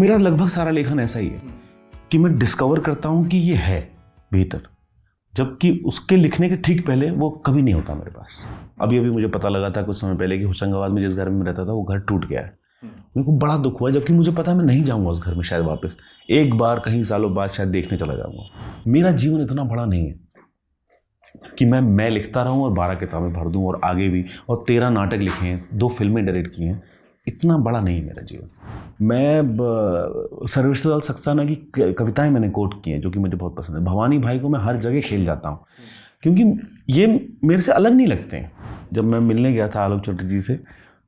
मेरा लगभग सारा लेखन ऐसा ही है कि मैं डिस्कवर करता हूँ कि ये है भीतर, जबकि उसके लिखने के ठीक पहले वो कभी नहीं होता मेरे पास। अभी मुझे पता लगा था कुछ समय पहले कि होशंगाबाद में जिस घर में रहता था वो घर टूट गया है। मेरे को बड़ा दुख हुआ, जबकि मुझे पता है मैं नहीं जाऊँगा उस घर में शायद वापस, एक बार कहीं सालों बाद शायद देखने चला जाऊँगा। मेरा जीवन इतना बड़ा नहीं है कि मैं लिखता रहूँ और 12 किताबें भर दूँ और आगे भी, और 13 नाटक लिखे हैं, 2 फिल्में डायरेक्ट की हैं। इतना बड़ा नहीं है मेरा जीवन। मैं सर्वेश्वर सक्सेना की कविताएं मैंने कोट की हैं जो कि मुझे बहुत पसंद है। भवानी भाई को मैं हर जगह खेल जाता हूँ क्योंकि ये मेरे से अलग नहीं लगते हैं। जब मैं मिलने गया था आलोक चटर्जी से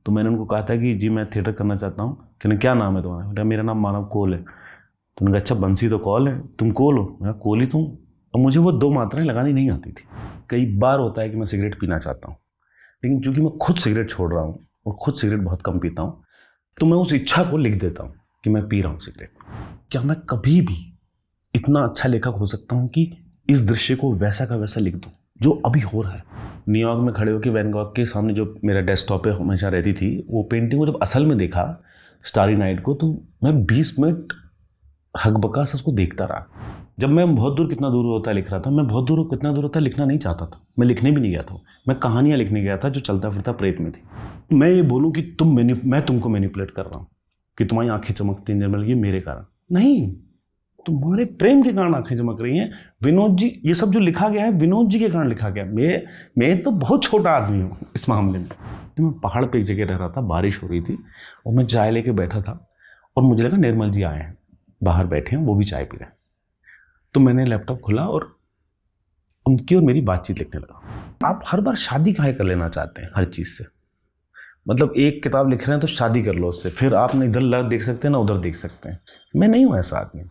तो मैंने उनको कहा था कि जी मैं थिएटर करना चाहता हूँ। कहने क्या नाम है तुम्हारा? बेटा मेरा नाम मानव कोल है। तो उन्होंने कहा अच्छा बंसी तो कॉल है, तुम कोल हो? मैं कोल ही तुम। और मुझे वो 2 मात्राएं लगानी नहीं आती थी। कई बार होता है कि मैं सिगरेट पीना चाहता हूँ, लेकिन चूंकि मैं खुद सिगरेट छोड़ रहा हूँ और खुद सिगरेट बहुत कम पीता हूँ तो मैं उस इच्छा को लिख देता हूँ कि मैं पी रहा हूँ सिगरेट। क्या मैं कभी भी इतना अच्छा लेखक हो सकता हूँ कि इस दृश्य को वैसा का वैसा लिख दूँ जो अभी हो रहा है? न्यूयॉर्क में खड़े होकर वैन गॉग के सामने जो मेरा डेस्कटॉप पे हमेशा रहती थी वो पेंटिंग को जब असल में देखा स्टारी नाइट को, तो मैं 20 मिनट हकबका से उसको देखता रहा। जब मैं बहुत दूर कितना दूर होता लिख रहा था, मैं बहुत दूर कितना दूर होता लिखना नहीं चाहता था। मैं लिखने भी नहीं गया था, मैं कहानियाँ लिखने गया था जो चलता फिरता प्रेत में थी। मैं ये बोलूँ कि मैं तुमको मैनिपुलेट कर रहा हूँ कि तुम्हारी आंखें चमकती हैं निर्मल, ये मेरे कारण नहीं, तुम्हारे प्रेम के कारण आंखें चमक रही हैं। विनोद जी, ये सब जो लिखा गया है विनोद जी के कारण लिखा गया। मैं तो बहुत छोटा आदमी हूँ इस मामले में। तो मैं पहाड़ पे एक जगह रह रहा था, बारिश हो रही थी और मैं चाय लेके बैठा था और मुझे लगा निर्मल जी आए हैं, बाहर बैठे हैं, वो भी चाय पी रहे हैं। तो मैंने लैपटॉप खोला और उनकी और मेरी बातचीत लिखने लगा। आप हर बार शादी काहे कर लेना चाहते हैं हर चीज़ से? मतलब एक किताब लिख रहे हैं तो शादी कर लो उससे, फिर आप ना इधर देख सकते हैं ना उधर देख सकते हैं। मैं नहीं हूँ ऐसा आदमी।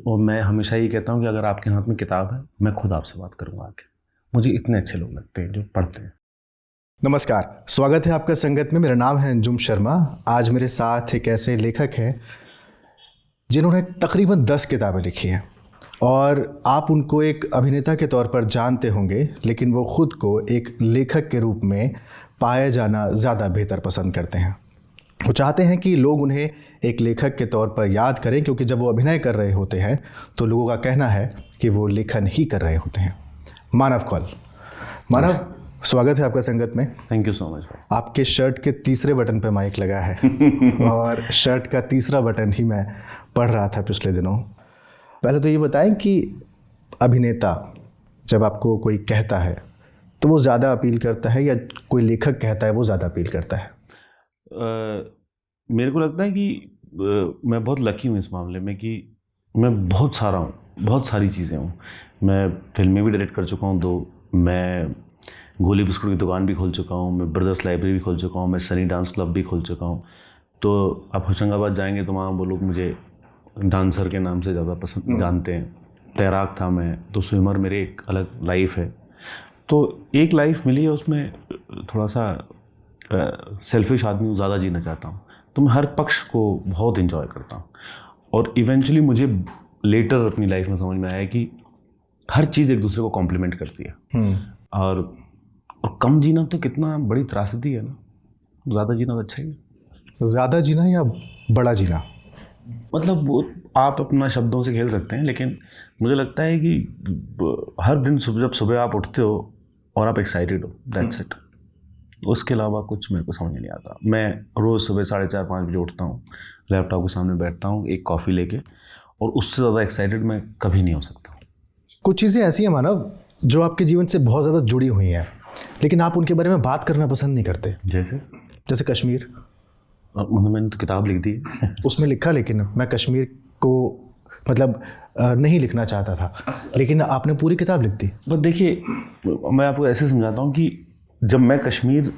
और मैं हमेशा ये कहता हूँ कि अगर आपके हाथ में किताब है, मैं खुद आपसे बात करूँगा आके। मुझे इतने अच्छे लोग लगते हैं जो पढ़ते हैं। नमस्कार, स्वागत है आपका संगत में। मेरा नाम है अंजुम शर्मा। आज मेरे साथ एक ऐसे लेखक हैं जिन्होंने तकरीबन 10 किताबें लिखी हैं और आप उनको एक अभिनेता के तौर पर जानते होंगे, लेकिन वो खुद को एक लेखक के रूप में पाया जाना ज़्यादा बेहतर पसंद करते हैं। वो चाहते हैं कि लोग उन्हें एक लेखक के तौर पर याद करें, क्योंकि जब वो अभिनय कर रहे होते हैं तो लोगों का कहना है कि वो लेखन ही कर रहे होते हैं। मानव कौल। मानव, स्वागत है आपका संगत में। Thank you so much. आपके शर्ट के तीसरे बटन पे माइक लगा है और शर्ट का तीसरा बटन ही मैं पढ़ रहा था पिछले दिनों। पहले तो ये बताएं कि अभिनेता जब आपको कोई कहता है तो वो ज़्यादा अपील करता है या कोई लेखक कहता है वो ज़्यादा अपील करता है? मेरे को लगता है कि मैं बहुत लकी हूँ इस मामले में कि मैं बहुत सारा हूँ, बहुत सारी चीज़ें हूँ। मैं फिल्में भी डायरेक्ट कर चुका हूँ 2, मैं गोली बिस्कुट की दुकान भी खोल चुका हूँ, मैं ब्रदर्स लाइब्रेरी भी खोल चुका हूँ, मैं सनी डांस क्लब भी खोल चुका हूँ। तो आप होशंगाबाद जाएंगे तो वहाँ वो लोग मुझे डांसर के नाम से ज़्यादा पसंद जानते हैं। तैराक था मैं, तो स्विमर मेरे एक अलग लाइफ है। तो एक लाइफ मिली है, उसमें थोड़ा सा सेल्फिश आदमी हूँ, ज़्यादा जीना चाहता हूँ। तो मैं हर पक्ष को बहुत इन्जॉय करता हूँ और इवेंचुअली मुझे लेटर अपनी लाइफ में समझ में आया कि हर चीज़ एक दूसरे को कॉम्प्लीमेंट करती है। और कम जीना तो कितना बड़ी त्रासदी है ना, ज़्यादा जीना तो अच्छा ही है। ज़्यादा जीना या बड़ा जीना? मतलब वो आप अपना शब्दों से खेल सकते हैं, लेकिन मुझे लगता है कि हर दिन जब सुबह आप उठते हो और आप एक्साइटेड हो, दैट्स इट। उसके अलावा कुछ मेरे को समझ नहीं आता। मैं रोज़ सुबह 4:30-5 बजे उठता हूँ, लैपटॉप के सामने बैठता हूँ एक कॉफ़ी लेके, और उससे ज़्यादा एक्साइटेड मैं कभी नहीं हो सकता। कुछ चीज़ें ऐसी हैं मानव जो आपके जीवन से बहुत ज़्यादा जुड़ी हुई हैं, लेकिन आप उनके बारे में बात करना पसंद नहीं करते। जैसे कश्मीर। मैंने तो किताब लिख दी उसमें लिखा, लेकिन मैं कश्मीर को मतलब नहीं लिखना चाहता था, लेकिन आपने पूरी किताब लिख दी। बस देखिए, मैं आपको ऐसे समझाता हूँ कि जब मैं कश्मीर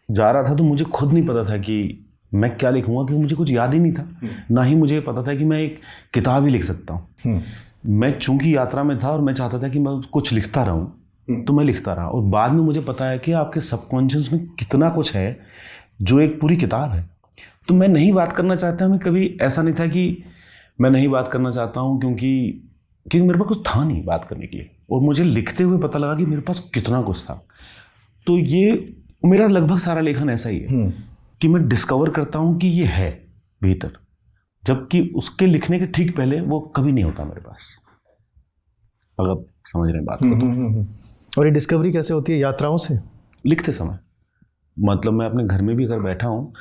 जा रहा था तो मुझे खुद नहीं पता था कि मैं क्या लिखूँगा, क्योंकि मुझे कुछ याद ही नहीं था। ना ही मुझे पता था कि मैं एक किताब ही लिख सकता हूँ। मैं चूंकि यात्रा में था और मैं चाहता था कि मैं कुछ लिखता रहूँ, तो मैं लिखता रहा। और बाद में मुझे पता है कि आपके सबकॉन्शियस में कितना कुछ है जो एक पूरी किताब है। तो मैं नहीं बात करना चाहता। मैं कभी ऐसा नहीं था कि मैं नहीं बात करना चाहता हूँ क्योंकि मेरे पास कुछ था नहीं बात करने के लिए, और मुझे लिखते हुए पता लगा कि मेरे पास कितना कुछ था। तो ये मेरा लगभग सारा लेखन ऐसा ही है कि मैं डिस्कवर करता हूँ कि ये है भीतर, जबकि उसके लिखने के ठीक पहले वो कभी नहीं होता मेरे पास, अगर आप समझ रहे हैं बात को तो। और ये डिस्कवरी कैसे होती है? यात्राओं से? लिखते समय, मतलब मैं अपने घर में भी अगर बैठा हूँ,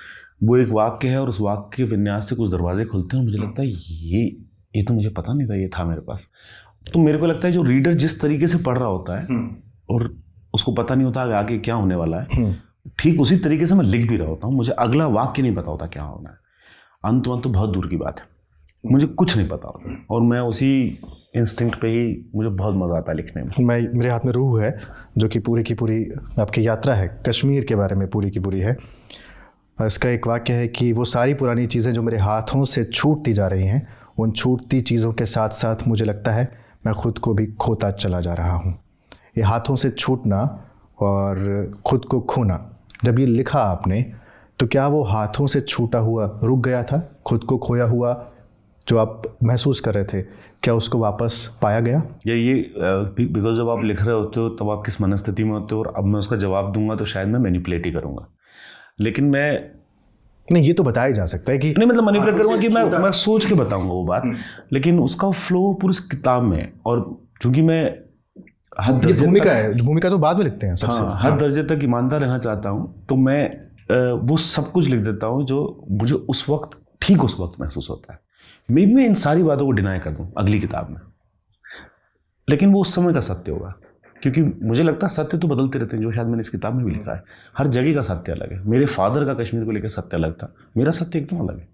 वो एक वाक्य है और उस वाक्य के विन्यास से कुछ दरवाजे खुलते हैं और मुझे लगता है ये तो मुझे पता नहीं था ये था मेरे पास। तो मेरे को लगता है जो रीडर जिस तरीके से पढ़ रहा होता है और उसको पता नहीं होता आगे क्या होने वाला है, ठीक उसी तरीके से मैं लिख भी रहा होता हूँ। मुझे अगला वाक्य नहीं पता होता क्या होना है, अंत तो बहुत दूर की बात है, मुझे कुछ नहीं पता होता और मैं उसी इंस्टिंक्ट पे ही मुझे बहुत मज़ा आता है लिखने में। मेरे हाथ में रूह है जो कि पूरी की पूरी आपकी यात्रा है कश्मीर के बारे में, पूरी की पूरी है। इसका एक वाक्य है कि वो सारी पुरानी चीज़ें जो मेरे हाथों से छूटती जा रही हैं, उन छूटती चीज़ों के साथ साथ मुझे लगता है मैं खुद को भी खोता चला जा रहा हूँ। ये हाथों से छूटना और खुद को खोना, जब ये लिखा आपने तो क्या वो हाथों से छूटा हुआ रुक गया था? खुद को खोया हुआ जो आप महसूस कर रहे थे, क्या उसको वापस पाया गया? ये बिकॉज जब आप लिख रहे होते हो तब आप किस मनस्थिति में होते हो, और अब मैं उसका जवाब दूंगा तो शायद मैं मैनिपुलेट ही करूंगा, लेकिन मैं नहीं, ये तो बताया जा सकता है कि नहीं, मतलब मैनिपुलेट करूंगा कि मैं सोच के बताऊंगा वो बात, लेकिन उसका फ्लो पूरी किताब में है। और चूंकि मैं हर दर्जे भूमिका है, भूमिका तो बाद में लिखते हैं सबसे। हाँ, हर दर्जे तक ईमानदार रहना चाहता हूँ, तो मैं वो सब कुछ लिख देता हूँ जो मुझे उस वक्त ठीक उस वक्त महसूस होता है। मे भी मैं इन सारी बातों को डिनाई कर दूँ अगली किताब में, लेकिन वो उस समय का सत्य होगा, क्योंकि मुझे लगता है सत्य तो बदलते रहते हैं, जो शायद मैंने इस किताब में भी लिखा है। हर जगह का सत्य अलग है। मेरे फादर का कश्मीर को लेकर सत्य अलग था, मेरा सत्य एकदम अलग है,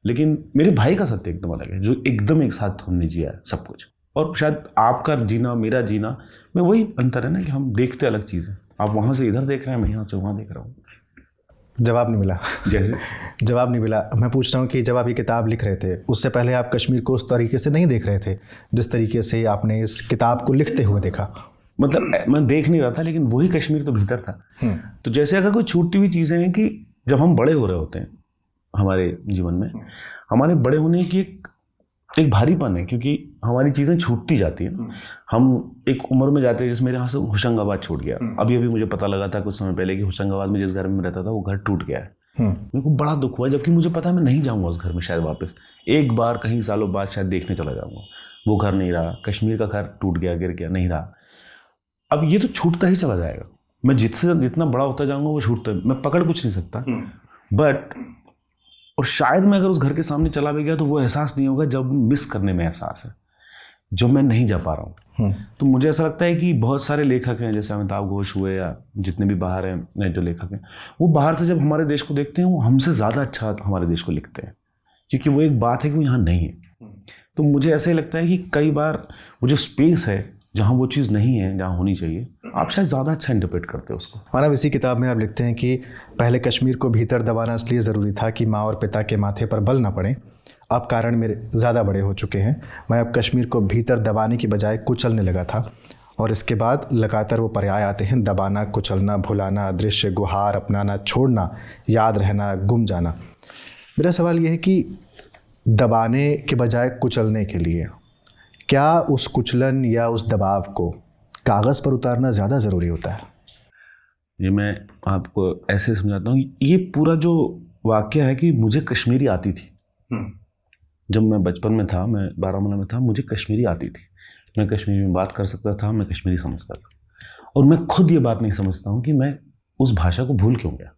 लेकिन मेरे भाई का सत्य एकदम अलग है, जो एकदम एक साथ हमने जिया है सब कुछ। और शायद आपका जीना मेरा जीना में वही अंतर है ना कि हम देखते अलग चीज़ें। आप वहाँ से इधर देख रहे हैं, मैं यहाँ से वहाँ देख रहा हूँ। जवाब नहीं मिला। जैसे जवाब नहीं मिला। मैं पूछ रहा हूँ कि जब आप ये किताब लिख रहे थे उससे पहले आप कश्मीर को उस तरीके से नहीं देख रहे थे जिस तरीके से आपने इस किताब को लिखते हुए देखा? मतलब मैं देख नहीं रहा था, लेकिन वही कश्मीर तो भीतर था। तो जैसे अगर कोई छूटती हुई चीज़ें हैं कि जब हम बड़े हो रहे होते हैं हमारे जीवन में, हमारे बड़े होने की एक भारीपन है, क्योंकि हमारी चीज़ें छूटती जाती हैं। हम एक उम्र में जाते हैं, जैसे मेरे यहाँ से होशंगाबाद छूट गया। अभी मुझे पता लगा था कुछ समय पहले कि होशंगाबाद में जिस घर में रहता था वो घर टूट गया है। मेरे को बड़ा दुख हुआ, जबकि मुझे पता है मैं नहीं जाऊँगा उस घर में शायद वापस। एक बार कहीं सालों बाद शायद देखने चला जाऊँगा, वो घर नहीं रहा। कश्मीर का घर टूट गया, गिर गया, नहीं रहा। अब ये तो छूटता ही चला जाएगा। मैं जितना बड़ा होता जाऊँगा वो छूटता, मैं पकड़ कुछ नहीं सकता। बट और शायद मैं अगर उस घर के सामने चला भी गया तो वो एहसास नहीं होगा जब मिस करने में एहसास है, जो मैं नहीं जा पा रहा हूँ। तो मुझे ऐसा लगता है कि बहुत सारे लेखक हैं, जैसे अमिताभ घोष हुए या जितने भी बाहर हैं नए जो लेखक हैं, वो बाहर से जब हमारे देश को देखते हैं वो हमसे ज़्यादा अच्छा हमारे देश को लिखते हैं, क्योंकि वो एक बात है कि वो यहाँ नहीं है। तो मुझे ऐसे ही लगता है कि कई बार वो जो स्पेस है जहाँ वो चीज़ नहीं है, जहाँ होनी चाहिए, आप शायद ज़्यादा अच्छा इंटरप्रेट करते हो उसको। मानव, इसी किताब में आप लिखते हैं कि पहले कश्मीर को भीतर दबाना इसलिए ज़रूरी था कि माँ और पिता के माथे पर बल ना पड़े। अब कारण मेरे ज़्यादा बड़े हो चुके हैं, मैं अब कश्मीर को भीतर दबाने की बजाय कुचलने लगा था। और इसके बाद लगातार वो पर्याय आते हैं: दबाना, कुचलना, भुलाना, अदृश्य, गुहार, अपनाना, छोड़ना, याद रहना, गुम जाना। मेरा सवाल ये है कि दबाने के बजाय कुचलने के लिए क्या उस कुचलन या उस दबाव को कागज़ पर उतारना ज़्यादा ज़रूरी होता है? ये मैं आपको ऐसे समझाता हूँ। ये पूरा जो वाक्य है कि मुझे कश्मीरी आती थी। जब मैं बचपन में था, मैं बारामूला में था, मुझे कश्मीरी आती थी। मैं कश्मीरी में बात कर सकता था, मैं कश्मीरी समझता था। और मैं खुद ये बात नहीं समझता हूँ कि मैं उस भाषा को भूल क्यों गया,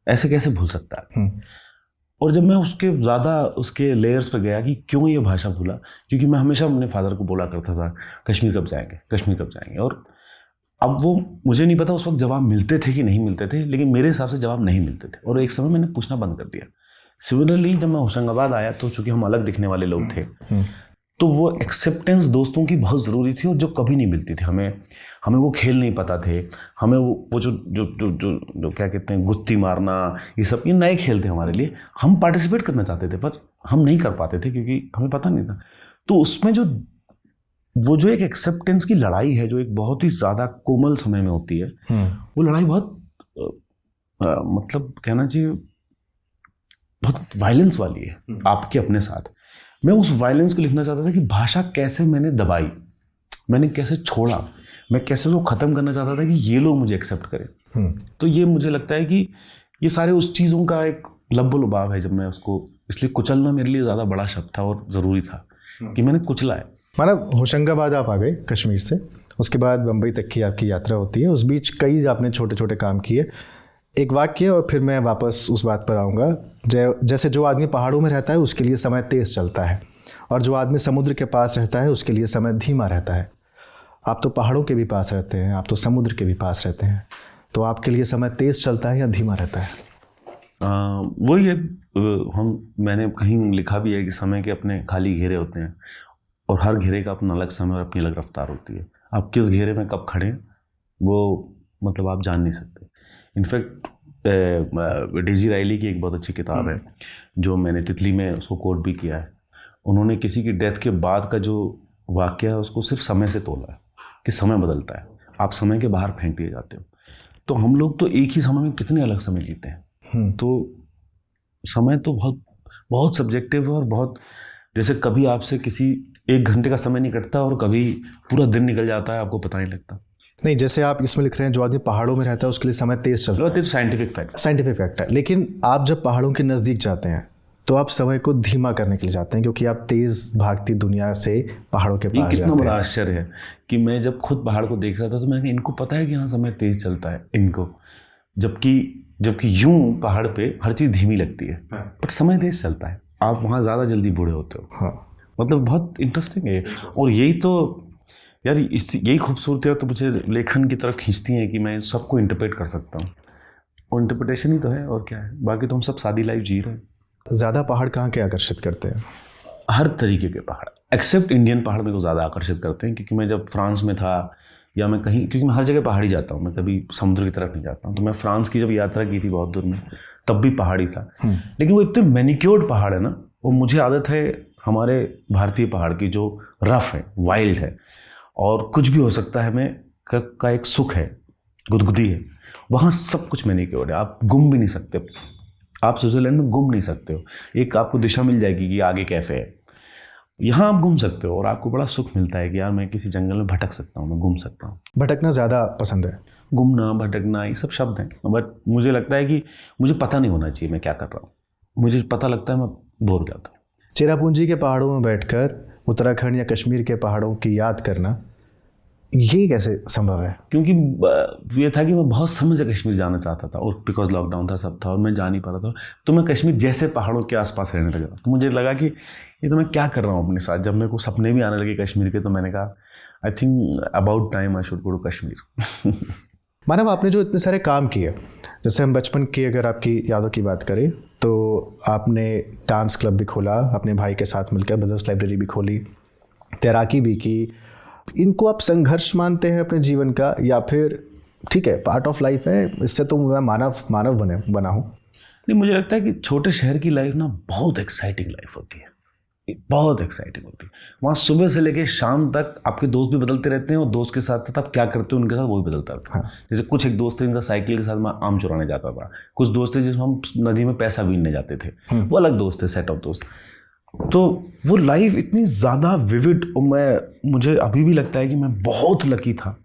ऐसे कैसे भूल सकता है। और जब मैं उसके ज़्यादा उसके लेयर्स पे गया कि क्यों ये भाषा भूला, क्योंकि मैं हमेशा अपने फादर को बोला करता था कश्मीर कब जाएंगे, कश्मीर कब जाएंगे। और अब वो मुझे नहीं पता उस वक्त जवाब मिलते थे कि नहीं मिलते थे, लेकिन मेरे हिसाब से जवाब नहीं मिलते थे। और एक समय मैंने पूछना बंद कर दिया। सिमिलरली जब मैं होशंगाबाद आया तो चूँकि हम अलग दिखने वाले लोग थे, तो वो एक्सेप्टेंस दोस्तों की बहुत ज़रूरी थी, और जो कभी नहीं मिलती थी। हमें वो खेल नहीं पता थे, हमें वो जो जो जो जो जो क्या कहते हैं, गुत्ती मारना, ये नए खेल थे हमारे लिए। हम पार्टिसिपेट करना चाहते थे पर हम नहीं कर पाते थे क्योंकि हमें पता नहीं था। तो उसमें जो एक एक्सेप्टेंस की लड़ाई है, जो एक बहुत ही ज़्यादा कोमल समय में होती है, वो लड़ाई बहुत मतलब कहना चाहिए बहुत वायलेंस वाली है आपके अपने साथ। मैं उस वायलेंस को लिखना चाहता था कि भाषा कैसे मैंने दबाई, मैंने कैसे छोड़ा, मैं कैसे उसको ख़त्म करना चाहता था कि ये लोग मुझे एक्सेप्ट करें। तो ये मुझे लगता है कि ये सारे उस चीज़ों का एक लब्बो लुबाव है जब मैं उसको इसलिए कुचलना मेरे लिए ज़्यादा बड़ा शब्द था और ज़रूरी था कि मैंने कुचला है। मतलब होशंगाबाद आप आ गए कश्मीर से, उसके बाद बम्बई तक की आपकी यात्रा होती है, उस बीच कई आपने छोटे छोटे काम किए। एक वाक्य और फिर मैं वापस उस बात पर आऊँगा। जैसे जो आदमी पहाड़ों में रहता है उसके लिए समय तेज़ चलता है, और जो आदमी समुद्र के पास रहता है उसके लिए समय धीमा रहता है। आप तो पहाड़ों के भी पास रहते हैं, आप तो समुद्र के भी पास रहते हैं, तो आपके लिए समय तेज़ चलता है या धीमा रहता है? वही है, मैंने कहीं लिखा भी है कि समय के अपने खाली घेरे होते हैं और हर घेरे का अपना अलग समय और अपनी अलग रफ्तार होती है। आप किस घेरे में कब खड़े हैं वो मतलब आप जान नहीं सकते। इनफैक्ट डेजी राइली की एक बहुत अच्छी किताब है जो मैंने तितली में उसको कोट भी किया है। उन्होंने किसी की डेथ के बाद का जो वाक़या है उसको सिर्फ समय से तोला है कि समय बदलता है, आप समय के बाहर फेंक दिए जाते हो। तो हम लोग तो एक ही समय में कितने अलग समय जीते हैं। तो समय तो बहुत बहुत सब्जेक्टिव है और बहुत, जैसे कभी आपसे किसी 1 घंटे का समय नहीं कटता और कभी पूरा दिन निकल जाता है, आपको पता नहीं लगता। नहीं, जैसे आप इसमें लिख रहे हैं जो आदमी पहाड़ों में रहता है उसके लिए समय तेज़ चलता है, तो साइंटिफिक फैक्ट है। लेकिन आप जब पहाड़ों के नज़दीक जाते हैं तो आप समय को धीमा करने के लिए जाते हैं, क्योंकि आप तेज़ भागती दुनिया से पहाड़ों के पास जाते हैं। कितना बड़ा आश्चर्य है कि मैं जब खुद पहाड़ को देख रहा था तो मैंने इनको पता है कि यहाँ समय तेज़ चलता है इनको, जबकि यूं पहाड़ पे हर चीज़ धीमी लगती है पर समय तेज़ चलता है। आप वहाँ ज़्यादा जल्दी बूढ़े होते हो। हाँ, मतलब बहुत इंटरेस्टिंग है। और यही तो यार यही खूबसूरती है तो मुझे लेखन की तरफ खींचती हैं कि मैं सबको इंटरप्रेट कर सकता हूँ, और इंटरप्रिटेशन ही तो है और क्या है। बाकी तो हम सब सादी लाइफ जी रहे हैं। ज़्यादा पहाड़ कहाँ के आकर्षित करते हैं? हर तरीके के पहाड़ एक्सेप्ट इंडियन पहाड़ मेरे को ज़्यादा आकर्षित करते हैं, क्योंकि मैं जब फ्रांस में था या मैं कहीं, क्योंकि मैं हर जगह पहाड़ी जाता हूँ, मैं कभी समुद्र की तरफ नहीं जाता हूँ। तो मैं फ्रांस की जब यात्रा की थी बहुत दूर में तब भी पहाड़ी था, लेकिन वो इतने मैनिक्योर्ड पहाड़ है ना, वो मुझे आदत है हमारे भारतीय पहाड़ की जो रफ है, वाइल्ड है और कुछ भी हो सकता है में का एक सुख है, गुदगुदी है। वहाँ सब कुछ मैनिक्योर्ड है, आप गुम भी नहीं सकते। आप स्विट्ज़रलैंड में घूम नहीं सकते हो, एक आपको दिशा मिल जाएगी कि आगे कैफ़े है, यहाँ आप घूम सकते हो और आपको बड़ा सुख मिलता है कि यार मैं किसी जंगल में भटक सकता हूँ, मैं घूम सकता हूँ। भटकना ज़्यादा पसंद है? घूमना, भटकना, ये सब शब्द हैं, बट मुझे लगता है कि मुझे पता नहीं होना चाहिए मैं क्या कर रहा हूँ। मुझे पता लगता है मैं बोर हो जाता हूँ। चेरापूंजी के पहाड़ों में बैठकर उत्तराखंड या कश्मीर के पहाड़ों की याद करना, ये कैसे संभव है? क्योंकि ये था कि मैं बहुत समय से कश्मीर जाना चाहता था और बिकॉज लॉकडाउन था, सब था और मैं जा नहीं पा रहा था, तो मैं कश्मीर जैसे पहाड़ों के आसपास रहने लगा। तो मुझे लगा कि ये तो मैं क्या कर रहा हूँ अपने साथ। जब मेरे को सपने भी आने लगे कश्मीर के, तो मैंने कहा I think about time I should go to Kashmir. Manav, आपने जो इतने सारे काम किए, जैसे हम बचपन की अगर आपकी यादों की बात करें तो आपने डांस क्लब भी खोला, अपने भाई के साथ मिलकर ब्रदर्स लाइब्रेरी भी खोली, तैराकी भी की। इनको आप संघर्ष मानते हैं अपने जीवन का, या फिर ठीक है पार्ट ऑफ लाइफ है, इससे तो मैं मानव बना हूँ? नहीं, मुझे लगता है कि छोटे शहर की लाइफ ना बहुत एक्साइटिंग लाइफ होती है, बहुत एक्साइटिंग होती है। वहाँ सुबह से लेकर शाम तक आपके दोस्त भी बदलते रहते हैं और दोस्त के साथ साथ आप क्या करते हो उनके साथ वो भी बदलता रहता है। हाँ। जैसे कुछ एक दोस्त थे जिनका साइकिल के साथ मैं आम चुराने जाता था, कुछ दोस्त थे जिसमें हम नदी में पैसा बीनने जाते थे, वो अलग दोस्त थे, सेट ऑफ दोस्त। तो वो लाइफ इतनी ज़्यादा विविड, और मुझे अभी भी लगता है कि मैं बहुत लकी था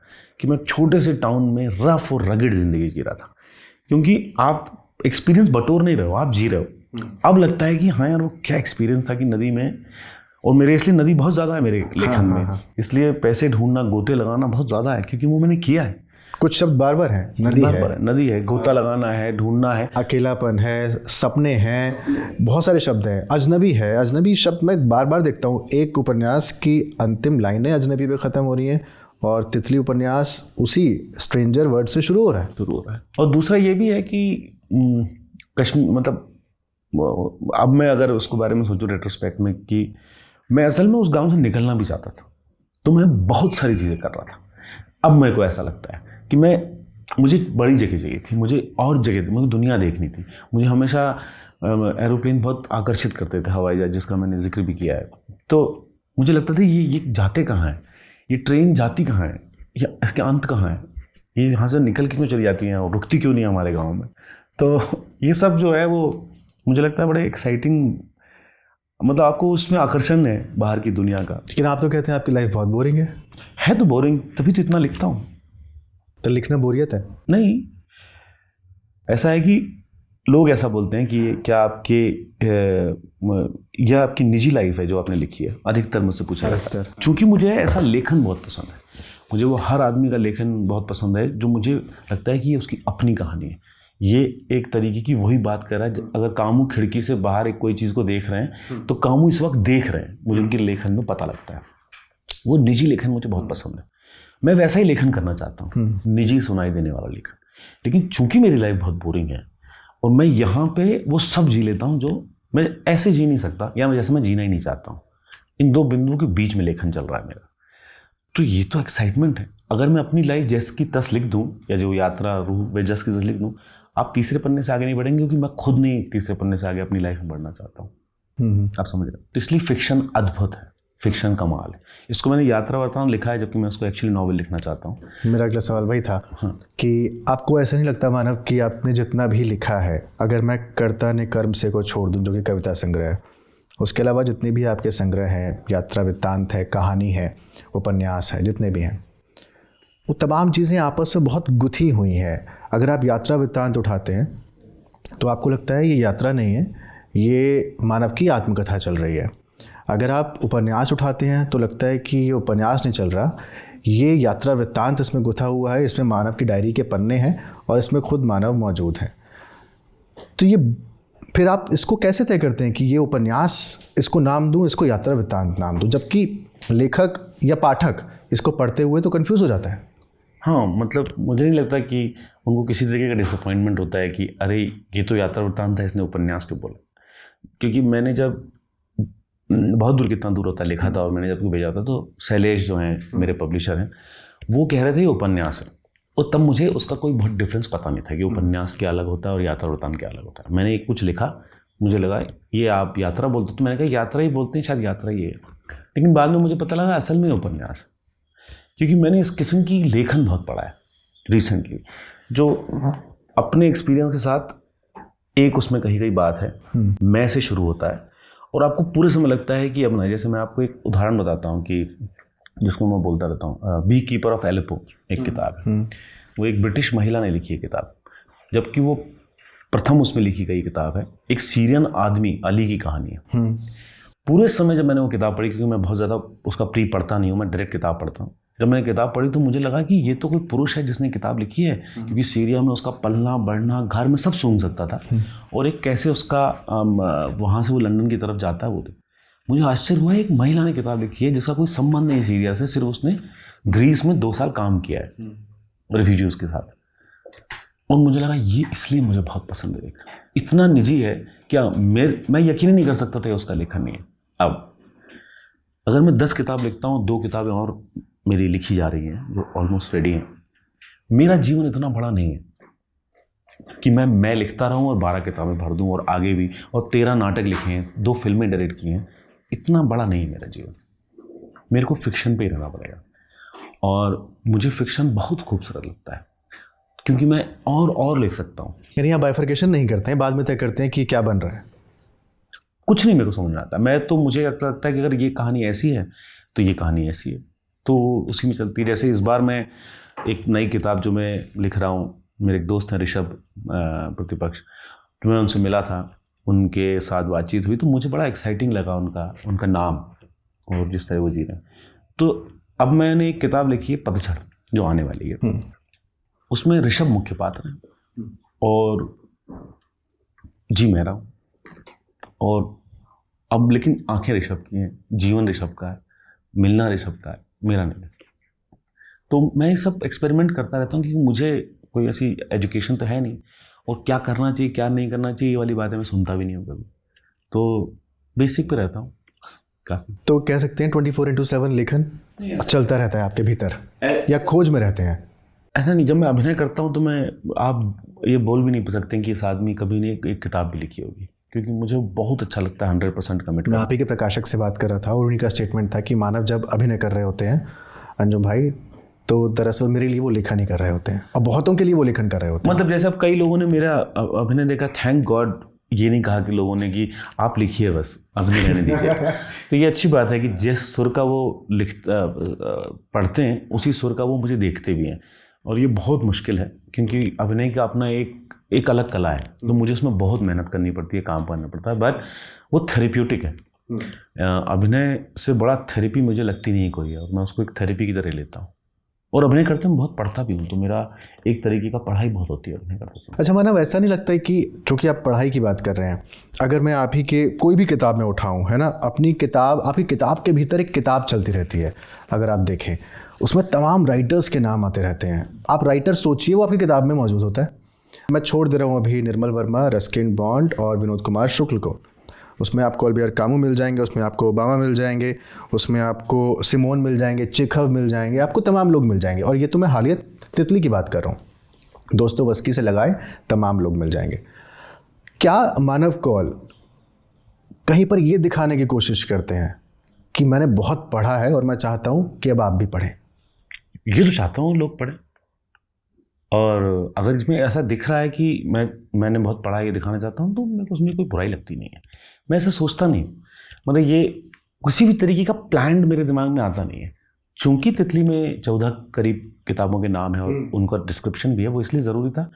कि मैं छोटे से टाउन में रफ और रगड़ ज़िंदगी जी रहा था, क्योंकि आप एक्सपीरियंस बटोर नहीं रहे हो, आप जी रहे हो। अब लगता है कि हाँ यार वो क्या एक्सपीरियंस था कि नदी में, और मेरे इसलिए नदी बहुत ज़्यादा है मेरे लेखन में, इसलिए पैसे ढूंढना, गोते लगाना बहुत ज़्यादा है, क्योंकि वो मैंने किया है। कुछ शब्द बार बार हैं, नदी है, गोता लगाना है, ढूंढना है, अकेलापन है, सपने हैं, बहुत सारे शब्द हैं। अजनबी है, अजनबी शब्द मैं बार बार देखता हूँ। एक उपन्यास की अंतिम लाइनें अजनबी पे ख़त्म हो रही हैं और तितली उपन्यास उसी स्ट्रेंजर वर्ड से शुरू हो रहा है। और दूसरा ये भी है कि कश्मीर, मतलब अब मैं अगर उसके बारे में सोचूं रेट्रोस्पेक्ट में, कि मैं असल में उस गांव से निकलना भी चाहता था, तो मैं बहुत सारी चीज़ें कर रहा था। अब मेरे को ऐसा लगता है कि मुझे बड़ी जगह चाहिए थी, मुझे और जगह, मुझे दुनिया देखनी थी। मुझे हमेशा एरोप्लेन बहुत आकर्षित करते थे, हवाई जहाज, जिसका मैंने जिक्र भी किया है। तो मुझे लगता था ये जाते कहाँ हैं, ये ट्रेन जाती कहाँ है, या इसके अंत कहाँ है, ये यहाँ से निकल के क्यों चली जाती हैं और रुकती क्यों नहीं हमारे गाँव में। तो ये सब जो है वो मुझे लगता है बड़े एक्साइटिंग, मतलब आपको उसमें आकर्षण है बाहर की दुनिया का। लेकिन आप तो कहते हैं आपकी लाइफ बहुत बोरिंग है। तो बोरिंग, तभी तो इतना लिखता हूँ। तो लिखना बोरियत है? नहीं, ऐसा है कि लोग ऐसा बोलते हैं कि क्या आपके यह आपकी निजी लाइफ है जो आपने लिखी है, अधिकतर मुझसे पूछा जाता है। चूँकि मुझे ऐसा लेखन बहुत पसंद है, मुझे वो हर आदमी का लेखन बहुत पसंद है जो मुझे लगता है कि ये उसकी अपनी कहानी है। ये एक तरीके की वही बात कर रहा है, अगर कामू खिड़की से बाहर एक कोई चीज़ को देख रहे हैं तो कामू इस वक्त देख रहे हैं, मुझे उनके लेखन में पता लगता है। वो निजी लेखन मुझे बहुत पसंद है, मैं वैसा ही लेखन करना चाहता हूँ, निजी सुनाई देने वाला लेखन। लेकिन चूंकि मेरी लाइफ बहुत बोरिंग है और मैं यहाँ पे वो सब जी लेता हूँ जो मैं ऐसे जी नहीं सकता, या जैसे मैं जीना ही नहीं चाहता हूँ। इन दो बिंदुओं के बीच में लेखन चल रहा है मेरा, तो ये तो एक्साइटमेंट है। अगर मैं अपनी लाइफ जस की तस लिख दूँ, या जो यात्रा रूह वे जस की तस लिख दूँ, आप तीसरे पन्ने से आगे नहीं बढ़ेंगे, क्योंकि मैं खुद नहीं तीसरे पन्ने से आगे अपनी लाइफ में बढ़ना चाहता हूँ। आप समझ रहे हो? तो इसलिए फिक्शन अद्भुत है, फिक्शन कमाल है। इसको मैंने यात्रा वृतांत लिखा है, जबकि मैं उसको एक्चुअली नॉवेल लिखना चाहता हूँ। मेरा अगला सवाल वही था कि आपको ऐसा नहीं लगता मानव कि आपने जितना भी लिखा है, अगर मैं कर्ता ने कर्म से को छोड़ दूं जो कि कविता संग्रह है, उसके अलावा जितने भी आपके संग्रह हैं, यात्रा वृत्तांत है, कहानी है, उपन्यास है, जितने भी हैं, वो तमाम चीज़ें आपस में बहुत गुथी हुई हैं। अगर आप यात्रा वृत्तांत उठाते हैं तो आपको लगता है ये यात्रा नहीं है, ये मानव की आत्मकथा चल रही है। अगर आप उपन्यास उठाते हैं तो लगता है कि ये उपन्यास नहीं चल रहा, ये यात्रा वृत्तांत इसमें गुथा हुआ है, इसमें मानव की डायरी के पन्ने हैं और इसमें खुद मानव मौजूद है। तो ये फिर आप इसको कैसे तय करते हैं कि ये उपन्यास इसको नाम दूं, इसको यात्रा वृत्तांत नाम दूं, जबकि लेखक या पाठक इसको पढ़ते हुए तो कंफ्यूज हो जाता है? हाँ, मतलब मुझे नहीं लगता कि उनको किसी तरीके का डिसअपॉइंटमेंट होता है कि अरे ये तो यात्रा वृत्तांत है, इसने उपन्यास क्यों बोला। क्योंकि मैंने जब बहुत दूर, कितना दूर होता है, लिखा था और मैंने जब भेजा था, तो शैलेश जो हैं मेरे पब्लिशर हैं, वो कह रहे थे ये उपन्यास है। और तब मुझे उसका कोई बहुत डिफरेंस पता नहीं था कि उपन्यास क्या अलग होता है और यात्रा वृत्तांत क्या अलग होता है। मैंने एक कुछ लिखा, मुझे लगा ये आप यात्रा बोलते, तो मैंने कहा यात्रा ही बोलते हैं, शायद यात्रा ही है। लेकिन बाद में मुझे पता लगा असल में उपन्यास है, क्योंकि मैंने इस किस्म की लेखन बहुत पढ़ा है रिसेंटली, जो अपने एक्सपीरियंस के साथ एक उसमें कही गई बात है, मैं से शुरू होता है और आपको पूरे समय लगता है कि अब ना, जैसे मैं आपको एक उदाहरण बताता हूँ कि जिसको मैं बोलता रहता हूँ, बी कीपर ऑफ एलेपो एक किताब है, वो एक ब्रिटिश महिला ने लिखी है किताब, जबकि वो प्रथम उसमें लिखी गई किताब है। एक सीरियन आदमी अली की कहानी है। पूरे समय जब मैंने वो किताब पढ़ी, क्योंकि मैं बहुत ज़्यादा उसका प्री पढ़ता नहीं हूँ, मैं डायरेक्ट किताब पढ़ता हूँ, जब मैंने किताब पढ़ी तो मुझे लगा कि ये तो कोई पुरुष है जिसने किताब लिखी है, क्योंकि सीरिया में उसका पलना बढ़ना, घर में सब सूंघ सकता था, और एक कैसे उसका वहाँ से वो लंदन की तरफ जाता है, वो मुझे आश्चर्य हुआ एक महिला ने किताब लिखी है जिसका कोई संबंध नहीं सीरिया से, सिर्फ उसने ग्रीस में 2 साल काम किया है रेफ्यूजीज के साथ। और मुझे लगा ये इसलिए मुझे बहुत पसंद है, इतना निजी है क्या, मैं यकीन नहीं कर सकता था उसका लेखन नहीं है। अब अगर मैं 10 किताब लिखता हूँ, 2 किताबें और मेरी लिखी जा रही हैं जो ऑलमोस्ट रेडी हैं, मेरा जीवन इतना बड़ा नहीं है कि मैं लिखता रहूँ और 12 किताबें भर दूँ और आगे भी, और 13 नाटक लिखे हैं, 2 फिल्में डायरेक्ट की हैं, इतना बड़ा नहीं है मेरा जीवन। मेरे को फिक्शन पे ही रहना पड़ेगा, और मुझे फिक्शन बहुत खूबसूरत लगता है क्योंकि मैं और लिख सकता हूँ। यानी आप बाइफर्केशन नहीं करते हैं, बाद में तय करते हैं कि क्या बन रहा है? कुछ नहीं मेरे को समझ में आता, मुझे लगता है कि अगर ये कहानी ऐसी है तो ये कहानी ऐसी है, तो उसी में चलती है। जैसे इस बार मैं एक नई किताब जो मैं लिख रहा हूँ, मेरे एक दोस्त हैं ऋषभ प्रतिपक्ष, तो मैं उनसे मिला था, उनके साथ बातचीत हुई, तो मुझे बड़ा एक्साइटिंग लगा उनका नाम और जिस तरह वो जी रहे हैं। तो अब मैंने एक किताब लिखी है पतझड़, जो आने वाली है, उसमें ऋषभ मुख्य पात्र है और जी मैं रहा हूँ, और अब लेकिन आंखें ऋषभ की हैं, जीवन ऋषभ का है, मिलना ऋषभ का है, मेरा नहीं है। तो मैं ये सब एक्सपेरिमेंट करता रहता हूँ, क्योंकि मुझे कोई ऐसी एजुकेशन तो है नहीं, और क्या करना चाहिए क्या नहीं करना चाहिए ये वाली बातें मैं सुनता भी नहीं हूँ कभी, तो बेसिक पे रहता हूँ काफ़ी। तो कह सकते हैं 24/7 लेखन चलता रहता है आपके भीतर, या खोज में रहते हैं? ऐसा नहीं, जब मैं अभिनय करता हूँ तो आप ये बोल भी नहीं सकते कि इस आदमी कभी नहीं एक किताब भी लिखी होगी, क्योंकि मुझे बहुत अच्छा लगता है 100% कमिट। मैं आप ही के प्रकाशक से बात कर रहा था और उन्हीं का स्टेटमेंट था कि मानव जब अभिनय कर रहे होते हैं अंजुम भाई, तो दरअसल मेरे लिए वो लेखन ही कर रहे होते हैं, और बहुतों के लिए वो लेखन कर रहे होते हैं। मतलब जैसे अब कई लोगों ने मेरा अभिनय देखा, थैंक गॉड ये नहीं कहा कि लोगों ने कि आप लिखिए बस अभिनय रहने दीजिए। तो ये अच्छी बात है कि जिस सुर का वो पढ़ते हैं उसी सुर का वो मुझे देखते भी हैं, और ये बहुत मुश्किल है, क्योंकि अभिनय का अपना एक अलग कला है, तो मुझे उसमें बहुत मेहनत करनी पड़ती है, काम करना पड़ता है, बट वो थेरेप्यूटिक है। अभिनय से बड़ा थेरेपी मुझे लगती नहीं कोई है, और मैं उसको एक थेरेपी की तरह लेता हूँ। और अभिनय करते मैं बहुत पढ़ता भी हूँ, तो मेरा एक तरीके का पढ़ाई बहुत होती है अभिनय करते समय। अच्छा मानव, ऐसा नहीं लगता है कि चूँकि आप पढ़ाई की बात कर रहे हैं, अगर मैं आप ही के कोई भी किताब में उठाऊँ, है ना, अपनी किताब, आपकी किताब के भीतर एक किताब चलती रहती है, अगर आप देखें उसमें तमाम राइटर्स के नाम आते रहते हैं। आप राइटर सोचिए, वो आपकी किताब में मौजूद होता है। मैं छोड़ दे रहा हूँ अभी निर्मल वर्मा, रस्किन बॉन्ड और विनोद कुमार शुक्ल को। उसमें आपको अल्बर्ट कामू मिल जाएंगे, उसमें आपको ओबामा मिल जाएंगे, उसमें आपको सिमोन मिल जाएंगे, चेखव मिल जाएंगे, आपको तमाम लोग मिल जाएंगे। और ये तो मैं हालिया तितली की बात कर रहा हूँ, दोस्तोवस्की से लगाए तमाम लोग मिल जाएंगे। क्या मानव कौल कहीं पर ये दिखाने की कोशिश करते हैं कि मैंने बहुत पढ़ा है और मैं चाहता हूँ कि अब आप भी पढ़ें? ये तो चाहता हूँ लोग पढ़ें, और अगर इसमें ऐसा दिख रहा है कि मैंने बहुत पढ़ा, ये दिखाना चाहता हूँ, तो मेरे को उसमें कोई बुराई लगती नहीं है। मैं ऐसा सोचता नहीं, मतलब ये किसी भी तरीके का प्लान मेरे दिमाग में आता नहीं है। चूंकि तितली में 14 करीब किताबों के नाम है और उनका डिस्क्रिप्शन भी है, वो इसलिए ज़रूरी था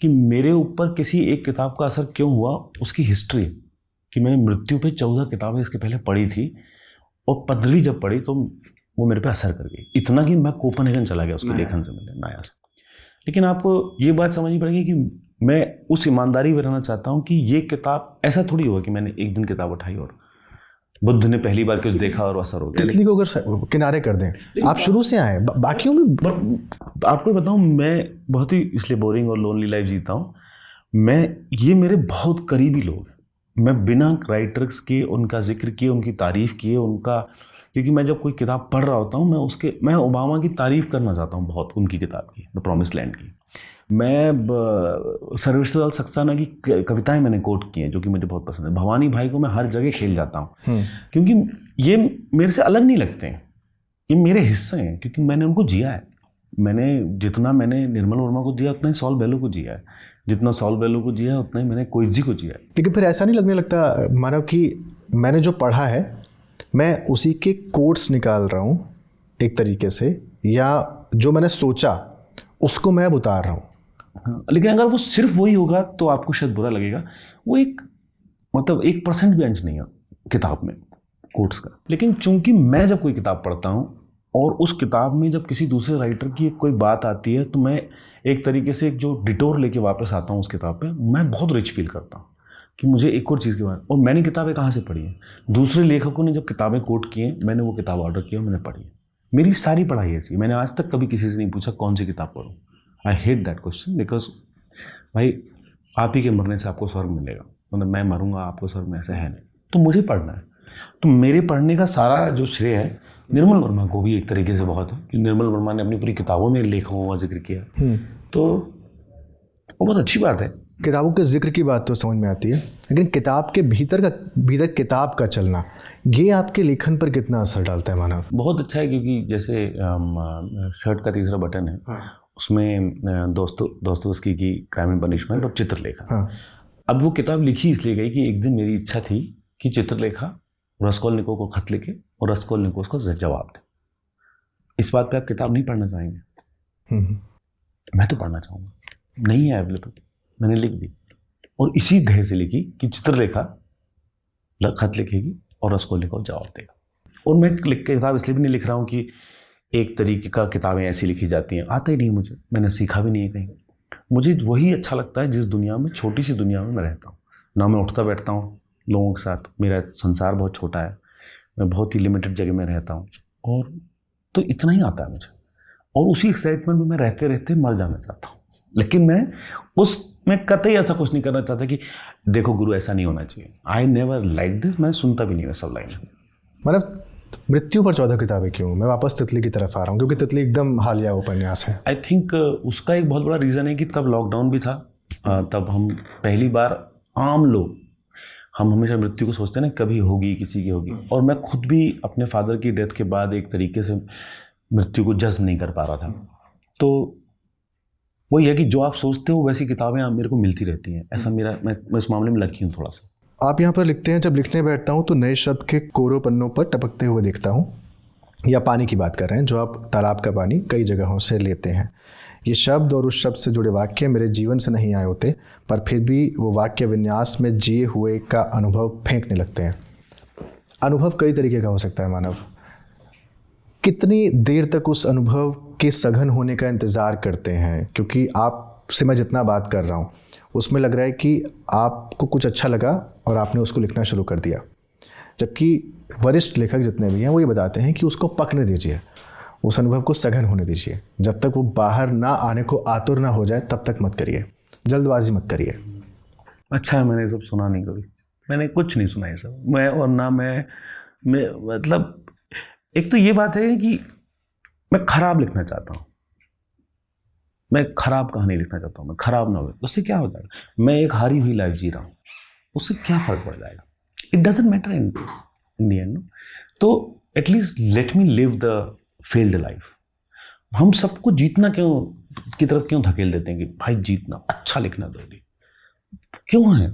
कि मेरे ऊपर किसी एक किताब का असर क्यों हुआ, उसकी हिस्ट्री, कि मैंने मृत्यु पे 14 किताबें इसके पहले पढ़ी थी, और 15वीं जब पढ़ी तो वो मेरे पे असर कर गई, इतना कि मैं कोपनहेगन चला गया उसके लेखन से मिलने, नया से। लेकिन आपको ये बात समझनी पड़ेगी कि मैं उस ईमानदारी में रहना चाहता हूँ कि ये किताब ऐसा थोड़ी होगा कि मैंने एक दिन किताब उठाई और बुद्ध ने पहली बार कुछ देखा और असर हो गया। तितली को अगर किनारे कर दें, आप शुरू से आए, बाकियों में आपको बताऊँ, मैं बहुत ही इसलिए बोरिंग और लोनली लाइफ जीता हूँ। ये मेरे बहुत करीबी लोग हैं, मैं बिना राइटर्स के, उनका जिक्र किए, उनकी तारीफ़ किए, उनका, क्योंकि मैं जब कोई किताब पढ़ रहा होता हूँ, मैं ओबामा की तारीफ़ करना चाहता हूँ बहुत, उनकी किताब की, द प्रॉमिस्ड लैंड की। मैं सर्वेश्वर सक्सेना की कविताएं मैंने कोट की हैं, जो कि मुझे बहुत पसंद है। भवानी भाई को मैं हर जगह खेल जाता हूँ, क्योंकि ये मेरे से अलग नहीं लगते हैं, ये मेरे हिस्से हैं, क्योंकि मैंने उनको जिया है। जितना मैंने निर्मल वर्मा को जिया, उतना ही सॉल बेलू को जिया है, जितना सॉल बेलू को जिया है उतना ही मैंने कोइजी को जिया है। लेकिन फिर ऐसा नहीं लगने लगता मानव कि मैंने जो पढ़ा है मैं उसी के कोट्स निकाल रहा हूँ एक तरीके से, या जो मैंने सोचा उसको मैं अब उतार रहा हूँ? हाँ, लेकिन अगर वो सिर्फ वही होगा तो आपको शायद बुरा लगेगा। वो एक, मतलब 1% भी अंश नहीं है किताब में कोट्स का। लेकिन चूंकि मैं जब कोई किताब पढ़ता हूँ और उस किताब में जब किसी दूसरे राइटर की कोई बात आती है, तो मैं एक तरीके से एक जो डिटोर लेके वापस आता हूँ उस किताब पे, मैं बहुत रिच फील करता हूँ कि मुझे एक और चीज़ के बारे। और मैंने किताबें कहाँ से पढ़ी हैं, दूसरे लेखकों ने जब किताबें कोट की हैं, मैंने वो किताब ऑर्डर की और मैंने पढ़ी है। मेरी सारी पढ़ाई ऐसी, मैंने आज तक कभी किसी से नहीं पूछा कौन सी किताब पढ़ूँ। I hate that question, because भाई आप ही के मरने से आपको स्वर्ग मिलेगा, मतलब मैं मरूंगा आपको स्वर्ग में, ऐसा है नहीं। तो मुझे पढ़ना है, तो मेरे पढ़ने का सारा जो श्रेय है निर्मल वर्मा को भी एक तरीके से बहुत है, कि निर्मल वर्मा ने अपनी पूरी किताबों में लेखकों का जिक्र किया, तो वो बहुत अच्छी बात है। किताबों के जिक्र की बात तो समझ में आती है, लेकिन किताब के भीतर किताब का चलना, ये आपके लेखन पर कितना असर डालता है मानव? बहुत अच्छा है, क्योंकि जैसे शर्ट का तीसरा बटन है, उसमें दोस्तोवस्की की क्राइम एंड पनिशमेंट और चित्रलेखा। अब वो किताब लिखी इसलिए गई कि एक दिन मेरी इच्छा थी कि चित्रलेखा रस्कोल्निकोव को खत लिखे और रस्कोल्निकोव उसको जवाब दे। इस बात पे आप किताब नहीं पढ़ना चाहेंगे? मैं तो पढ़ना चाहूँगा, नहीं है अवेलेबल, मैंने लिख दी, और इसी ध्येय से लिखी कि चित्रलेखा खत लिखेगी और रस्कोल्निकोव जवाब देगा। और मैं किताब इसलिए भी नहीं लिख रहा हूँ कि एक तरीके का किताबें ऐसी लिखी जाती हैं, आता ही नहीं मुझे, मैंने सीखा भी नहीं है कहीं। मुझे वही अच्छा लगता है जिस दुनिया में, छोटी सी दुनिया में मैं रहता हूँ ना। मैं उठता बैठता हूँ लोगों के साथ, मेरा संसार बहुत छोटा है, मैं बहुत ही लिमिटेड जगह में रहता हूँ, और तो इतना ही आता है मुझे, और उसी एक्साइटमेंट में मैं रहते रहते मर जाना चाहता हूँ। लेकिन मैं कतई ऐसा कुछ नहीं करना चाहता कि देखो गुरु ऐसा नहीं होना चाहिए। आई नेवर लाइक दिस, मैं सुनता भी नहीं है सब लाइन। मतलब मृत्यु पर 14 किताबें क्यों? मैं वापस तितली की तरफ आ रहा हूँ, क्योंकि तितली एकदम हालिया उपन्यास है। आई थिंक उसका एक बहुत बड़ा रीज़न है कि तब लॉकडाउन भी था, तब हम पहली बार, आम लोग, हम हमेशा मृत्यु को सोचते हैं ना, कभी होगी, किसी की होगी, और मैं खुद भी अपने फादर की डेथ के बाद एक तरीके से मृत्यु को जज्ब नहीं कर पा रहा था। तो वही है कि जो आप सोचते हो वैसी किताबें आप मेरे को मिलती रहती हैं, ऐसा मैं इस मामले में लकी हूँ थोड़ा सा। आप यहाँ पर लिखते हैं, जब लिखने बैठता हूँ तो नए शब्द के कोरे पन्नों पर टपकते हुए देखता हूँ, या पानी की बात कर रहे हैं, जो आप तालाब का पानी कई जगहों से लेते हैं, ये शब्द और उस शब्द से जुड़े वाक्य मेरे जीवन से नहीं आए होते, पर फिर भी वो वाक्य विन्यास में जिए हुए का अनुभव फेंकने लगते हैं। अनुभव कई तरीके का हो सकता है मानव। कितनी देर तक उस अनुभव के सघन होने का इंतज़ार करते हैं? क्योंकि आपसे मैं जितना बात कर रहा हूँ उसमें लग रहा है कि आपको कुछ अच्छा लगा और आपने उसको लिखना शुरू कर दिया, जबकि वरिष्ठ लेखक जितने भी हैं वो ये बताते हैं कि उसको पकने दीजिए, उस अनुभव को सघन होने दीजिए, जब तक वो बाहर ना आने को आतुर ना हो जाए तब तक मत करिए, जल्दबाजी मत करिए। अच्छा है, मैंने ये सब सुना नहीं कभी, मैंने कुछ नहीं सुना ये सब। मैं और ना मैं मतलब एक तो ये बात है कि मैं खराब लिखना चाहता हूँ, मैं खराब कहानी लिखना चाहता हूँ, मैं खराब ना हो, उससे क्या हो जाएगा? मैं एक हारी हुई लाइफ जी रहा हूँ, उससे क्या फ़र्क पड़ जाएगा? It doesn't matter in the end. तो at least let me live the failed life. हम सबको जीतना की तरफ क्यों धकेल देते हैं कि भाई जीतना, अच्छा लिखना जरूरी क्यों है?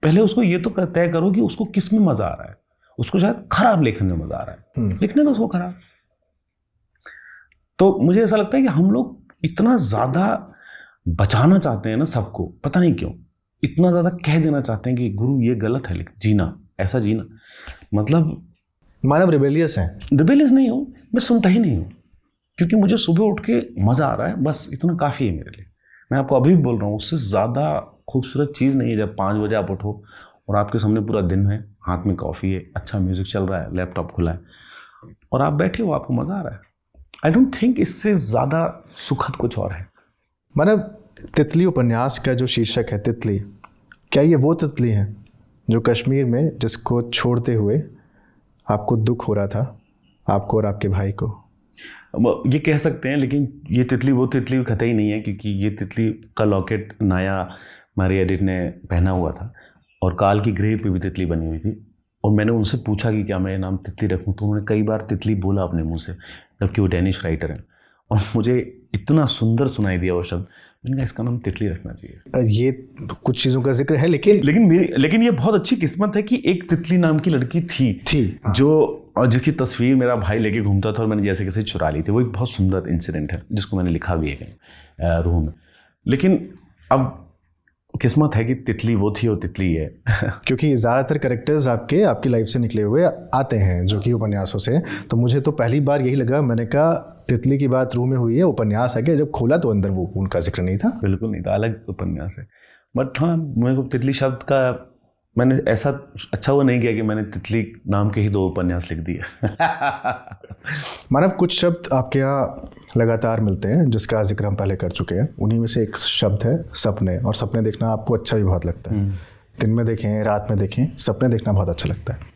पहले उसको ये तो तय करो कि उसको किस में मज़ा आ रहा है। उसको शायद खराब लिखने में मज़ा आ रहा है, लिखने दो उसको खराब। तो मुझे ऐसा लगता है कि हम लोग इतना ज़्यादा बचाना चाहते हैं ना सबको, पता नहीं क्यों इतना ज़्यादा कह देना चाहते हैं कि गुरु ये गलत है, जीना ऐसा जीना। मतलब मानव रिबेलियस है। रिबेलियस नहीं हूँ, मैं सुनता ही नहीं हूँ, क्योंकि मुझे सुबह उठ के मज़ा आ रहा है, बस इतना काफ़ी है मेरे लिए। मैं आपको अभी भी बोल रहा हूँ, उससे ज़्यादा खूबसूरत चीज़ नहीं है जब 5 बजे आप उठो और आपके सामने पूरा दिन है, हाथ में कॉफ़ी है, अच्छा म्यूज़िक चल रहा है, लैपटॉप खुला है और आप बैठे हो, आपको मज़ा आ रहा है। आई डोंट थिंक इससे ज़्यादा सुखद कुछ और है। मानव, तितली उपन्यास का जो शीर्षक है तितली, क्या ये वो तितली है जो कश्मीर में जिसको छोड़ते हुए आपको दुख हो रहा था, आपको और आपके भाई को? ये कह सकते हैं, लेकिन ये तितली वो तितली कतई नहीं है, क्योंकि ये तितली का लॉकेट नाया हमारी एडिट ने पहना हुआ था और काल की ग्रेव पे भी तितली बनी हुई थी। और मैंने उनसे पूछा कि क्या मैं नाम तितली रखूं, तो उन्होंने कई बार तितली बोला अपने मुंह से, जबकि वो डेनिश राइटर हैं, और मुझे इतना सुंदर सुनाई दिया वो शब्द, मैंने कहा इसका नाम तितली रखना चाहिए। ये कुछ चीज़ों का जिक्र है, लेकिन ये बहुत अच्छी किस्मत है कि एक तितली नाम की लड़की थी जो जिसकी तस्वीर मेरा भाई लेके घूमता था और मैंने जैसे कैसे चुरा ली थी। वो एक बहुत सुंदर इंसिडेंट है जिसको मैंने लिखा भी है कहीं रूह में। लेकिन अब किस्मत है कि तितली वो थी और तितली है। क्योंकि ज़्यादातर कैरेक्टर्स आपकी लाइफ से निकले हुए आते हैं जो कि उपन्यासों से। तो मुझे तो पहली बार यही लगा, मैंने कहा तितली की बात रूह में हुई है, उपन्यास है क्या? जब खोला तो अंदर वो उनका जिक्र नहीं था। बिल्कुल नहीं था, अलग उपन्यास है। बट हाँ, मेरे को तितली शब्द का मैंने ऐसा अच्छा वो नहीं किया कि मैंने तितली नाम के ही 2 उपन्यास लिख दिए। मानव, कुछ शब्द आपके यहाँ लगातार मिलते हैं जिसका जिक्र हम पहले कर चुके हैं। उन्हीं में से एक शब्द है सपने, और सपने देखना आपको अच्छा भी बहुत लगता है। दिन में देखें, रात में देखें, सपने देखना बहुत अच्छा लगता है।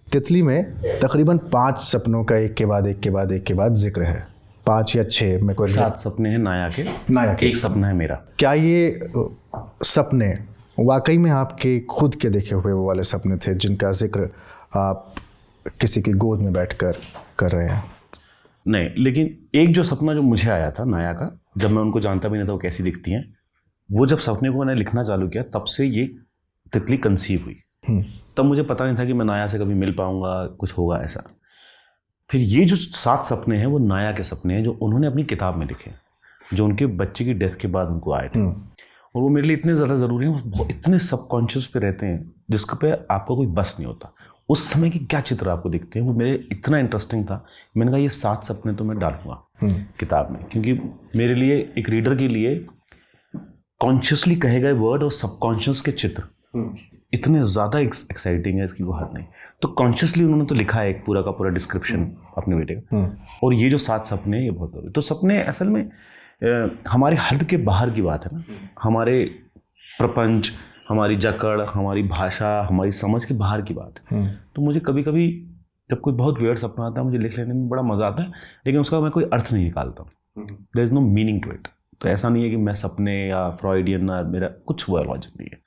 तितली में तकरीबन 5 सपनों का एक के बाद जिक्र है, 5 या 6 में कोई 7 सपने हैं नाया के, एक सपना है मेरा। क्या ये सपने वाकई में आपके खुद के देखे हुए वो वाले सपने थे जिनका जिक्र आप किसी की गोद में बैठकर कर रहे हैं? नहीं, लेकिन एक जो सपना जो मुझे आया था नाया का, जब मैं उनको जानता भी नहीं था वो कैसी दिखती हैं, वो जब सपने को मैंने लिखना चालू किया तब से ये तितली कंसीव हुई। तब मुझे पता नहीं था कि मैं नाया से कभी मिल पाऊंगा, कुछ होगा ऐसा। फिर ये जो 7 सपने हैं वो नाया के सपने हैं जो उन्होंने अपनी किताब में लिखे, जो उनके बच्चे की डेथ के बाद उनको आए थे। और वो मेरे लिए इतने ज़्यादा ज़रूरी हैं, वो इतने सबकॉन्शियस पे रहते हैं जिसके पे आपको कोई बस नहीं होता। उस समय के क्या चित्र आपको दिखते हैं, वो मेरे इतना इंटरेस्टिंग था। मैंने कहा ये 7 सपने तो मैं डालूंगा किताब में, क्योंकि मेरे लिए, एक रीडर के लिए, कॉन्शियसली कहे गए वर्ड और सबकॉन्शियस के चित्र इतने ज़्यादा एक्साइटिंग है, इसकी वो हद नहीं। तो कॉन्शियसली उन्होंने तो लिखा है एक पूरा का पूरा डिस्क्रिप्शन अपने बेटे का। और ये जो 7 सपने हैं ये बहुत जरूरी। तो सपने असल में हमारे हद के बाहर की बात है ना, हमारे प्रपंच, हमारी जकड़, हमारी भाषा, हमारी समझ के बाहर की बात है। तो मुझे कभी कभी जब कोई बहुत वियर्ड सपना आता है, मुझे लिख लेने में बड़ा मज़ा आता है, लेकिन उसका मैं कोई अर्थ नहीं निकालता हूँ। There is no meaning to it. तो ऐसा नहीं है कि मैं सपने या फ्रॉइडियन या मेरा कुछ वो लॉजिक नहीं है।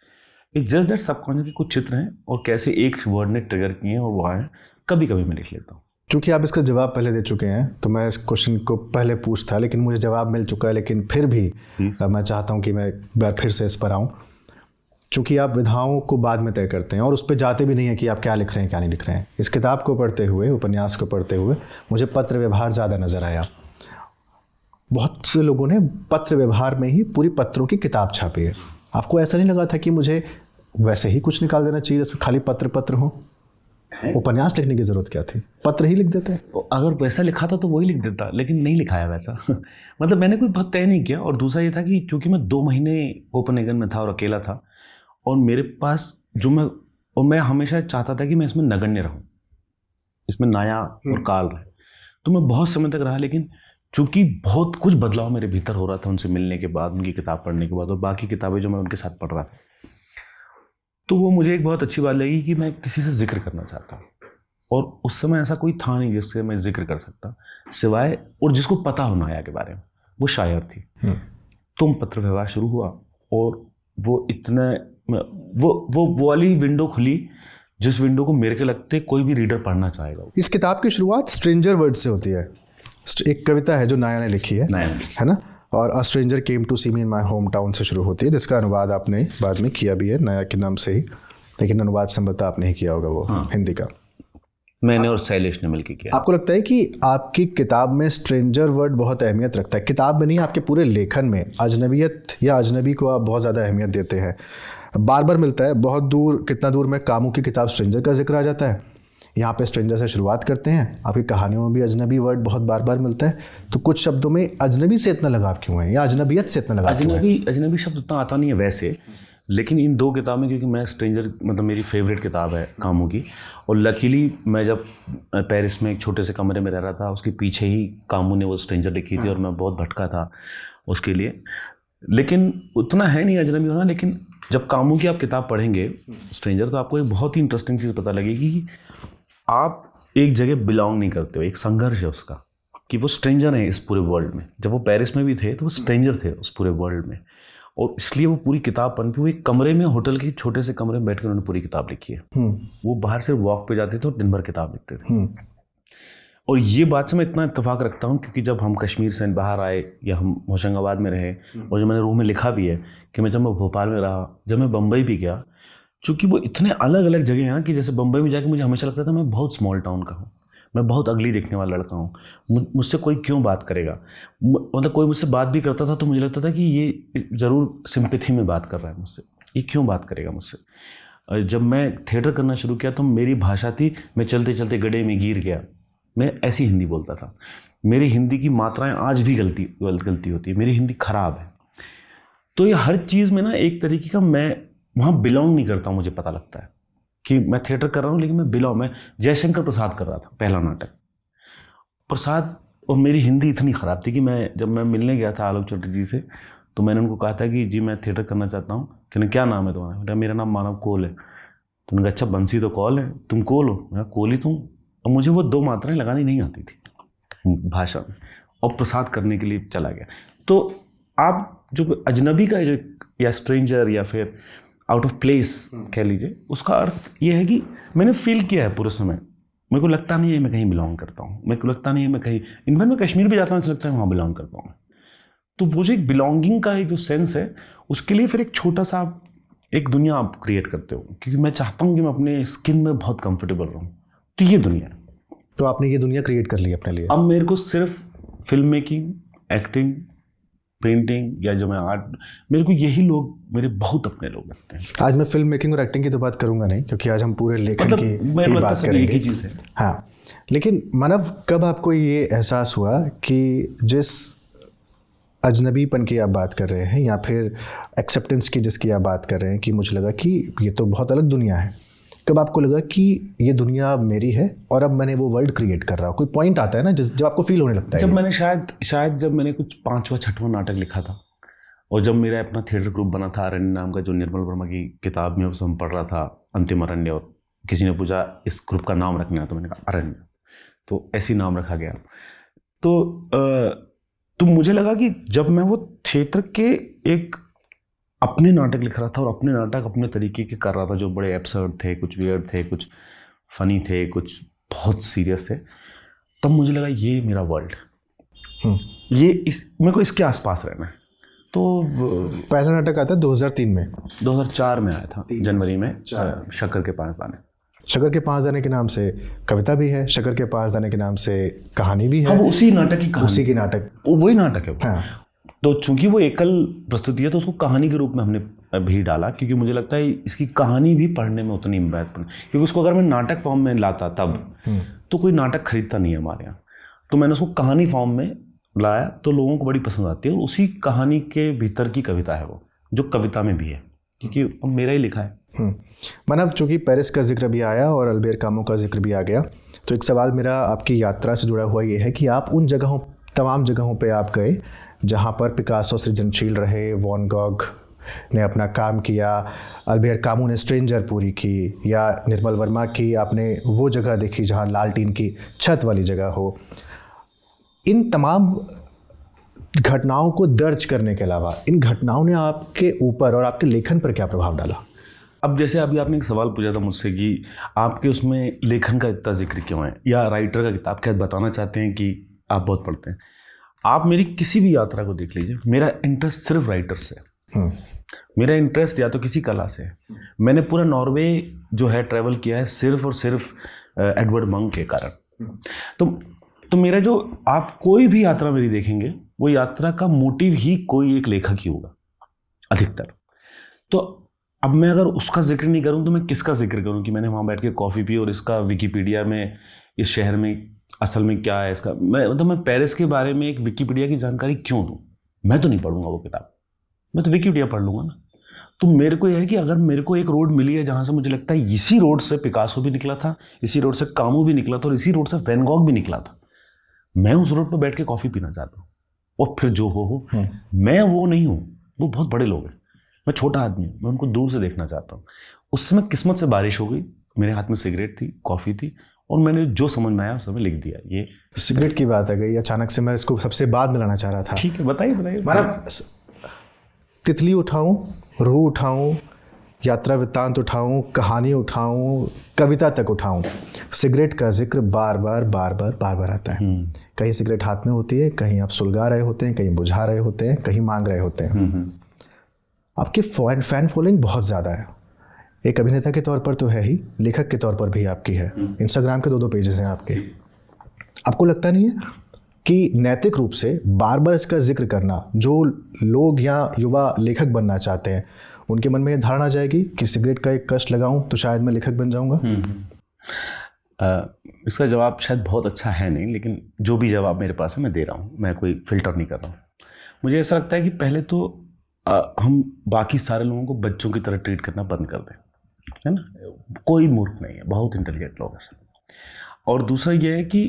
इट्स जस्ट दैट सबकॉन्शियस के कुछ चित्र हैं और कैसे एक वर्ड ने ट्रिगर किए हैं और वो आए, कभी कभी मैं लिख लेता हूँ। चूँकि आप इसका जवाब पहले दे चुके हैं तो मैं इस क्वेश्चन को पहले पूछता, लेकिन मुझे जवाब मिल चुका है, लेकिन फिर भी मैं चाहता हूँ कि मैं एक बार फिर से इस पर आऊँ। चूँकि आप विधाओं को बाद में तय करते हैं और उस पर जाते भी नहीं हैं कि आप क्या लिख रहे हैं क्या नहीं लिख रहे हैं। इस किताब को पढ़ते हुए, उपन्यास को पढ़ते हुए मुझे पत्र व्यवहार ज़्यादा नज़र आया। बहुत से लोगों ने पत्र व्यवहार में ही पूरी पत्रों की किताब छापी है। आपको ऐसा नहीं लगा था कि मुझे वैसे ही कुछ निकाल देना चाहिए, इसमें खाली पत्र हो? उपन्यास लिखने की जरूरत क्या थी, पत्र ही लिख देते। अगर वैसा लिखा था तो वही लिख देता, लेकिन नहीं लिखाया वैसा। मतलब मैंने कोई बहुत तय नहीं किया। और दूसरा ये था कि क्योंकि मैं 2 महीने कोपेनहेगन में था और अकेला था, और मेरे पास मैं हमेशा चाहता था कि मैं इसमें नगण्य रहूं, इसमें नाया और काल रहे। तो मैं बहुत समय तक रहा, लेकिन चूंकि बहुत कुछ बदलाव मेरे भीतर हो रहा था उनसे मिलने के बाद, उनकी किताब पढ़ने के बाद, और बाकी किताबें जो मैं उनके साथ पढ़ रहा था, तो वो मुझे एक बहुत अच्छी बात लगी कि मैं किसी से जिक्र करना चाहता हूँ। और उस समय ऐसा कोई था नहीं जिससे मैं जिक्र कर सकता, सिवाय और जिसको पता हो नाया के बारे में, वो शायर थी। तुम पत्र व्यवहार शुरू हुआ, और वो इतना वो वाली विंडो खुली जिस विंडो को मेरे के लगते कोई भी रीडर पढ़ना चाहेगा। इस किताब की शुरुआत स्ट्रेंजर वर्ड से होती है। एक कविता है जो नाया ने लिखी है ना, और a stranger came to see me in my home town से शुरू होती है, जिसका अनुवाद आपने बाद में किया भी है नाया के नाम से ही, लेकिन अनुवाद संभवतः आपने ही किया होगा वो। हिंदी का मैंने और शैलेश ने मिलकर किया। आपको लगता है कि आपकी किताब में स्ट्रेंजर वर्ड बहुत अहमियत रखता है? किताब में नहीं, आपके पूरे लेखन में अजनबियत या अजनबी को आप बहुत ज़्यादा अहमियत देते हैं। बार बार मिलता है, बहुत दूर, कितना दूर में कामू की किताब स्ट्रेंजर का जिक्र आ जाता है, यहाँ पे स्ट्रेंजर से शुरुआत करते हैं। आपकी कहानियों में भी अजनबी वर्ड बहुत बार बार मिलता है। तो कुछ शब्दों में अजनबी से इतना लगाव क्यों है, या अजनबियत से इतना लगाव क्यों है? अजनबी शब्द उतना आता नहीं है वैसे, लेकिन इन 2 किताब में, क्योंकि मैं स्ट्रेंजर मतलब मेरी फेवरेट किताब है कामू की, और लकीली मैं जब पेरिस में एक छोटे से कमरे में रह रहा था, उसके पीछे ही कामू ने वो स्ट्रेंजर लिखी थी, और मैं बहुत भटका था उसके लिए। लेकिन उतना है नहीं अजनबी होना। लेकिन जब कामू की आप किताब पढ़ेंगे स्ट्रेंजर, तो आपको एक बहुत ही इंटरेस्टिंग चीज़ पता लगेगी कि आप एक जगह बिलोंग नहीं करते हो। एक संघर्ष है उसका कि वो स्ट्रेंजर हैं इस पूरे वर्ल्ड में। जब वो पेरिस में भी थे तो वो स्ट्रेंजर थे उस पूरे वर्ल्ड में, और इसलिए वो पूरी किताब पढ़ के, वो एक कमरे में, होटल के छोटे से कमरे में बैठकर उन्होंने पूरी किताब लिखी है। वो बाहर से वॉक पे जाते थे और दिन भर किताब लिखते थे। और ये बात से मैं इतना इत्तेफाक रखता हूँ क्योंकि जब हम कश्मीर से बाहर आए, या हम होशंगाबाद में रहे, और जो मैंने रूम में लिखा भी है कि जब मैं भोपाल में रहा, जब मैं बम्बई भी गया, चूँकि वो इतने अलग अलग जगह हैं कि जैसे बम्बई में जाकर मुझे हमेशा लगता था मैं बहुत स्मॉल टाउन का हूँ, मैं बहुत अगली दिखने वाला लड़का हूँ, मुझसे कोई क्यों बात करेगा। मतलब कोई मुझसे बात भी करता था तो मुझे लगता था कि ये ज़रूर सिंपैथी में बात कर रहा है मुझसे, ये क्यों बात करेगा मुझसे। जब मैं थिएटर करना शुरू किया तो मेरी भाषा थी, मैं चलते चलते गड्ढे में गिर गया, मैं ऐसी हिंदी बोलता था। मेरी हिंदी की मात्राएं आज भी गलती होती है, मेरी हिंदी ख़राब है। तो ये हर चीज़ में ना एक तरीके का मैं वहाँ बिलोंग नहीं करता हूँ। मुझे पता लगता है कि मैं थिएटर कर रहा हूँ, लेकिन मैं जयशंकर प्रसाद कर रहा था पहला नाटक प्रसाद, और मेरी हिंदी इतनी ख़राब थी कि जब मैं मिलने गया था आलोक चौधरी जी से, तो मैंने उनको कहा था कि जी मैं थिएटर करना चाहता हूँ। कहने क्या नाम है तुम्हारा? मेरा नाम मानव कोल है। तो उन्होंने कहा अच्छा बंसी तो कौल है, तुम कोल हो? मैं कोल ही तुम। और मुझे वो 2 मात्राएं लगानी नहीं आती थी भाषा में, और प्रसाद करने के लिए चला गया। तो आप जो अजनबी का जो या स्ट्रेंजर या फिर आउट ऑफ प्लेस कह लीजिए, उसका अर्थ ये है कि मैंने फील किया है पूरे समय, मेरे को लगता नहीं है मैं कहीं बिलोंग करता हूँ, मेरे को लगता नहीं है मैं कहीं, इनफैक्ट मैं कश्मीर भी जाता हूँ ऐसा लगता है वहाँ बिलोंग करता हूँ। तो वो जो एक बिलोंगिंग का एक जो सेंस है, उसके लिए फिर एक छोटा सा एक दुनिया आप क्रिएट करते हो, क्योंकि मैं चाहता हूँ कि मैं अपने स्किन में बहुत कंफर्टेबल रहूँ। तो ये दुनिया है। तो आपने ये दुनिया क्रिएट कर ली अपने लिए। अब मेरे को सिर्फ फिल्म मेकिंग, एक्टिंग, पेंटिंग या जो मैं आर्ट, मेरे को यही लोग मेरे बहुत अपने लोग लगते हैं। आज मैं फिल्म मेकिंग और एक्टिंग की तो बात करूंगा नहीं, क्योंकि आज हम पूरे लेखन की बात करेंगे। एक ही चीज़ है। हाँ, लेकिन मानव, कब आपको ये एहसास हुआ कि जिस अजनबीपन की आप बात कर रहे हैं, या फिर एक्सेप्टेंस की जिसकी आप बात कर रहे हैं, कि मुझे लगा कि ये तो बहुत अलग दुनिया है, कब आपको लगा कि ये दुनिया मेरी है और अब मैंने वो वर्ल्ड क्रिएट कर रहा हूँ? कोई पॉइंट आता है ना जब आपको फील होने लगता है? जब मैंने शायद जब मैंने कुछ 5वां-6वां नाटक लिखा था, और जब मेरा अपना थिएटर ग्रुप बना था अरण्य नाम का, जो निर्मल वर्मा की किताब में उस हम पढ़ रहा था अंतिम अरण्य, और किसी ने पूछा इस ग्रुप का नाम रखना है, तो मैंने कहा अरण्य, तो ऐसी नाम रखा गया। तो मुझे लगा कि जब मैं वो थिएटर के एक अपने नाटक लिख रहा था, और अपने नाटक अपने तरीके के कर रहा था, जो बड़े एब्सर्ड थे, कुछ वियर्ड थे, कुछ फनी थे, कुछ बहुत सीरियस थे, तब मुझे लगा ये मेरा वर्ल्ड, मेरे को इसके आसपास रहना है। तो पहला नाटक आता है 2003 में, 2004 में आया था जनवरी में, शक्कर के 5 दाने। शकर के 5 दाने के नाम से कविता भी है, शकर के 5 दाने के नाम से कहानी भी है। हाँ, वो उसी नाटक की कहानी, उसी की नाटक, वही नाटक है वो। हाँ। तो चूंकि वो एकल प्रस्तुति है तो उसको कहानी के रूप में हमने भी डाला, क्योंकि मुझे लगता है इसकी कहानी भी पढ़ने में उतनी महत्वपूर्ण, क्योंकि उसको अगर मैं नाटक फॉर्म में लाता तब तो कोई नाटक खरीदता नहीं है हमारे यहाँ। तो मैंने उसको कहानी फॉर्म में लाया तो लोगों को बड़ी पसंद आती है। उसी कहानी के भीतर की कविता है वो, जो कविता में भी है, क्योंकि अब मेरा ही लिखा है। मतलब चूँकि पेरिस का जिक्र भी आया और अल्बेर कामू का जिक्र भी आ गया, तो एक सवाल मेरा आपकी यात्रा से जुड़ा हुआ ये है कि आप उन जगहों, तमाम जगहों पे आप गए जहाँ पर पिकासो सृजनशील रहे, वॉन गॉग ने अपना काम किया, अल्बेर कामू ने स्ट्रेंजर पूरी की, या निर्मल वर्मा की आपने वो जगह देखी जहाँ लालटीन की छत वाली जगह हो। इन तमाम घटनाओं को दर्ज करने के अलावा इन घटनाओं ने आपके ऊपर और आपके लेखन पर क्या प्रभाव डाला? अब जैसे अभी आपने एक सवाल पूछा था मुझसे कि आपके उसमें लेखन का इतना जिक्र क्यों है, या राइटर का किताब क्या बताना चाहते हैं कि आप बहुत पढ़ते हैं। आप मेरी किसी भी यात्रा को देख लीजिए, मेरा इंटरेस्ट सिर्फ राइटर से है। मेरा इंटरेस्ट या तो किसी कला से है। मैंने पूरा नॉर्वे जो है ट्रैवल किया है सिर्फ और सिर्फ एडवर्ड मंक के कारण। तो मेरा जो, आप कोई भी यात्रा मेरी देखेंगे वो यात्रा का मोटिव ही कोई एक लेखक ही होगा अधिकतर। तो अब मैं अगर उसका जिक्र नहीं करूं तो मैं किसका जिक्र करूं कि मैंने वहाँ बैठ के कॉफ़ी पी और इसका विकिपीडिया में इस शहर में असल में क्या है इसका, मैं पेरिस के बारे में एक विकिपीडिया की जानकारी क्यों दूं? मैं तो नहीं पढ़ूंगा वो किताब, मैं तो विकिपीडिया पढ़ लूँगा ना। तो मेरे को यह है कि अगर मेरे को एक रोड मिली है जहाँ से मुझे लगता है इसी रोड से पिकासो भी निकला था, इसी रोड से कामू भी निकला था और इसी रोड से वैन गॉग भी निकला था, मैं उस रोड पर बैठ के कॉफ़ी पीना चाहता हूँ। और फिर जो हो मैं वो नहीं हूँ, वो बहुत बड़े लोग हैं, मैं छोटा आदमी हूँ, मैं उनको दूर से देखना चाहता हूँ। उस समय किस्मत से बारिश हो गई, मेरे हाथ में सिगरेट थी, कॉफ़ी थी, और मैंने जो समझ में आया उस समय लिख दिया। ये सिगरेट की बात आ गई, अचानक से मैं इसको सबसे बाद में लाना चाह रहा था। ठीक है, बताइए। मतलब तितली उठाऊं, रूह उठाऊं, यात्रा वृत्तांत उठाऊं, कहानी उठाऊं, कविता तक उठाऊं, सिगरेट का जिक्र बार बार आता है। कहीं सिगरेट हाथ में होती है, कहीं आप सुलगा रहे होते हैं, कहीं बुझा रहे होते हैं, कहीं मांग रहे होते हैं। आपकी फैन फॉलोइंग बहुत ज़्यादा है, एक अभिनेता के तौर पर तो है ही, लेखक के तौर पर भी आपकी है। इंस्टाग्राम के 2 पेजेस हैं आपके। आपको लगता नहीं है कि नैतिक रूप से बार बार इसका जिक्र करना, जो लोग या युवा लेखक बनना चाहते हैं उनके मन में ये धारणा जाएगी कि सिगरेट का एक कष्ट लगाऊं तो शायद मैं लेखक बन जाऊंगा? इसका जवाब शायद बहुत अच्छा है नहीं, लेकिन जो भी जवाब मेरे पास है मैं दे रहा हूँ, मैं कोई फिल्टर नहीं कर रहा हूँ। मुझे ऐसा लगता है कि पहले तो हम बाकी सारे लोगों को बच्चों की तरह ट्रीट करना बंद कर दें, है ना। कोई मूर्ख नहीं है, बहुत इंटेलिजेंट लोग हैं। और दूसरा ये है कि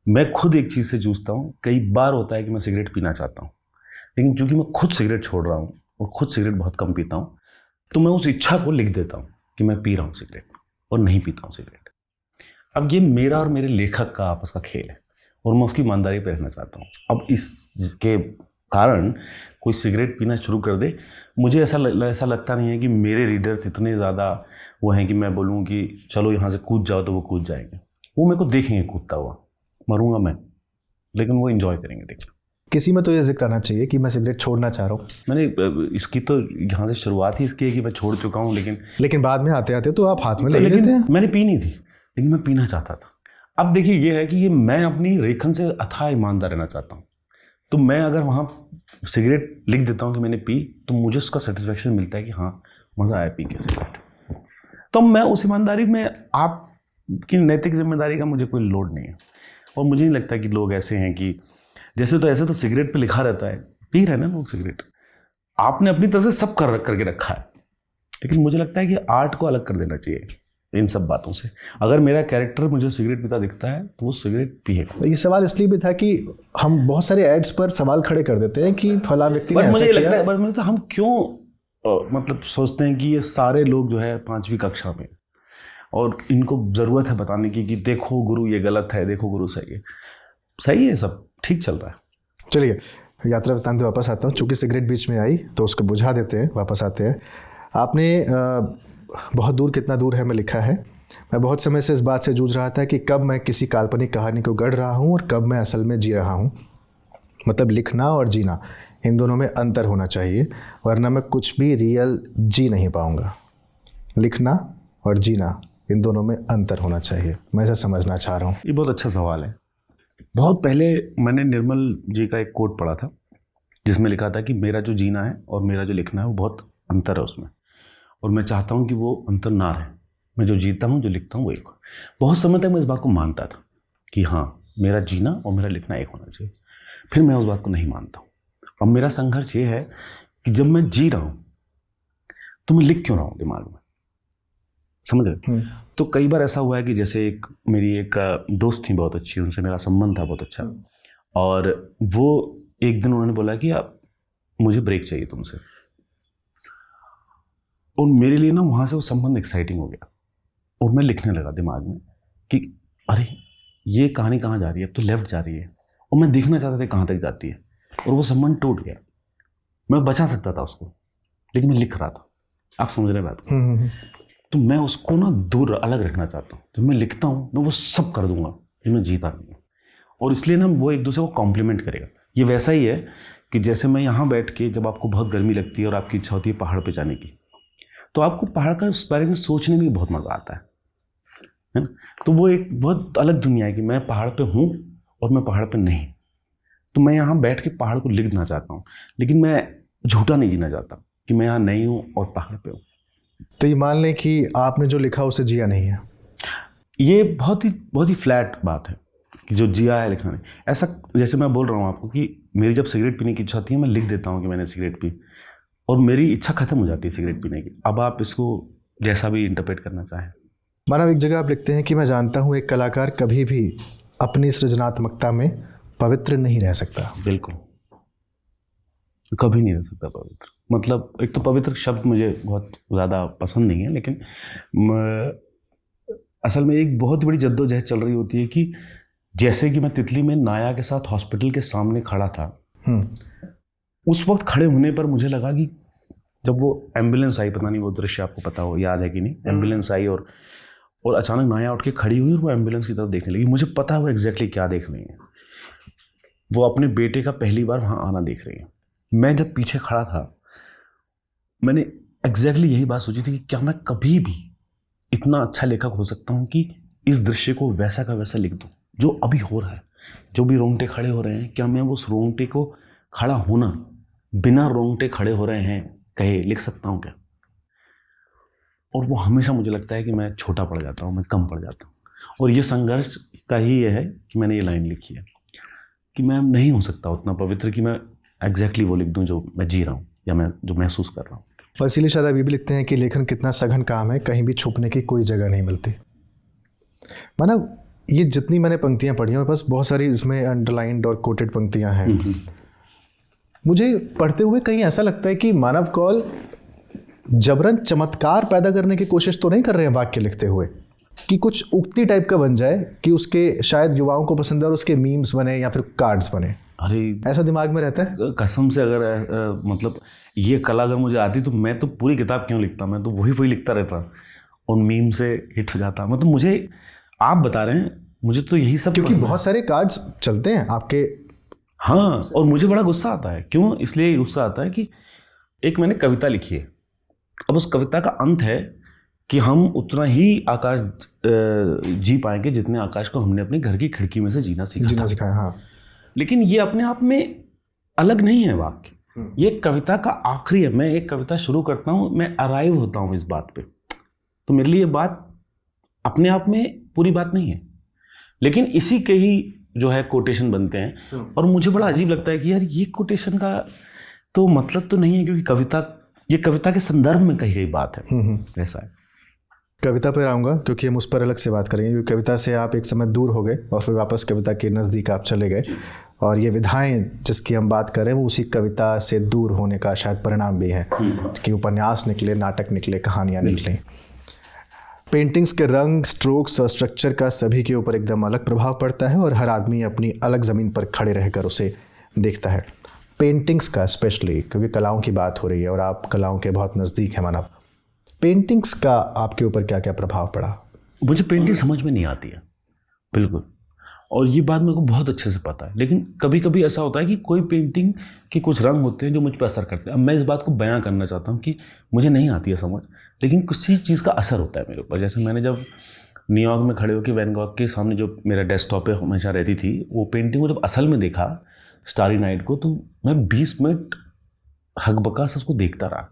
मैं खुद एक चीज़ से जूझता हूँ। कई बार होता है कि मैं सिगरेट पीना चाहता हूँ, लेकिन क्योंकि मैं खुद सिगरेट छोड़ रहा हूँ और खुद सिगरेट बहुत कम पीता हूँ, तो मैं उस इच्छा को लिख देता हूँ कि मैं पी रहा हूँ सिगरेट और नहीं पीता हूँ सिगरेट। अब ये मेरा और मेरे लेखक का आपस का खेल है और मैं उसकी ईमानदारी पर रहना चाहता हूँ। अब इसके कारण कोई सिगरेट पीना शुरू कर दे, मुझे ऐसा लगता नहीं है कि मेरे रीडर्स इतने ज़्यादा वो हैं कि मैं बोलूँ कि चलो यहाँ से कूद जाओ तो वो कूद जाएंगे। वो मेरे को देखेंगे कूदता हुआ, मरूंगा मैं, लेकिन वो एंजॉय करेंगे देखना। किसी में तो ये जिक्र आना चाहिए कि मैं सिगरेट छोड़ना चाह रहा हूँ। मैंने इसकी तो यहाँ से शुरुआत ही इसकी है कि मैं छोड़ चुका हूँ, लेकिन बाद में आते आते तो आप हाथ में ले लेते हैं। मैंने पी नहीं थी, लेकिन मैं पीना चाहता था। अब देखिए ये है कि ये मैं अपनी लेखन से अथाह ईमानदार रहना चाहता हूँ। तो मैं अगर वहाँ सिगरेट लिख देता हूँ कि मैंने पी, तो मुझे उसका सेटिस्फेक्शन मिलता है कि हाँ मज़ा आया पी के सिगरेट। तो मैं उस ईमानदारी में, आपकी नैतिक जिम्मेदारी का मुझे कोई लोड नहीं है। और मुझे नहीं लगता कि लोग ऐसे हैं कि जैसे तो सिगरेट पे लिखा रहता है, पी रहे ना लोग सिगरेट, आपने अपनी तरफ से सब करके रखा है। लेकिन मुझे लगता है कि आर्ट को अलग कर देना चाहिए इन सब बातों से। अगर मेरा कैरेक्टर मुझे सिगरेट पीता दिखता है तो वो सिगरेट पिएगा। ये सवाल इसलिए भी था कि हम बहुत सारे एड्स पर सवाल खड़े कर देते हैं कि फला व्यक्ति ने ऐसा मुझे किया। लगता है, मुझे हम क्यों मतलब सोचते हैं कि ये सारे लोग जो है 5वीं कक्षा में और इनको ज़रूरत है बताने की कि देखो गुरु ये गलत है, देखो गुरु सही है, सब ठीक चल रहा है। चलिए यात्रा वृत्तांत वापस आता हूँ, चूँकि सिगरेट बीच में आई तो उसको बुझा देते हैं, वापस आते हैं। आपने बहुत दूर कितना दूर है में लिखा है। मैं बहुत समय से इस बात से जूझ रहा था कि कब मैं किसी काल्पनिक कहानी को गढ़ रहा हूँ और कब मैं असल में जी रहा हूँ। मतलब लिखना और जीना, इन दोनों में अंतर होना चाहिए, वरना मैं कुछ भी रियल जी नहीं पाऊँगा। लिखना और जीना, इन दोनों में अंतर होना चाहिए? मैं ऐसा समझना चाह रहा हूँ। ये बहुत अच्छा सवाल है। बहुत पहले मैंने निर्मल जी का एक कोट पढ़ा था जिसमें लिखा था कि मेरा जो जीना है और मेरा जो लिखना है वो बहुत अंतर है उसमें, और मैं चाहता हूँ कि वो अंतर ना रहे। मैं जो जीता हूँ, जो लिखता हूँ, वो एक। बहुत समय तक मैं इस बात को मानता था कि हाँ, मेरा जीना और मेरा लिखना एक होना चाहिए। फिर मैं उस बात को नहीं मानता हूँ। अब मेरा संघर्ष ये है कि जब मैं जी रहा हूँ तो मैं लिख क्यों रहा हूँ दिमाग में, समझ रहे? तो कई बार ऐसा हुआ है कि जैसे मेरी एक दोस्त थी बहुत अच्छी, उनसे मेरा संबंध था बहुत अच्छा, और वो एक दिन उन्होंने बोला कि आप, मुझे ब्रेक चाहिए तुमसे। और मेरे लिए ना वहाँ से वो संबंध एक्साइटिंग हो गया, और मैं लिखने लगा दिमाग में कि अरे ये कहानी कहाँ जा रही है, अब तो लेफ्ट जा रही है, और मैं देखना चाहता था कहाँ तक जाती है, और वो संबंध टूट गया। मैं बचा सकता था उसको, लेकिन मैं लिख रहा था। आप समझ रहे बात को? तो मैं उसको ना दूर अलग रखना चाहता हूँ। जब मैं लिखता हूँ मैं वो सब कर दूंगा जो मैं जीता नहीं हूँ, और इसलिए ना वो एक दूसरे को कॉम्प्लीमेंट करेगा। ये वैसा ही है कि जैसे मैं यहाँ बैठ के, जब आपको बहुत गर्मी लगती है और आपकी इच्छा होती है पहाड़ पे जाने की, तो आपको पहाड़ का उस बारे में सोचने में बहुत मज़ा आता है ना? तो वो एक बहुत अलग दुनिया है कि मैं पहाड़ पे हूँ और मैं पहाड़ पे नहीं। तो मैं यहाँ बैठ के पहाड़ को लिखना चाहता हूँ, लेकिन मैं झूठा नहीं जीना चाहता कि मैं यहाँ नहीं हूँ और पहाड़ पे हूँ। तो ये मान लें कि आपने जो लिखा उसे जिया नहीं है। ये बहुत ही फ्लैट बात है कि जो जिया है लिखना नहीं। ऐसा जैसे मैं बोल रहा हूँ आपको कि मेरी जब सिगरेट पीने की इच्छा होती है, मैं लिख देता हूँ कि मैंने सिगरेट पी, और मेरी इच्छा खत्म हो जाती है सिगरेट पीने की। अब आप इसको जैसा भी इंटरप्रेट करना चाहें। मानव, एक जगह आप लिखते हैं कि मैं जानता हूँ एक कलाकार कभी भी अपनी सृजनात्मकता में पवित्र नहीं रह सकता। बिल्कुल, कभी नहीं रह सकता पवित्र। मतलब एक तो पवित्र शब्द मुझे बहुत ज़्यादा पसंद नहीं है, लेकिन असल में एक बहुत बड़ी जद्दोजहद चल रही होती है कि जैसे कि मैं तितली में नाया के साथ हॉस्पिटल के सामने खड़ा था, उस वक्त खड़े होने पर मुझे लगा कि जब वो एम्बुलेंस आई, पता नहीं वो दृश्य आपको पता हो, याद है कि नहीं, एम्बुलेंस आई और अचानक नाया उठ के खड़ी हुई और वो एम्बुलेंस की तरफ देखने लगी। मुझे पता है वो एग्जैक्टली क्या देख रही है। वो अपने बेटे का पहली बार वहाँ आना देख रही है। मैं जब पीछे खड़ा था, मैंने एग्जैक्टली यही बात सोची थी कि क्या मैं कभी भी इतना अच्छा लेखक हो सकता हूँ कि इस दृश्य को वैसा का वैसा लिख दूँ जो अभी हो रहा है। जो भी रोंगटे खड़े हो रहे हैं, क्या मैं उस रोंगटे को खड़ा होना बिना रोंगटे खड़े हो रहे हैं कहे लिख सकता हूँ क्या? और वो हमेशा मुझे लगता है कि मैं छोटा पड़ जाता हूँ, मैं कम पड़ जाता हूँ। और ये संघर्ष का ही ये है कि मैंने ये लाइन लिखी है कि मैं नहीं हो सकता उतना पवित्र कि मैं एग्जैक्टली वो लिख दूँ जो मैं जी रहा हूँ या मैं जो महसूस कर रहा हूँ। और इसीलिए शायद आप ये भी लिखते हैं कि लेखन कितना सघन काम है, कहीं भी छुपने की कोई जगह नहीं मिलती। मानव, ये जितनी मैंने पंक्तियाँ पढ़ी हैं, बस बहुत सारी इसमें अंडरलाइंड और कोटेड पंक्तियाँ हैं। मुझे पढ़ते हुए कहीं ऐसा लगता है कि मानव कौल जबरन चमत्कार पैदा करने की कोशिश तो नहीं कर रहे हैं वाक्य लिखते हुए, कि कुछ उक्ति टाइप का बन जाए कि उसके शायद युवाओं को पसंद है और उसके मीम्स बने या फिर कार्ड्स बने। अरे ऐसा दिमाग में रहता है? कसम से अगर मतलब ये कला अगर मुझे आती तो मैं तो पूरी किताब क्यों लिखता, मैं तो वही लिखता रहता और मीम से हिट हो जाता। मतलब मुझे, आप बता रहे हैं, मुझे तो यही सब, क्योंकि बहुत सारे कार्ड्स चलते हैं आपके। हाँ, और मुझे बड़ा गुस्सा आता है। क्यों? इसलिए गुस्सा आता है कि एक मैंने कविता लिखी है, अब उस कविता का अंत है कि हम उतना ही आकाश जी पाएंगे जितने आकाश को हमने अपने घर की खिड़की में से जीना सिखाया। हाँ। लेकिन ये अपने आप में अलग नहीं है वाक्य, ये कविता का आखिरी है। मैं एक कविता शुरू करता हूँ, मैं अराइव होता हूँ इस बात पे, तो मेरे लिए ये बात अपने आप में पूरी बात नहीं है, लेकिन इसी के ही जो है कोटेशन बनते हैं। और मुझे बड़ा अजीब लगता है कि यार ये कोटेशन का तो मतलब तो नहीं है, क्योंकि ये कविता के संदर्भ में कही गई बात है। ऐसा है। कविता पर आऊँगा क्योंकि हम उस पर अलग से बात करेंगे, क्योंकि कविता से आप एक समय दूर हो गए और फिर वापस कविता के नज़दीक आप चले गए, और ये विधाएं जिसकी हम बात करें वो उसी कविता से दूर होने का शायद परिणाम भी है कि उपन्यास निकले, नाटक निकले, कहानियाँ निकली। पेंटिंग्स के रंग, स्ट्रोक्स और स्ट्रक्चर का सभी के ऊपर एकदम अलग प्रभाव पड़ता है और हर आदमी अपनी अलग ज़मीन पर खड़े रहकर उसे देखता है। पेंटिंग्स का स्पेशली, क्योंकि कलाओं की बात हो रही है और आप कलाओं के बहुत नज़दीक हैं मानव, पेंटिंग्स का आपके ऊपर क्या क्या प्रभाव पड़ा? मुझे पेंटिंग समझ में नहीं आती है बिल्कुल, और ये बात मेरे को बहुत अच्छे से पता है। लेकिन कभी कभी ऐसा होता है कि कोई पेंटिंग के कुछ रंग होते हैं जो मुझ पर असर करते हैं। अब मैं इस बात को बयां करना चाहता हूँ कि मुझे नहीं आती है समझ, लेकिन किसी चीज़ का असर होता है मेरे ऊपर। जैसे मैंने जब न्यूयॉर्क में खड़े होकर वैन गॉग के सामने जो मेरा डेस्कटॉप पे हमेशा रहती थी वो पेंटिंग को जब असल में देखा स्टारी नाइट को, तो मैं 20 मिनट हकबका से उसको देखता रहा।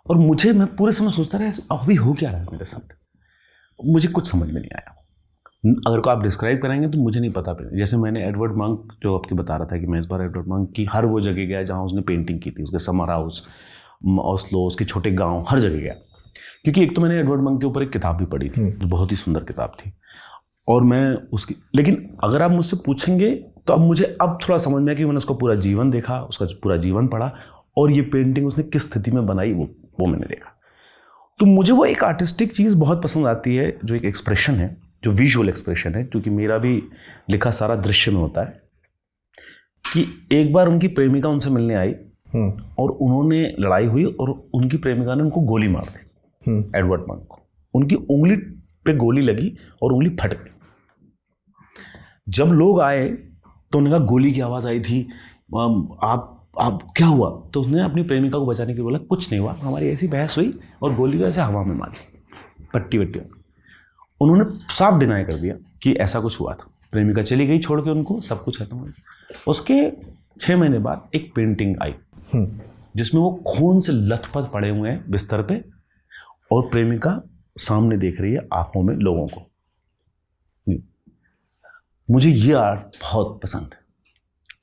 और मैं पूरे समय सोचता रहा अभी हो क्या रहा है मेरे साथ, मुझे कुछ समझ में नहीं आया। अगर को आप डिस्क्राइब कराएंगे तो मुझे नहीं पता। जैसे मैंने एडवर्ड मंक जो आपके बता रहा था कि मैं इस बार एडवर्ड मंक की हर वो जगह गया जहाँ उसने पेंटिंग की थी, उसके समर हाउस, ऑस्लो, उसके छोटे गांव, हर जगह गया। क्योंकि एक तो मैंने एडवर्ड मंक के ऊपर एक किताब भी पढ़ी थी जो बहुत ही सुंदर किताब थी, और मैं उसकी, लेकिन अगर आप मुझसे पूछेंगे तो अब मुझे अब थोड़ा समझ में आया कि मैंने उसका पूरा जीवन देखा, उसका पूरा जीवन पढ़ा, और ये पेंटिंग उसने किस स्थिति में बनाई वो मैंने देखा। तो मुझे वो एक आर्टिस्टिक चीज़ बहुत पसंद आती है, जो एक एक्सप्रेशन है, जो विजुअल एक्सप्रेशन है, क्योंकि मेरा भी लिखा सारा दृश्य में होता है। कि एक बार उनकी प्रेमिका उनसे मिलने आई और उन्होंने लड़ाई हुई और उनकी प्रेमिका ने उनको गोली मार दी, एडवर्ड मंक को। उनकी उंगली पे गोली लगी और उंगली फट गई। जब लोग आए तो उन्होंने कहा गोली की आवाज़ आई थी, आप क्या हुआ? तो उसने अपनी प्रेमिका को बचाने के लिए बोला कुछ नहीं हुआ, हमारी ऐसी बहस हुई और गोली को ऐसे हवा में मारी, पट्टी वट्टी। उन्होंने साफ डिनाई कर दिया कि ऐसा कुछ हुआ था। प्रेमिका चली गई छोड़ के उनको, सब कुछ खत्म हो गया। उसके 6 महीने बाद एक पेंटिंग आई जिसमें वो खून से लथपथ पड़े हुए हैं बिस्तर पे और प्रेमिका सामने देख रही है आंखों में लोगों को। मुझे ये आर्ट बहुत पसंद है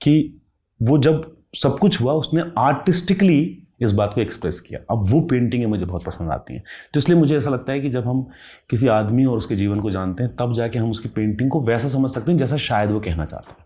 कि वो जब सब कुछ हुआ उसने आर्टिस्टिकली इस बात को एक्सप्रेस किया। अब वो पेंटिंगें मुझे बहुत पसंद आती हैं। तो इसलिए मुझे ऐसा लगता है कि जब हम किसी आदमी और उसके जीवन को जानते हैं तब जाके हम उसकी पेंटिंग को वैसा समझ सकते हैं जैसा शायद वो कहना चाहता है,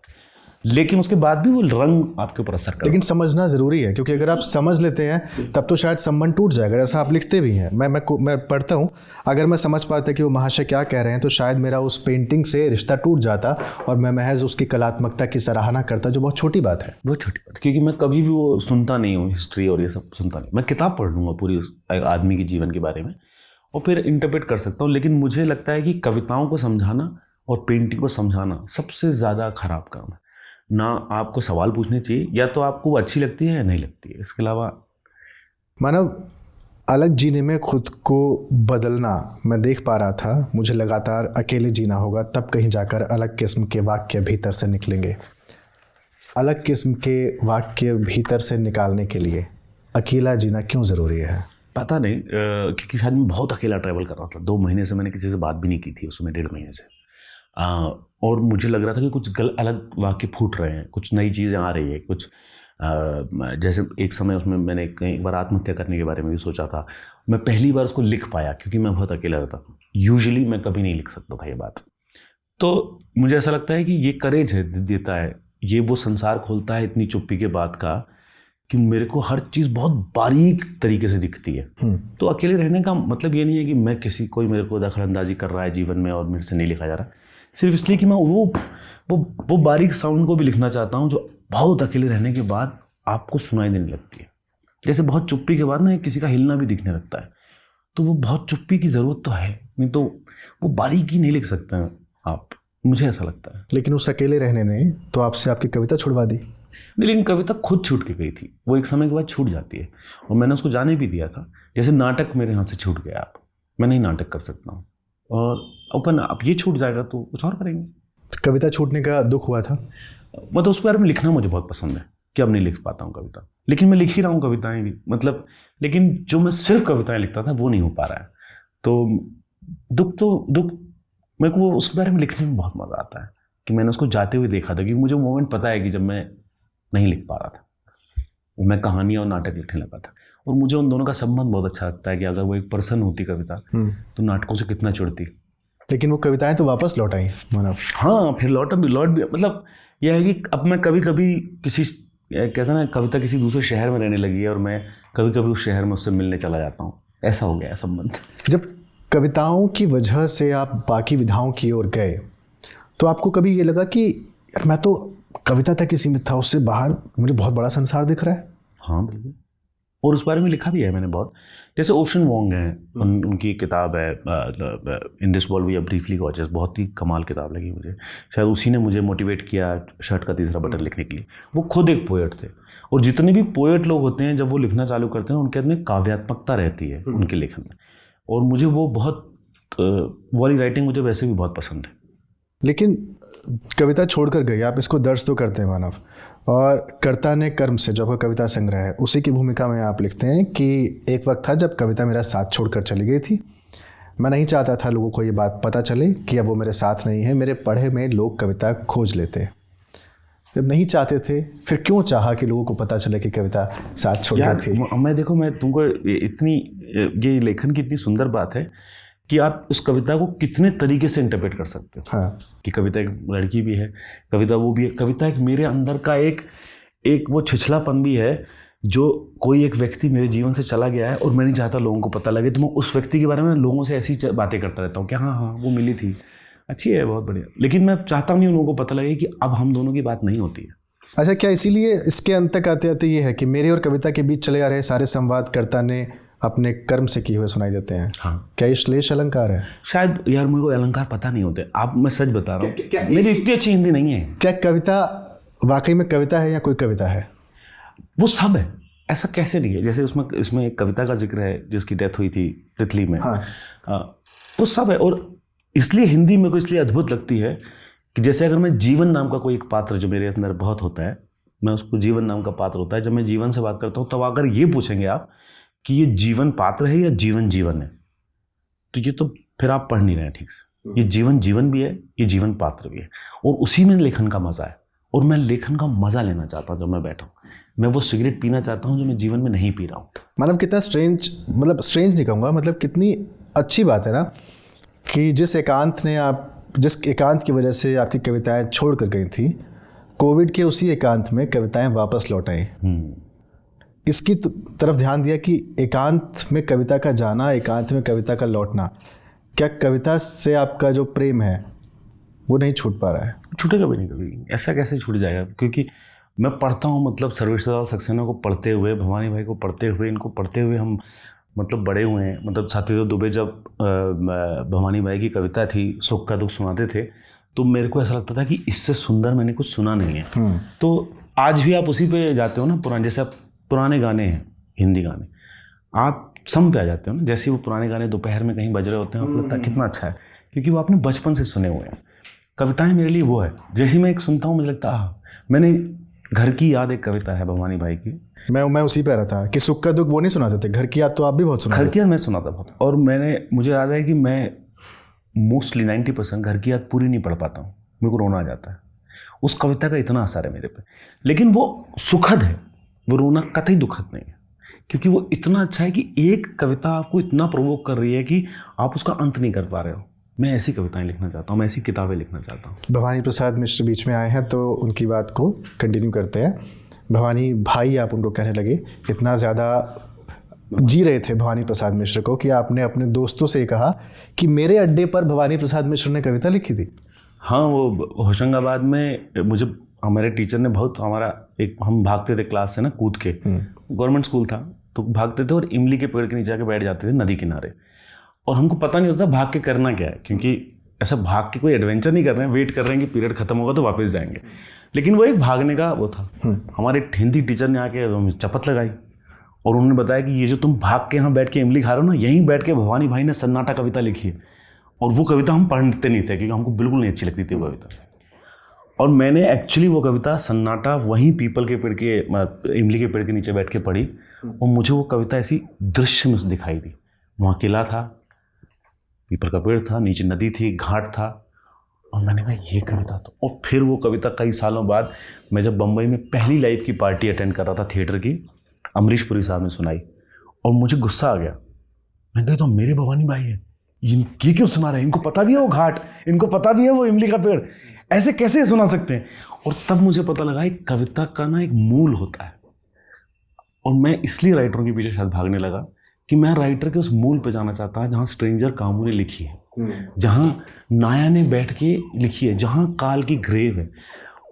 लेकिन उसके बाद भी वो रंग आपके ऊपर असर करता है। लेकिन समझना ज़रूरी है, क्योंकि अगर आप समझ लेते हैं तब तो शायद संबंध टूट जाएगा। जैसा आप लिखते भी हैं, मैं पढ़ता हूँ, अगर मैं समझ पाता कि वो महाशय क्या कह रहे हैं तो शायद मेरा उस पेंटिंग से रिश्ता टूट जाता और मैं महज उसकी कलात्मकता की सराहना करता, जो बहुत छोटी बात है। वो छोटी बात, क्योंकि मैं कभी भी वो सुनता नहीं हूँ, हिस्ट्री और ये सब सुनता नहीं। मैं किताब पढ़ लूँगा पूरी आदमी के जीवन के बारे में और फिर इंटरप्रेट कर सकता हूँ, लेकिन मुझे लगता है कि कविताओं को समझाना और पेंटिंग को समझाना सबसे ज़्यादा खराब काम है। ना आपको सवाल पूछने चाहिए, या तो आपको वो अच्छी लगती है या नहीं लगती है, इसके अलावा। मानव अलग जीने में खुद को बदलना मैं देख पा रहा था। मुझे लगातार अकेले जीना होगा, तब कहीं जाकर अलग किस्म के वाक्य भीतर से निकलेंगे। अलग किस्म के वाक्य भीतर से निकालने के लिए अकेला जीना क्यों ज़रूरी है? पता नहीं, क्योंकि शायद मैं बहुत अकेला ट्रैवल कर रहा था। 2 महीने से मैंने किसी से बात भी नहीं की थी, उस समय 1.5 महीने से। और मुझे लग रहा था कि कुछ अलग वाक्य फूट रहे हैं, कुछ नई चीज़ें आ रही है, कुछ जैसे एक समय उसमें मैंने एक बार आत्महत्या करने के बारे में भी सोचा था। मैं पहली बार उसको लिख पाया क्योंकि मैं बहुत अकेला रहता था। यूजुअली मैं कभी नहीं लिख सकता था ये बात। तो मुझे ऐसा लगता है कि ये करेज है, देता है, ये वो संसार खोलता है इतनी चुप्पी के बाद का कि मेरे को हर चीज़ बहुत बारीक तरीके से दिखती है। तो अकेले रहने का मतलब ये नहीं है कि मैं कोई मेरे को दखलंदाजी कर रहा है जीवन में और मेरे से नहीं लिखा जा रहा, सिर्फ इसलिए कि मैं वो बारीक साउंड को भी लिखना चाहता हूँ जो बहुत अकेले रहने के बाद आपको सुनाई देने लगती है। जैसे बहुत चुप्पी के बाद ना किसी का हिलना भी दिखने लगता है, तो वो बहुत चुप्पी की ज़रूरत तो है, नहीं तो वो बारीकी नहीं लिख सकते हैं आप, मुझे ऐसा लगता है। लेकिन उस अकेले रहने ने तो आपसे आपकी कविता छुड़वा दी। नहीं, लेकिन कविता खुद छूट के गई थी, वो एक समय के बाद छूट जाती है और मैंने उसको जाने भी दिया था। जैसे नाटक मेरे हाथ से छूट गया, आप मैं नहीं नाटक कर सकता हूँ और अपन अब ये छूट जाएगा तो कुछ और करेंगे। कविता छूटने का दुख हुआ था? मतलब उस बारे में लिखना मुझे बहुत पसंद है कि अब नहीं लिख पाता हूँ कविता, लेकिन मैं लिख ही रहा हूँ कविताएं भी, मतलब, लेकिन जो मैं सिर्फ कविताएं लिखता था वो नहीं हो पा रहा है। तो दुख मेरे को उसके बारे में लिखने में बहुत मज़ा आता है कि मैंने उसको जाते हुए देखा था, क्योंकि मुझे मोमेंट पता है कि जब मैं नहीं लिख पा रहा था, मैं कहानियाँ और नाटक लिखने लगा था। और मुझे उन दोनों का संबंध बहुत अच्छा लगता है कि अगर वो एक पर्सन होती कविता तो नाटकों से कितना जुड़ती। लेकिन वो कविताएं तो वापस लौट आई मानव। हाँ, फिर लौट भी, मतलब यह है कि अब मैं कभी कभी किसी, कहता ना, कविता किसी दूसरे शहर में रहने लगी है और मैं कभी कभी उस शहर में उससे मिलने चला जाता हूँ, ऐसा हो गया है संबंध। जब कविताओं की वजह से आप बाकी विधाओं की ओर गए तो आपको कभी ये लगा कि यार मैं तो कविता तक ही सीमित था, उससे बाहर मुझे बहुत बड़ा संसार दिख रहा है? हाँ बिल्कुल, और उस बारे में लिखा भी है मैंने बहुत। जैसे ओशन वोंग है, उनकी किताब है in this world we are briefly gorgeous, बहुत ही कमाल किताब लगी मुझे। शायद उसी ने मुझे मोटिवेट किया शर्ट का तीसरा बटन लिखने के लिए। वो खुद एक पोएट थे, और जितने भी पोएट लोग होते हैं जब वो लिखना चालू करते हैं उनके अंदर काव्यात्मकता रहती है उनके लेखन में, और मुझे वो बहुत वाली राइटिंग मुझे वैसे भी बहुत पसंद है। लेकिन कविता छोड़कर गई, आप इसको दर्ज तो करते हैं मानव, और कर्ता ने कर्म से जो आपका कविता संग्रह है उसी की भूमिका में आप लिखते हैं कि एक वक्त था जब कविता मेरा साथ छोड़कर चली गई थी। मैं नहीं चाहता था लोगों को ये बात पता चले कि अब वो मेरे साथ नहीं है। मेरे पढ़े में लोग कविता खोज लेते। जब नहीं चाहते थे फिर क्यों चाहा कि लोगों को पता चले कि कविता साथ छोड़ गई थी? मैं तुमको इतनी ये लेखन की इतनी सुंदर बात है कि आप उस कविता को कितने तरीके से इंटरप्रेट कर सकते हो। हाँ। कि कविता एक लड़की भी है, कविता वो भी है, कविता एक मेरे अंदर का एक वो छिछलापन भी है जो कोई एक व्यक्ति मेरे जीवन से चला गया है और मैं नहीं चाहता लोगों को पता लगे, तो मैं उस व्यक्ति के बारे में लोगों से ऐसी बातें करता रहता हूँ कि हाँ वो मिली थी, अच्छी है, बहुत बढ़िया, लेकिन मैं चाहता नहीं उन लोगों को पता लगे कि अब हम दोनों की बात नहीं होती है। अच्छा, क्या इसीलिए इसके अंत तक आते आते ये है कि मेरे और कविता के बीच चले आ रहे सारे संवाद कर्ता ने अपने कर्म से किए हुए सुनाई देते हैं? हाँ। क्या ये श्लेष अलंकार है? शायद यार मेरे को अलंकार पता नहीं होते। आप, मैं सच बता रहा हूँ, मेरी इतनी अच्छी हिंदी नहीं है। क्या कविता वाकई में कविता है या कोई कविता है? वो सब है, ऐसा कैसे नहीं है। जैसे इसमें एक कविता का जिक्र है जिसकी डेथ हुई थी तितली में। हाँ। वो सब है, और इसलिए हिंदी मेरे को इसलिए अद्भुत लगती है कि जैसे अगर मैं जीवन नाम का कोई एक पात्र जो मेरे अंदर बहुत होता है, मैं उसको जीवन नाम का पात्र होता है, जब मैं जीवन से बात करता हूँ तब अगर ये पूछेंगे आप कि ये जीवन पात्र है या जीवन है, तो ये तो फिर आप पढ़ नहीं रहे हैं ठीक से। ये जीवन भी है, ये जीवन पात्र भी है, और उसी में लेखन का मजा है। और मैं लेखन का मजा लेना चाहता हूँ जब मैं बैठा हूँ। मैं वो सिगरेट पीना चाहता हूँ जो मैं जीवन में नहीं पी रहा हूँ। मतलब कितना स्ट्रेंज, मतलब स्ट्रेंज नहीं कहूँगा, मतलब कितनी अच्छी बात है ना कि जिस एकांत की वजह से आपकी कविताएं छोड़ कर गई थी, कोविड के उसी एकांत में कविताएं वापस लौट आई। इसकी तरफ ध्यान दिया कि एकांत में कविता का जाना, एकांत में कविता का लौटना, क्या कविता से आपका जो प्रेम है वो नहीं छूट पा रहा है? छूटेगा भी नहीं कभी, ऐसा कैसे छूट जाएगा? क्योंकि मैं पढ़ता हूँ, मतलब सर्वेश्वर सक्सेना को पढ़ते हुए, भवानी भाई को पढ़ते हुए, इनको पढ़ते हुए हम मतलब बड़े हुए हैं। मतलब सत्यदेव दुबे जब भवानी भाई की कविता थी सुख का दुख सुनाते थे, तो मेरे को ऐसा लगता था कि इससे सुंदर मैंने कुछ सुना नहीं है। तो आज भी आप उसी पे जाते हो ना, पुराने, जैसे आप पुराने गाने हैं, हिंदी गाने, आप सम पे आ जाते हो ना। जैसे वो पुराने गाने दोपहर में कहीं बज रहे होते हैं, आपको लगता है कितना अच्छा है, क्योंकि वो आपने बचपन से सुने हुए हैं। कविताएं मेरे लिए वो है, जैसे मैं एक सुनता हूँ मुझे लगता है मैंने घर की याद, एक कविता है भवानी भाई की, मैं उसी पे रहा था कि सुख का दुख वो नहीं सुनाते थे, घर की याद तो आप भी बहुत सुनाते थे। घर की याद मैं सुनाता बहुत, और मुझे याद है कि मैं मोस्टली 90% घर की याद पूरी नहीं पढ़ पाता हूँ, मेरे को रोना आ जाता है। उस कविता का इतना असर है मेरे पे, लेकिन वो सुखद है, वो रोना कतई दुखद नहीं है, क्योंकि वो इतना अच्छा है कि एक कविता आपको इतना प्रोवोक कर रही है कि आप उसका अंत नहीं कर पा रहे हो। मैं ऐसी कविताएं लिखना चाहता हूँ, मैं ऐसी किताबें लिखना चाहता हूँ। भवानी प्रसाद मिश्र बीच में आए हैं तो उनकी बात को कंटिन्यू करते हैं। भवानी भाई आप उनको कहने लगे, इतना ज़्यादा जी रहे थे भवानी प्रसाद मिश्र को कि आपने अपने दोस्तों से कहा कि मेरे अड्डे पर भवानी प्रसाद मिश्र ने कविता लिखी थी। हाँ, वो होशंगाबाद में मुझे हमारे टीचर ने बहुत, हम भागते थे क्लास से ना कूद के, गवर्नमेंट स्कूल था तो भागते थे और इमली के पेड़ के नीचे आके बैठ जाते थे नदी किनारे, और हमको पता नहीं होता भाग के करना क्या है, क्योंकि ऐसा भाग के कोई एडवेंचर नहीं कर रहे हैं, वेट कर रहे हैं कि पीरियड खत्म होगा तो वापस जाएंगे, लेकिन वो एक भागने का वो था। हमारे हिंदी टीचर ने आके हमें चपत लगाई और उन्होंने बताया कि ये जो तुम भाग के यहाँ बैठ के इमली खा रहे हो ना, यहीं बैठ के भवानी भाई ने सन्नाटा कविता लिखी है। और वो कविता हम पढ़ते नहीं थे क्योंकि हमको बिल्कुल नहीं अच्छी लगती थी वो कविता, और मैंने एक्चुअली वो कविता सन्नाटा वहीं पीपल के पेड़ के, इमली के पेड़ के नीचे बैठ के पढ़ी, और मुझे वो कविता ऐसी दृश्य में दिखाई दी। वहाँ किला था, पीपल का पेड़ था, नीचे नदी थी, घाट था, और मैंने कहा ये कविता तो। और फिर वो कविता कई सालों बाद मैं जब बम्बई में पहली लाइव की पार्टी अटेंड कर रहा था थिएटर की, अमरीश पुरी साहब ने सुनाई और मुझे गुस्सा आ गया। मैंने कहा तो मेरे भवानी भाई है, ये क्यों सुना रहे हैं, इनको पता भी है वो घाट, इनको पता भी है वो इमली का पेड़, ऐसे कैसे सुना सकते हैं। और तब मुझे पता लगा एक कविता का ना एक मूल होता है, और मैं इसलिए राइटरों के पीछे शायद भागने लगा कि मैं राइटर के उस मूल पे जाना चाहता है जहाँ स्ट्रेंजर कामू ने लिखी है, जहाँ नाया ने बैठ के लिखी है, जहाँ काल की ग्रेव है।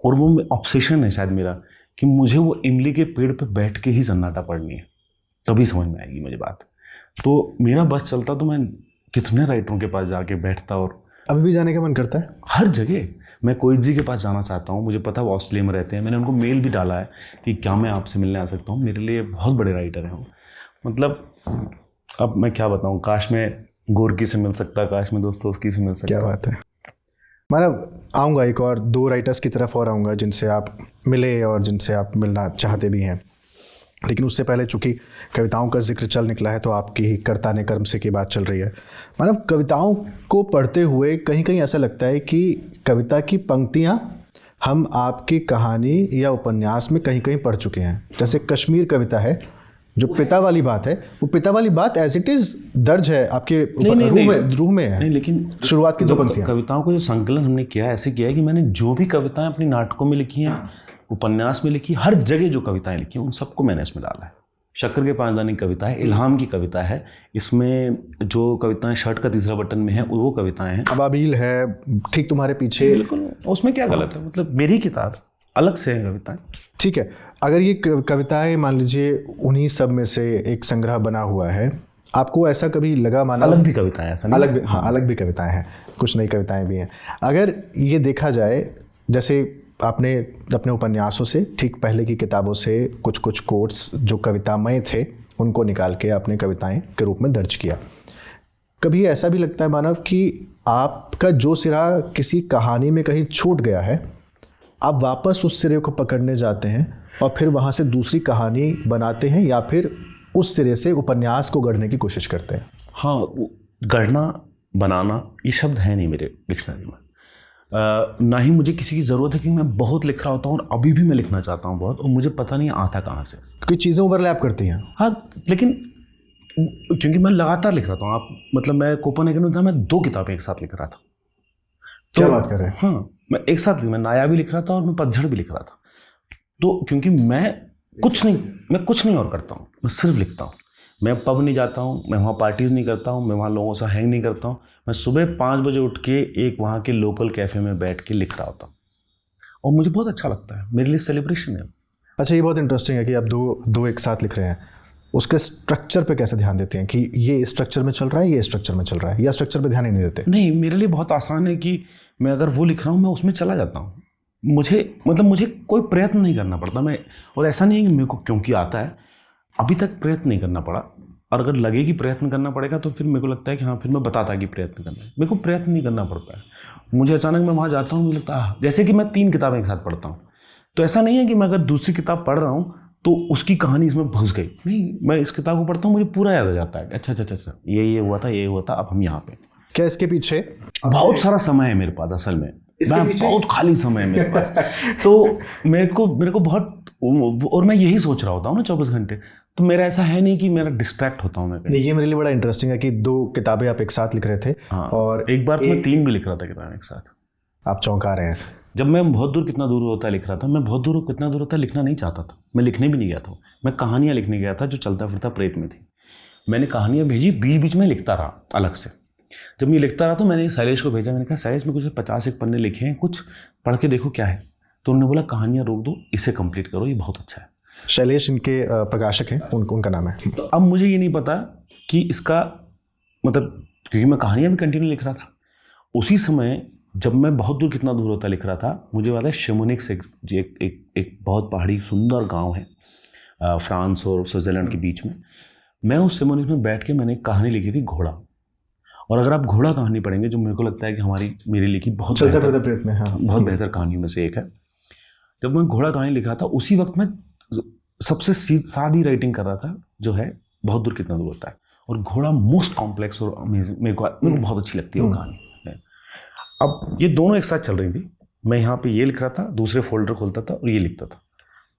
और वो ऑब्सेशन है शायद मेरा कि मुझे वो इमली के पेड़ पे बैठ के ही सन्नाटा पढ़नी है, तभी समझ में आएगी मुझे बात। तो मेरा बस चलता तो मैं कितने राइटरों के पास जाके बैठता, और अभी भी जाने का मन करता है? हर जगह। मैं कोइज जी के पास जाना चाहता हूँ, मुझे पता है वो ऑस्ट्रेलिया में रहते हैं, मैंने उनको मेल भी डाला है कि क्या मैं आपसे मिलने आ सकता हूँ, मेरे लिए बहुत बड़े राइटर हैं वो। मतलब अब मैं क्या बताऊँ, काश मैं गोरकी से मिल सकता, काश मैं दोस्तोवस्की से मिल सकता। क्या बात है। मतलब आऊँगा एक और 2 राइटर्स की तरफ और आऊँगा जिनसे आप मिले और जिनसे आप मिलना चाहते भी हैं, लेकिन उससे पहले चूँकि कविताओं का जिक्र चल निकला है तो आपकी ही कर्ता ने कर्म से की बात चल रही है। मतलब कविताओं को पढ़ते हुए कहीं कहीं ऐसा लगता है कि कविता की पंक्तियाँ हम आपकी कहानी या उपन्यास में कहीं कहीं पढ़ चुके हैं। जैसे कश्मीर कविता है, जो पिता वाली बात है, वो पिता वाली बात एज इट इज़ दर्ज है आपके रूह में है। नहीं, लेकिन शुरुआत की 2 पंक्तियाँ। कविताओं को जो संकलन हमने किया है, ऐसे किया है कि मैंने जो भी कविताएं अपनी नाटकों में लिखी हैं, उपन्यास में लिखी, हर जगह जो कविताएं लिखी हैं उन सबको मैंने इसमें डाला है। शक्कर के 5 दाने की कविता है, इल्हाम की कविता है, इसमें जो कविताएं शर्ट का तीसरा बटन में है वो कविताएं हैं, अबाबील है, ठीक तुम्हारे पीछे। बिल्कुल, उसमें क्या गलत है? मतलब मेरी किताब अलग से है कविताएं। ठीक है, अगर ये कविताएं मान लीजिए उन्हीं सब में से एक संग्रह बना हुआ है, आपको ऐसा कभी लगा, माना अलग भी कविताएं, ऐसा अलग भी, हाँ अलग भी कविताएं हैं, कुछ नई कविताएं भी हैं, अगर ये देखा जाए, जैसे आपने अपने उपन्यासों से ठीक पहले की किताबों से कुछ कुछ कोट्स जो कवितामय थे उनको निकाल के आपने कविताएं के रूप में दर्ज किया, कभी ऐसा भी लगता है मानव कि आपका जो सिरा किसी कहानी में कहीं छूट गया है, आप वापस उस सिरे को पकड़ने जाते हैं और फिर वहाँ से दूसरी कहानी बनाते हैं, या फिर उस सिरे से उपन्यास को गढ़ने की कोशिश करते हैं? हाँ, गढ़ना बनाना ये शब्द है नहीं मेरे डिक्शनरी में। ना ही मुझे किसी की ज़रूरत है कि मैं बहुत लिख रहा होता हूँ और अभी भी मैं लिखना चाहता हूँ बहुत, और मुझे पता नहीं आता कहाँ से। कोई चीज़ें ओवरलैप करती हैं। हाँ, लेकिन क्योंकि मैं लगातार लिख रहा था, आप मतलब मैं कोपेनहेगन में था, मैं 2 किताबें एक साथ लिख रहा था। क्या बात कर रहे हैं? हाँ, मैं एक साथ मैं नाया भी लिख रहा था और मैं पतझड़ भी लिख रहा था। तो क्योंकि मैं कुछ नहीं और करता हूँ, मैं सिर्फ लिखता हूँ। मैं पब नहीं जाता हूँ, मैं वहाँ पार्टीज़ नहीं करता हूँ, मैं वहाँ लोगों से हैंग नहीं करता हूँ। मैं सुबह 5 बजे उठ के एक वहाँ के लोकल कैफ़े में बैठ के लिख रहा होता हूँ, और मुझे बहुत अच्छा लगता है, मेरे लिए सेलिब्रेशन है। अच्छा, ये बहुत इंटरेस्टिंग है कि आप दो एक साथ लिख रहे हैं। उसके स्ट्रक्चर पे कैसे ध्यान देते हैं कि ये स्ट्रक्चर में चल रहा है, ये स्ट्रक्चर में चल रहा है, या स्ट्रक्चर पे ध्यान ही नहीं देते? नहीं, मेरे लिए बहुत आसान है कि मैं अगर वो लिख रहा हूँ मैं उसमें चला जाता हूँ। मुझे कोई प्रयत्न नहीं करना पड़ता। और ऐसा नहीं है कि मेरे को क्योंकि आता है, अभी तक प्रयत्न नहीं करना पड़ा, और अगर लगे कि प्रयत्न करना पड़ेगा तो फिर मेरे को लगता है कि हाँ, फिर मैं बताता कि प्रयत्न करना है। मेरे को प्रयत्न नहीं करना पड़ता है। मुझे अचानक मैं वहाँ जाता हूँ, मुझे लगता है जैसे कि मैं 3 किताबें एक साथ पढ़ता हूँ, तो ऐसा नहीं है कि मैं अगर दूसरी किताब पढ़ रहा हूँ तो उसकी कहानी इसमें घुस गई, नहीं, मैं इस किताब को पढ़ता हूँ, मुझे पूरा याद आ जाता है। अच्छा, ये हुआ था, अब हम यहाँ पे। क्या इसके पीछे बहुत सारा समय है मेरे पास, असल में बहुत खाली समय है मेरे पास। तो मेरे को बहुत, और मैं यही सोच रहा होता हूँ ना 24 घंटे, तो मेरा ऐसा है नहीं कि मेरा डिस्ट्रैक्ट होता हूँ मैं। नहीं, ये मेरे लिए बड़ा इंटरेस्टिंग है कि 2 किताबें आप एक साथ लिख रहे थे। हाँ, और एक बार तो मैं 3 भी लिख रहा था किताबें एक साथ। आप चौंका रहे हैं। जब मैं बहुत दूर कितना दूर होता है लिख रहा था, मैं बहुत दूर कितना दूर होता है लिखना नहीं चाहता था, मैं लिखने भी नहीं गया था, मैं कहानियाँ लिखने गया था जो चलता फिरता प्रेत में थी। मैंने कहानियाँ भेजी, बीच बीच में लिखता रहा अलग से। जब मैं लिखता रहा तो मैंने शैलेश को भेजा, मैंने कहा शैलेश में कुछ 50 पन्ने लिखे हैं, कुछ पढ़ के देखो क्या है। तो उन्होंने बोला कहानियाँ रोक दो, इसे कंप्लीट करो, ये बहुत अच्छा है। शैलेश इनके प्रकाशक हैं, उनका नाम है। तो अब मुझे ये नहीं पता कि इसका मतलब, क्योंकि मैं कहानियाँ भी कंटिन्यू लिख रहा था उसी समय, जब मैं बहुत दूर कितना दूर होता लिख रहा था, मुझे याद है शेमोनिक से एक बहुत पहाड़ी सुंदर गाँव है फ्रांस और स्विट्ज़रलैंड के बीच में। मैं उस शेमोनिक में बैठ के मैंने कहानी लिखी थी घोड़ा। और अगर आप घोड़ा कहानी पढ़ेंगे, जो मेरे को लगता है कि मेरी लिखी बहुत बेहतर कहानियों में से एक है, जब मैं घोड़ा कहानी लिखा था उसी वक्त मैं सबसे सादी राइटिंग कर रहा था, जो है बहुत दूर कितना दूर होता है। और घोड़ा मोस्ट कॉम्प्लेक्स और अमेजिंग, मेरे को बहुत अच्छी लगती है वो कहानी। अब ये दोनों एक साथ चल रही थी, मैं यहाँ पे ये लिख रहा था, दूसरे फोल्डर खोलता था और ये लिखता था।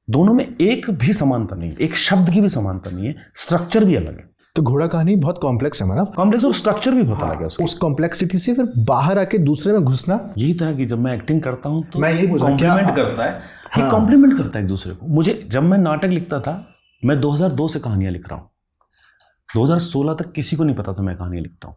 दोनों में एक भी समानता नहीं, एक शब्द की भी समानता नहीं है, स्ट्रक्चर भी अलग है। तो घोड़ा कहानी बहुत कॉम्प्लेक्स है ना, कॉम्प्लेक्स, और स्ट्रक्चर भी बहुत अलग है उसका। उस कॉम्प्लेक्सिटी से फिर बाहर आके दूसरे में घुसना, यही था कि जब मैं एक्टिंग करता हूँ तो मैं यही कॉम्प्लीमेंट करता है, हाँ। कॉम्प्लीमेंट करता है एक दूसरे को। मुझे जब मैं नाटक लिखता था, मैं 2002 से कहानियां लिख रहा हूँ, 2016 तक किसी को नहीं पता था मैं कहानियां लिखता हूँ।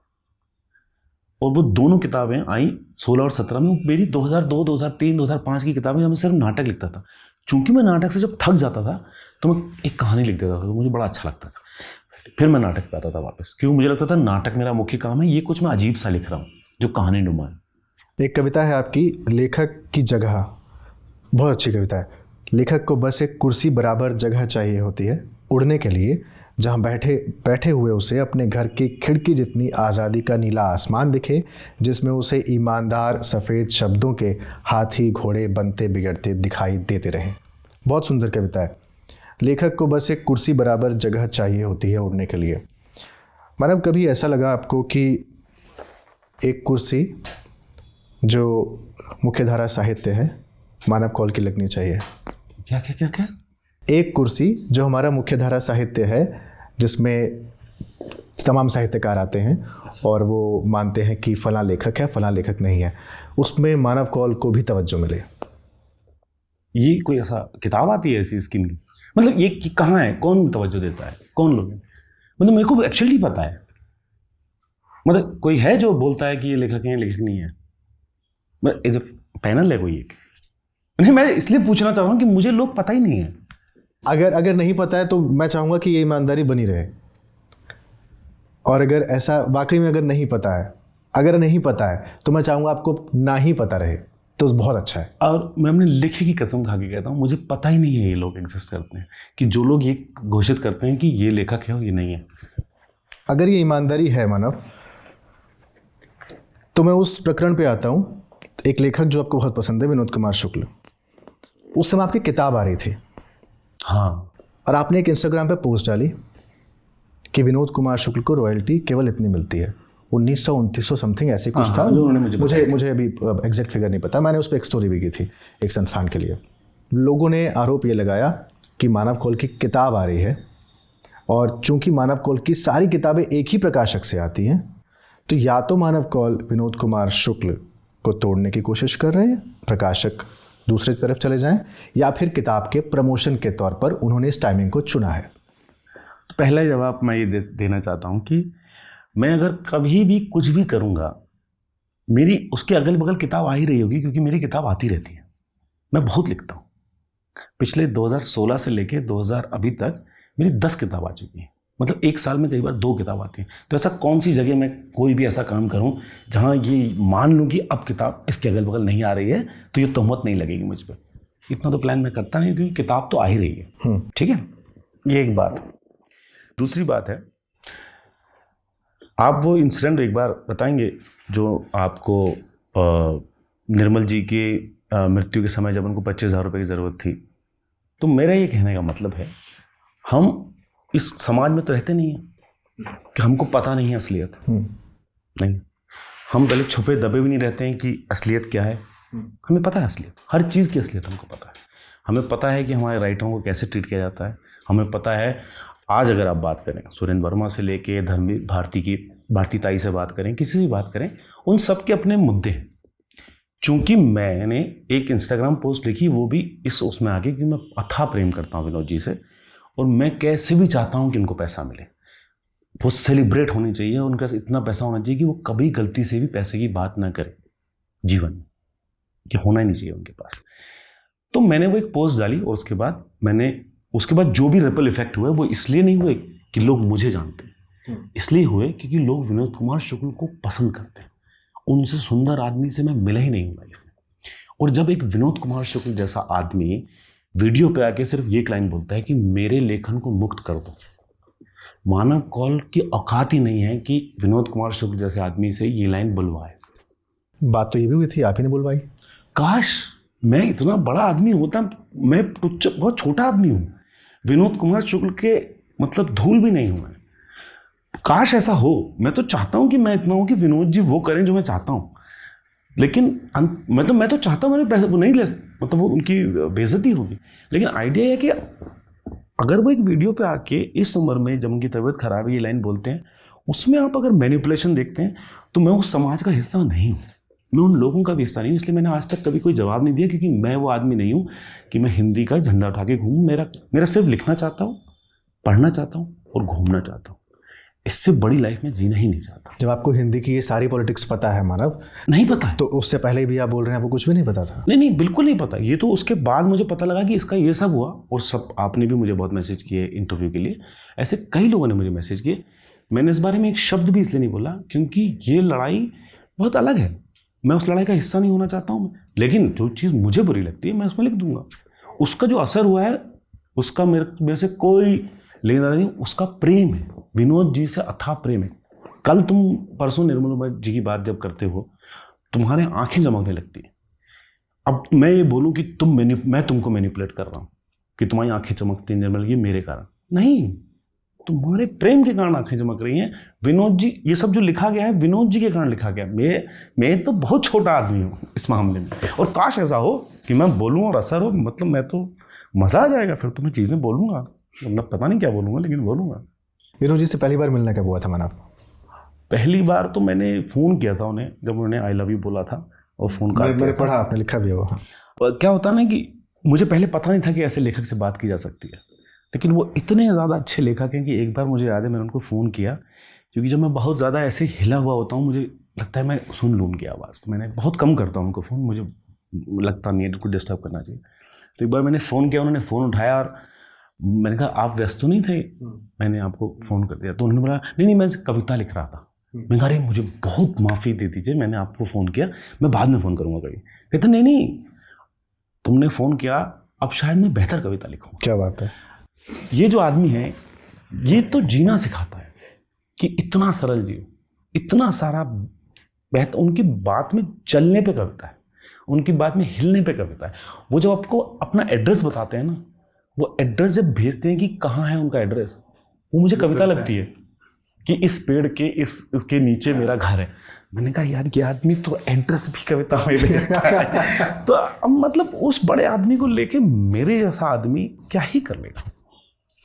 और वो दोनों किताबें आई 16 और 17 में, मेरी 2002, 2003, 2005 की किताबें, जब मैं सिर्फ नाटक लिखता था। चूंकि मैं नाटक से जब थक जाता था तो मैं एक कहानी लिख देता था, तो मुझे बड़ा अच्छा लगता था। फिर मैं नाटक पे आता था वापस, क्योंकि मुझे लगता था नाटक मेरा मुख्य काम है, ये कुछ मैं अजीब सा लिख रहा हूँ जो कहानी नुमा है। एक कविता है आपकी, लेखक की जगह, बहुत अच्छी कविता है। लेखक को बस एक कुर्सी बराबर जगह चाहिए होती है उड़ने के लिए, जहाँ बैठे हुए उसे अपने घर की खिड़की जितनी आज़ादी का नीला आसमान दिखे, जिसमें उसे ईमानदार सफ़ेद शब्दों के हाथी घोड़े बनते बिगड़ते दिखाई देते रहें। बहुत सुंदर कविता है। लेखक को बस एक कुर्सी बराबर जगह चाहिए होती है उड़ने के लिए। मानव, कभी ऐसा लगा आपको कि एक कुर्सी जो मुख्यधारा साहित्य है मानव कौल की लगनी चाहिए? क्या क्या क्या क्या? एक कुर्सी जो हमारा मुख्यधारा साहित्य है, जिसमें तमाम साहित्यकार आते हैं और वो मानते हैं कि फलां लेखक है, फलां लेखक नहीं है, उसमें मानव कौल को भी तवज्जो मिले। ये कोई ऐसा किताब आती है ऐसी स्कीम की? मतलब ये कहाँ है, कौन तवज्जो देता है, कौन लोग हैं? मतलब मेरे को एक्चुअली पता है, मतलब कोई है जो बोलता है कि ये लेखक है, लेखक नहीं है? पैनल है कोई एक? नहीं, मैं इसलिए पूछना चाह रहा हूँ कि मुझे लोग पता ही नहीं है। अगर नहीं पता है तो मैं चाहूँगा कि ये ईमानदारी बनी रहे, और अगर ऐसा वाकई में अगर नहीं पता है तो मैं चाहूँगा आपको ना ही पता रहे, तो बहुत अच्छा है। और मैं अपने लिखे की कसम खा के कहता हूँ, मुझे पता ही नहीं है ये लोग एग्जिस्ट करते हैं, कि जो लोग ये घोषित करते हैं कि ये लेखक है और ये नहीं है। अगर ये ईमानदारी है मानव, तो मैं उस प्रकरण पे आता हूँ। एक लेखक जो आपको बहुत पसंद है, विनोद कुमार शुक्ल। उस समय आपकी किताब आ रही थी, हाँ, और आपने एक इंस्टाग्राम पे पोस्ट डाली कि विनोद कुमार शुक्ल को रॉयल्टी केवल इतनी मिलती है, 1929 समथिंग ऐसे कुछ था। मुझे अभी एग्जैक्ट फिगर नहीं पता। मैंने उस पर एक स्टोरी भी की थी एक संस्थान के लिए। लोगों ने आरोप ये लगाया कि मानव कौल की किताब आ रही है, और चूंकि मानव कौल की सारी किताबें एक ही प्रकाशक से आती हैं, तो या तो मानव कौल विनोद कुमार शुक्ल को तोड़ने की कोशिश कर रहे हैं, प्रकाशक दूसरी तरफ चले जाएं, या फिर किताब के प्रमोशन के तौर पर उन्होंने इस टाइमिंग को चुना है। तो पहला जवाब मैं ये देना चाहता हूँ कि मैं अगर कभी भी कुछ भी करूँगा, मेरी उसके अगल बगल किताब आ ही रही होगी, क्योंकि मेरी किताब आती रहती है। मैं बहुत लिखता हूँ। पिछले 2016 से लेके 2000 अभी तक मेरी 10 किताब आ चुकी हैं। मतलब एक साल में कई बार 2 किताब आती हैं। तो ऐसा कौन सी जगह मैं कोई भी ऐसा काम करूं जहां ये मान लूं कि अब किताब इसके अगल बगल नहीं आ रही है तो ये तोहमत नहीं लगेगी मुझ पर। इतना तो प्लान मैं करता नहीं, क्योंकि किताब तो आ ही रही है। ठीक है, ये एक बात। दूसरी बात है, आप वो इंसिडेंट एक बार बताएंगे जो आपको निर्मल जी के मृत्यु के समय जब उनको 25,000 रुपये की ज़रूरत थी। तो मेरा ये कहने का मतलब है, हम इस समाज में तो रहते नहीं हैं कि हमको पता नहीं है असलियत। नहीं, हम पहले छुपे दबे भी नहीं रहते हैं कि असलियत क्या है। हमें पता है असलियत, हर चीज़ की असलियत हमको पता है। हमें पता है कि हमारे राइटरों को कैसे ट्रीट किया जाता है। हमें पता है, आज अगर आप बात करें सुरेंद्र वर्मा से लेके धर्मवीर भारती ताई से बात करें, किसी से बात करें, उन सब के अपने मुद्दे हैं। चूंकि मैंने एक इंस्टाग्राम पोस्ट लिखी, वो भी इस उसमें आगे कि मैं अथाह प्रेम करता हूँ विनोद जी से, और मैं कैसे भी चाहता हूँ कि उनको पैसा मिले, वो सेलिब्रेट होनी चाहिए, उनका इतना पैसा होना चाहिए कि वो कभी गलती से भी पैसे की बात ना करें जीवन में, कि होना ही नहीं चाहिए उनके पास। तो मैंने वो एक पोस्ट डाली, और उसके बाद जो भी रिपल इफेक्ट हुए वो इसलिए नहीं हुए कि लोग मुझे जानते हैं, इसलिए हुए क्योंकि लोग विनोद कुमार शुक्ल को पसंद करते हैं। उनसे सुंदर आदमी से मैं मिला ही नहीं हूँ लाइफ में। और जब एक विनोद कुमार शुक्ल जैसा आदमी वीडियो पे आके सिर्फ ये लाइन बोलता है कि मेरे लेखन को मुक्त कर दो, मानव कौल की औकात ही नहीं है कि विनोद कुमार शुक्ल जैसे आदमी से ये लाइन बुलवाए। बात तो ये भी हुई थी, आप ही ने बुलवाई। काश मैं इतना बड़ा आदमी होता, मैं बहुत छोटा आदमी हूँ, विनोद कुमार शुक्ल के मतलब धूल भी नहीं हूँ मैं। काश ऐसा हो। मैं तो चाहता हूँ कि मैं इतना हूँ कि विनोद जी वो करें जो मैं चाहता हूँ, लेकिन मैं तो चाहता हूँ मेरे पैसे वो नहीं ले, मतलब वो उनकी बेइज्जती होगी। लेकिन आइडिया है कि अगर वो एक वीडियो पे आके इस उम्र में जब उनकी तबीयत खराब है ये लाइन बोलते हैं, उसमें आप अगर मैनिपुलेशन देखते हैं तो मैं उस समाज का हिस्सा नहीं हूँ, मैं उन लोगों का भी हिस्सा नहीं हूँ। इसलिए मैंने आज तक कभी कोई जवाब नहीं दिया, क्योंकि मैं वो आदमी नहीं हूँ कि मैं हिंदी का झंडा उठा के घूमूँ। मेरा सिर्फ लिखना चाहता हूँ, पढ़ना चाहता हूँ और घूमना चाहता हूँ। इससे बड़ी लाइफ में जीना ही नहीं चाहता। जब आपको हिंदी की ये सारी पॉलिटिक्स पता है मानव, नहीं पता है तो उससे पहले भी आप बोल रहे हैं आपको कुछ भी नहीं पता था? नहीं नहीं, बिल्कुल नहीं पता। ये तो उसके बाद मुझे पता लगा कि इसका ये सब हुआ। और सब आपने भी मुझे बहुत मैसेज किए इंटरव्यू के लिए, ऐसे कई लोगों ने मुझे मैसेज किए। मैंने इस बारे में एक शब्द भी इसलिए नहीं बोला क्योंकि ये लड़ाई बहुत अलग है, मैं उस लड़ाई का हिस्सा नहीं होना चाहता हूँ। लेकिन जो चीज़ मुझे बुरी लगती है मैं उसमें लिख दूंगा। उसका जो असर हुआ है उसका मेरे से कोई लेना नहीं, उसका प्रेम है, विनोद जी से अथाह प्रेम है। कल तुम परसों निर्मल जी की बात जब करते हो तुम्हारे आंखें चमकने लगती है। अब मैं ये बोलूं कि मैं तुमको मैनिपुलेट कर रहा हूं कि तुम्हारी आंखें चमकती हैं निर्मल जी मेरे कारण नहीं, तुम्हारे प्रेम के कारण आंखें चमक रही हैं। विनोद जी, ये सब जो लिखा गया है विनोद जी के कारण लिखा गया। मैं तो बहुत छोटा आदमी हूँ इस मामले में, और काश ऐसा हो कि मैं बोलूँ और असर हो, मतलब मैं तो मज़ा आ जाएगा। फिर तो मैं चीज़ें बोलूँगा, मतलब पता नहीं क्या बोलूँगा लेकिन बोलूँगा। विनोद जी से पहली बार मिलना कब हुआ था मानव? पहली बार तो मैंने फ़ोन किया था उन्हें जब उन्होंने आई लव यू बोला था, और फ़ोन काट मैंने पढ़ा, आपने लिखा भी हो। और क्या होता ना कि मुझे पहले पता नहीं था कि ऐसे लेखक से बात की जा सकती है, लेकिन वो इतने ज़्यादा अच्छे लेखक हैं कि एक बार मुझे याद है मैंने उनको फ़ोन किया, क्योंकि जब मैं बहुत ज़्यादा ऐसे हिला हुआ होता हूँ मुझे लगता है मैं सुन लूँ उनकी आवाज़, तो मैंने बहुत कम करता हूँ उनको फ़ोन, मुझे लगता नहीं है उनको डिस्टर्ब करना चाहिए। तो एक बार मैंने फ़ोन किया, उन्होंने फ़ोन उठाया और मैंने कहा आप व्यस्त तो नहीं थे, मैंने आपको फ़ोन कर दिया। तो उन्होंने बोला नहीं मैं कविता लिख रहा था। मैंने कहा अरे मुझे बहुत माफ़ी दे दीजिए, मैंने आपको फ़ोन किया, मैं बाद में फ़ोन करूँगा कभी। कहते नहीं तुमने फ़ोन किया, अब शायद मैं बेहतर कविता लिखूँ। क्या बात है। ये जो आदमी है ये तो जीना सिखाता है कि इतना सरल जीव, इतना सारा बेहतर। उनकी बात में चलने पे कविता है, उनकी बात में हिलने पे कविता है। वो जब आपको अपना एड्रेस बताते हैं ना, वो एड्रेस जब भेजते हैं कि कहाँ है उनका एड्रेस, वो मुझे कविता लगती है कि इस पेड़ के इसके नीचे मेरा घर है। मैंने कहा यार ये आदमी तो एड्रेस भी कविता में भेजता है। तो अब मतलब उस बड़े आदमी को लेके मेरे जैसा आदमी क्या ही कर लेगा,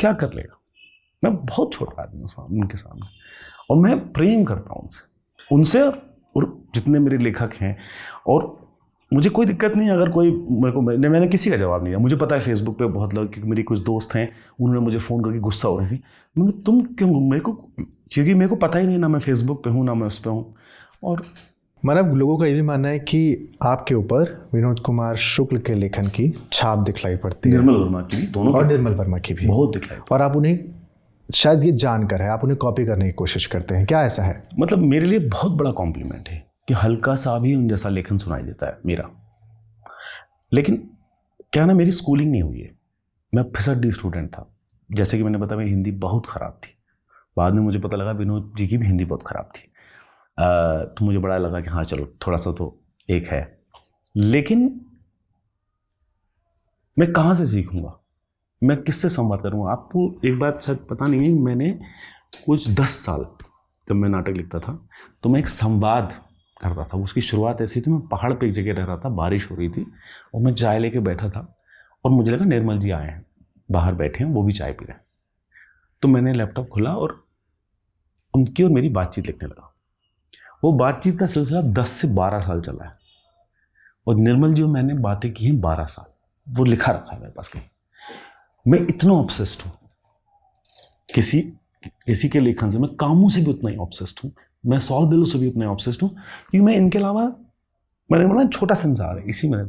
क्या कर लेगा। मैं बहुत छोटा आदमी हूँ उनके सामने, और मैं प्रेम करता हूँ उनसे और जितने मेरे लेखक हैं। और मुझे कोई दिक्कत नहीं अगर कोई मेरे को, मैंने किसी का जवाब नहीं दिया। मुझे पता है फेसबुक पे बहुत लोग, क्योंकि मेरी कुछ दोस्त हैं उन्होंने मुझे फ़ोन करके गुस्सा हो रही थी, मैंने तुम क्यों, मेरे को, क्योंकि मेरे को पता ही नहीं ना मैं फेसबुक पे हूँ ना मैं उस पर हूँ। और मानव, लोगों का ये भी मानना है कि आपके ऊपर विनोद कुमार शुक्ल के लेखन की छाप दिखलाई पड़ती है, निर्मल वर्मा की भी, दोनों और निर्मल वर्मा की भी बहुत दिखलाई। और आप उन्हें शायद ये जानकर है आप उन्हें कॉपी करने की कोशिश करते हैं, क्या ऐसा है? मतलब मेरे लिए बहुत बड़ा कॉम्प्लीमेंट है कि हल्का सा भी उन जैसा लेखन सुनाई देता है मेरा। लेकिन क्या ना, मेरी स्कूलिंग नहीं हुई है, मैं फिसड्डी स्टूडेंट था। जैसे कि मैंने बताया मेरी हिंदी बहुत ख़राब थी। बाद में मुझे पता लगा विनोद जी की भी हिंदी बहुत ख़राब थी। तो मुझे बड़ा लगा कि हाँ चलो थोड़ा सा तो एक है। लेकिन मैं कहाँ से सीखूंगा, मैं किससे संवाद करूँगा? आपको एक बात शायद पता नहीं है, मैंने कुछ 10 साल जब मैं नाटक लिखता था तो मैं एक संवाद करता था। उसकी शुरुआत ऐसी थी, मैं पहाड़ पे एक जगह रह रहा था, बारिश हो रही थी और मैं चाय लेके बैठा था और मुझे लगा निर्मल जी आए हैं, बाहर बैठे हैं, वो भी चाय पी रहे हैं। तो मैंने लैपटॉप खोला और उनकी और मेरी बातचीत लिखने लगा। वो बातचीत का सिलसिला 10 से 12 साल चला है और निर्मल जी और मैंने बातें की हैं 12 साल। वो लिखा रखा है मेरे पास कहीं। मैं इतना ऑब्सेस्ड हूँ किसी के लेखन से, मैं कामों से भी उतना ही ऑब्सेस्ड हूँ, मैं 100 दिलों से भी उतना ही ऑब्सेस्ड हूँ, क्योंकि मैं इनके अलावा, मैंने बोला छोटा संसार है इसी में।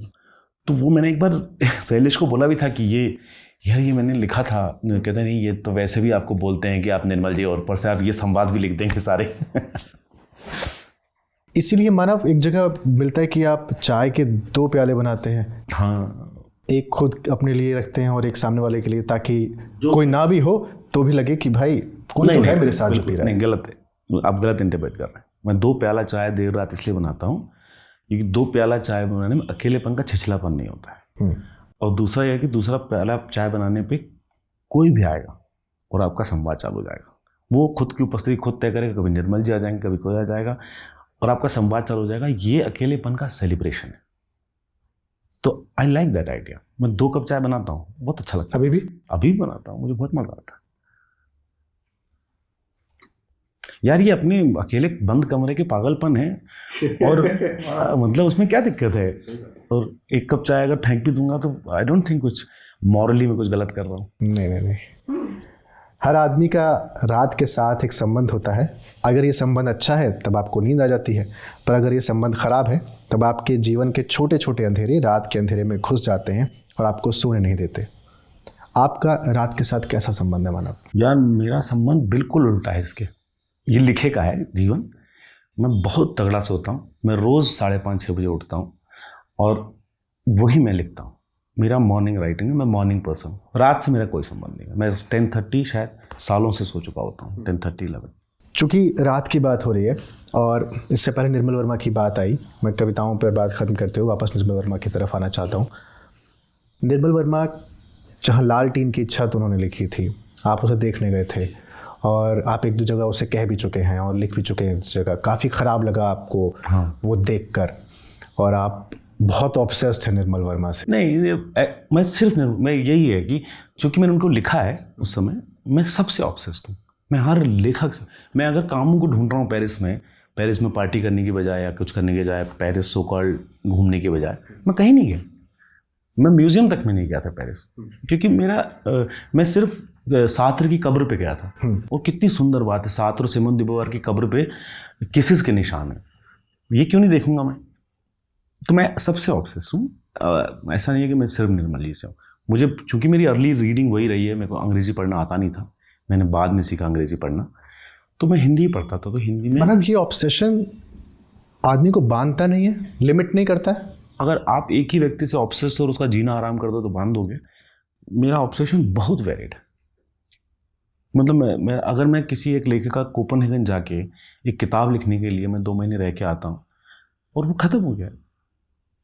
तो वो मैंने एक बार शैलेश को बोला भी था कि ये मैंने लिखा था। कहते नहीं ये तो वैसे भी आपको बोलते हैं कि आप निर्मल जी, और ऊपर से आप ये संवाद भी लिख देंगे सारे। इसीलिए मानव एक जगह मिलता है कि आप चाय के 2 प्याले बनाते हैं। हाँ, एक खुद अपने लिए रखते हैं और एक सामने वाले के लिए, ताकि कोई ना भी हो तो भी लगे कि भाई कोई तो है मेरे साथ जो पी रहा है। नहीं, गलत है, आप गलत इंटरप्रेट कर रहे हैं। मैं 2 प्याला चाय देर रात इसलिए बनाता हूँ क्योंकि 2 प्याला चाय बनाने में अकेलेपन का छिछलापन नहीं होता है। और दूसरा यह है कि दूसरा प्याला चाय बनाने पे कोई भी आएगा और आपका संवाद चालू हो जाएगा। वो खुद की उपस्थिति खुद तय करेगा, कभी निर्मल जी आ जाएंगे, कभी कोई आ जाएगा और आपका संवाद चालू हो जाएगा। ये अकेलेपन का सेलिब्रेशन है। तो आई लाइक दैट आइडिया। मैं 2 कप चाय बनाता हूँ, बहुत अच्छा लगता है। अभी बनाता हूँ, मुझे बहुत मज़ा आता है यार। ये अपने अकेले बंद कमरे के पागलपन है और मतलब उसमें क्या दिक्कत है। और 1 कप चाय अगर फेंक भी दूंगा तो आई डोंट थिंक कुछ मॉरली में कुछ गलत कर रहा हूँ। नहीं। हर आदमी का रात के साथ एक संबंध होता है। अगर ये संबंध अच्छा है तब आपको नींद आ जाती है, पर अगर ये संबंध ख़राब है तब आपके जीवन के छोटे छोटे अंधेरे रात के अंधेरे में घुस जाते हैं और आपको सोने नहीं देते। आपका रात के साथ कैसा संबंध है मानव? यार मेरा संबंध बिल्कुल उल्टा है इसके। ये लिखे का है जीवन। मैं बहुत तगड़ा सोता हूँ, मैं रोज़ 5:30-6 बजे उठता हूँ और वही मैं लिखता हूँ। मेरा मॉर्निंग राइटिंग है, मैं मॉर्निंग पर्सन हूँ। रात से मेरा कोई संबंध नहीं है। मैं 10:30 शायद सालों से सो चुका होता हूँ, 10:30-11। चूँकि रात की बात हो रही है और इससे पहले निर्मल वर्मा की बात आई, मैं कविताओं पर बात ख़त्म करते हुए वापस निर्मल वर्मा की तरफ आना चाहता हूँ। निर्मल वर्मा जहाँ लाल टीन की छत उन्होंने लिखी थी, आप उसे देखने गए थे और आप एक दो जगह उसे कह भी चुके हैं और लिख भी चुके हैं इस जगह। काफ़ी ख़राब लगा आपको वो देखकर, और आप बहुत ऑब्सेस्ड हैं निर्मल वर्मा से। नहीं, मैं यही है कि चूँकि मैंने उनको लिखा है उस समय, मैं सबसे ऑब्सेस्ड हूँ। मैं हर लेखक से, मैं अगर कामों को ढूंढ रहा हूँ पेरिस में पार्टी करने की बजाय या कुछ करने के बजाय, पेरिस सो कॉल्ड घूमने के बजाय, मैं कहीं नहीं गया। मैं म्यूजियम तक में नहीं गया था पेरिस, क्योंकि मैं सिर्फ सात्र की कब्र पे गया था। और कितनी सुंदर बात है, सात्र और सिमोन द बोवार की कब्र पे किसिस के निशान है। ये क्यों नहीं देखूंगा मैं? तो मैं सबसे ऑब्सेस हूँ। ऐसा नहीं है कि मैं सिर्फ निर्मल जी से हूँ। मुझे चूंकि मेरी अर्ली रीडिंग वही रही है, मेरे को अंग्रेजी पढ़ना आता नहीं था, मैंने बाद में सीखा अंग्रेजी पढ़ना, तो मैं हिंदी पढ़ता था। तो हिंदी में मतलब ये ऑब्सेशन आदमी को बांधता नहीं है, लिमिट नहीं करता है? अगर आप एक ही व्यक्ति से ऑब्सेस हो और उसका जीना आराम कर दो तो बांध दोगे। मेरा ऑब्सेशन बहुत वेरिड है। मतलब अगर मैं किसी एक लेखक का कोपनहेगन जाके एक किताब लिखने के लिए मैं 2 महीने रह के आता हूँ और वो ख़त्म हो गया।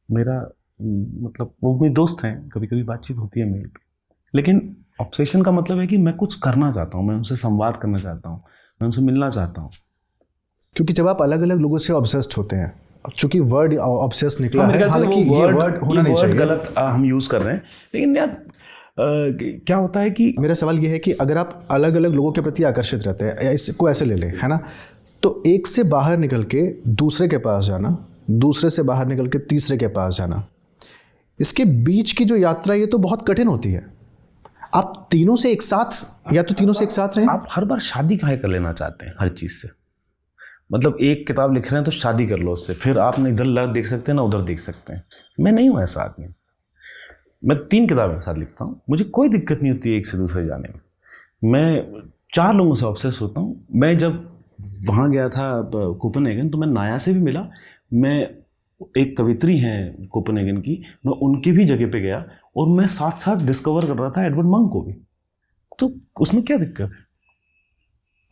मेरा मतलब वो मेरे दोस्त हैं, कभी कभी बातचीत होती है मेल पे, लेकिन ऑब्सेशन का मतलब है कि मैं कुछ करना चाहता हूँ, मैं उनसे संवाद करना चाहता हूँ, मैं उनसे मिलना चाहता हूँ। क्योंकि जब आप अलग अलग लोगों से ऑब्सेस्ड होते हैं, चूंकि वर्ड ऑब्सेस्ड निकला है, हालांकि ये वर्ड होना नहीं चाहिए, गलत हम यूज़ कर रहे हैं, लेकिन यार क्या होता है कि मेरा सवाल ये है कि अगर आप अलग अलग लोगों के प्रति आकर्षित रहते हैं, इसको ऐसे ले लें, है ना, तो एक से बाहर निकल के दूसरे के पास जाना, दूसरे से बाहर निकल के तीसरे के पास जाना, इसके बीच की जो यात्रा ये तो बहुत कठिन होती है। आप तीनों से एक साथ, या तो तीनों से एक साथ रहें। आप हर बार शादी काहे कर लेना चाहते हैं हर चीज़ से? मतलब एक किताब लिख रहे हैं तो शादी कर लो उससे, फिर आप ना इधर देख सकते हैं ना उधर देख सकते हैं। मैं नहीं हूँ ऐसा आदमी। मैं 3 किताबें एक साथ लिखता हूँ, मुझे कोई दिक्कत नहीं होती एक से दूसरे जाने में। मैं 4 लोगों से ऑब्सेस होता हूँ। मैं जब वहाँ गया था कोपनहेगन, तो मैं नाया से भी मिला। मैं एक कवित्री हैं कोपनहेगन की, मैं उनकी भी जगह पे गया और मैं साथ साथ डिस्कवर कर रहा था एडवर्ड मंक को भी। तो उसमें क्या दिक्कत है?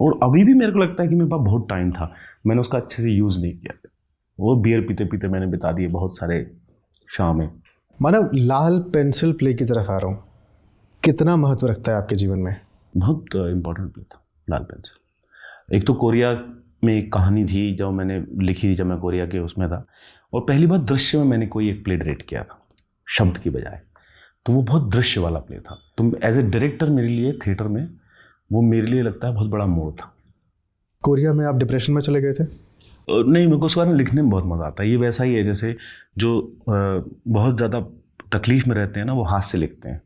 और अभी भी मेरे को लगता है कि मेरे पास बहुत टाइम था, मैंने उसका अच्छे से यूज़ नहीं किया। वो बियर पीते पीते मैंने बिता दिए बहुत सारे शामें। मानव, लाल पेंसिल प्ले की तरफ आ रहा हूँ, कितना महत्व रखता है आपके जीवन में? बहुत इम्पोर्टेंट प्ले था लाल पेंसिल। एक तो कोरिया में एक कहानी थी जब मैंने लिखी थी, जब मैं कोरिया के उसमें था, और पहली बार दृश्य में मैंने कोई एक प्ले डायरेक्ट किया था शब्द की बजाय, तो वो बहुत दृश्य वाला प्ले था। तो एज ए डायरेक्टर मेरे लिए थिएटर में वो मेरे लिए लगता है बहुत बड़ा मोड़ था। कोरिया में आप डिप्रेशन में चले गए थे? नहीं, मेरे को उसके बारे में लिखने में बहुत मज़ा आता है। ये वैसा ही है जैसे जो बहुत ज़्यादा तकलीफ़ में रहते हैं ना, वो हाथ से लिखते हैं।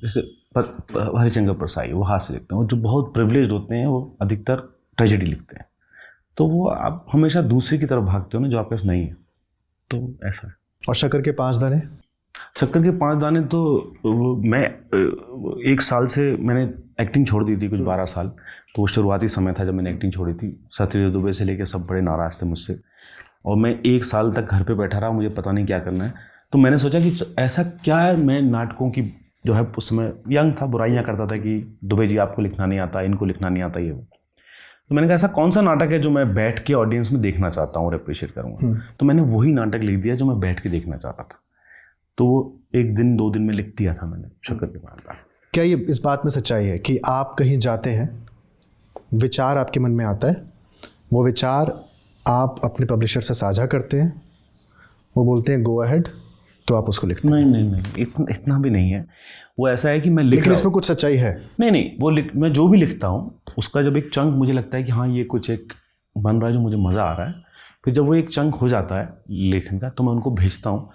जैसे हरिशंकर परसाई, वो हाथ से लिखते हैं, और जो बहुत प्रिविलेज्ड होते हैं वो अधिकतर ट्रेजेडी लिखते हैं। तो वो आप हमेशा दूसरे की तरफ भागते हो ना, जो आपके पास नहीं है। तो ऐसा है। और शक्कर के 5 दाने? शक्कर के 5 दाने तो मैं 1 साल से मैंने एक्टिंग छोड़ दी थी, कुछ 12 साल। तो वो शुरुआती समय था जब मैंने एक्टिंग छोड़ी थी। सत्यदेव दुबे से लेकर सब बड़े नाराज़ थे मुझसे, और मैं 1 साल तक घर पे बैठा रहा, मुझे पता नहीं क्या करना है। तो मैंने सोचा कि ऐसा क्या है, मैं नाटकों की जो है उस समय यंग था, बुराइयाँ करता था कि दुबे जी आपको लिखना नहीं आता, इनको लिखना नहीं आता, ये वो। तो मैंने कहा ऐसा कौन सा नाटक है जो मैं बैठ के ऑडियंस में देखना चाहता हूँ और अप्रिशिएट करूँगा। तो मैंने वही नाटक लिख दिया जो मैं बैठ के देखना चाहता था। तो वो 1 दिन 2 दिन में लिख दिया था मैंने शक्कर के 5 दाने। क्या ये इस बात में सच्चाई है कि आप कहीं जाते हैं, विचार आपके मन में आता है, वो विचार आप अपने पब्लिशर से साझा करते हैं, वो बोलते हैं गो अहेड, तो आप उसको लिखते हैं? नहीं, इतना भी नहीं है। वो ऐसा है कि मैं लिख, लेकिन इसमें कुछ सच्चाई है? नहीं, वो मैं जो भी लिखता हूँ उसका जब एक चंक मुझे लगता है कि हाँ ये कुछ एक बन रहा है जो मुझे मज़ा आ रहा है, फिर जब वो एक चंक हो जाता है लेखन का, तो मैं उनको भेजता हूँ,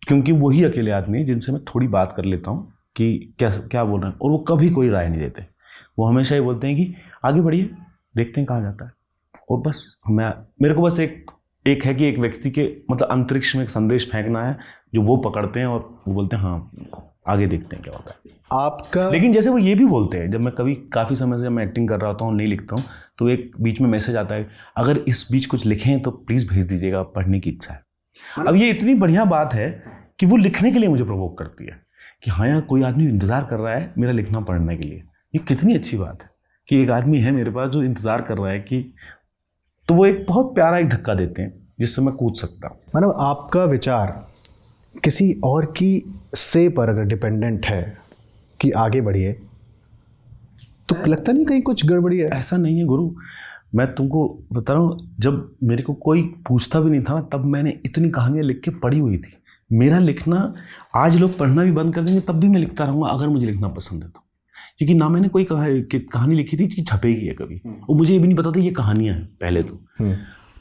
क्योंकि वही अकेले आदमी है जिनसे मैं थोड़ी बात कर लेता हूँ कि क्या बोल रहे हैं, और वो कभी कोई राय नहीं देते। वो हमेशा ही बोलते हैं कि आगे बढ़िए, देखते हैं कहाँ जाता है। और बस मेरे को बस एक है कि एक व्यक्ति के मतलब अंतरिक्ष में एक संदेश फेंकना है जो वो पकड़ते हैं और वो बोलते हैं हाँ आगे देखते हैं क्या होता है आपका। लेकिन जैसे वो ये भी बोलते हैं, जब मैं कभी काफ़ी समय से मैं एक्टिंग कर रहा होता हूँ, नहीं लिखता हूँ, तो एक बीच में मैसेज आता है, अगर इस बीच कुछ लिखें तो प्लीज़ भेज दीजिएगा, पढ़ने की इच्छा है। अब ये इतनी बढ़िया बात है कि वो लिखने के लिए मुझे प्रोवोक करती है कि हाँ यार कोई आदमी इंतज़ार कर रहा है मेरा लिखना पढ़ने के लिए। ये कितनी अच्छी बात है कि एक आदमी है मेरे पास जो इंतज़ार कर रहा है कि, तो वो एक बहुत प्यारा एक धक्का देते हैं जिससे मैं कूद सकता हूँ। मतलब आपका विचार किसी और की से पर अगर डिपेंडेंट है कि आगे बढ़िए, तो लगता नहीं कहीं कुछ गड़बड़ी है? ऐसा नहीं है गुरु, मैं तुमको बता रहा हूँ, जब मेरे को कोई पूछता भी नहीं था तब मैंने इतनी कहानियाँ लिख के पढ़ी हुई थी। मेरा लिखना आज लोग पढ़ना भी बंद कर देंगे तब भी मैं लिखता रहूँगा अगर मुझे लिखना पसंद है तो। क्योंकि ना मैंने कोई कहानी लिखी थी कि छपेगी है कभी, और मुझे ये भी नहीं पता था ये कहानियाँ हैं पहले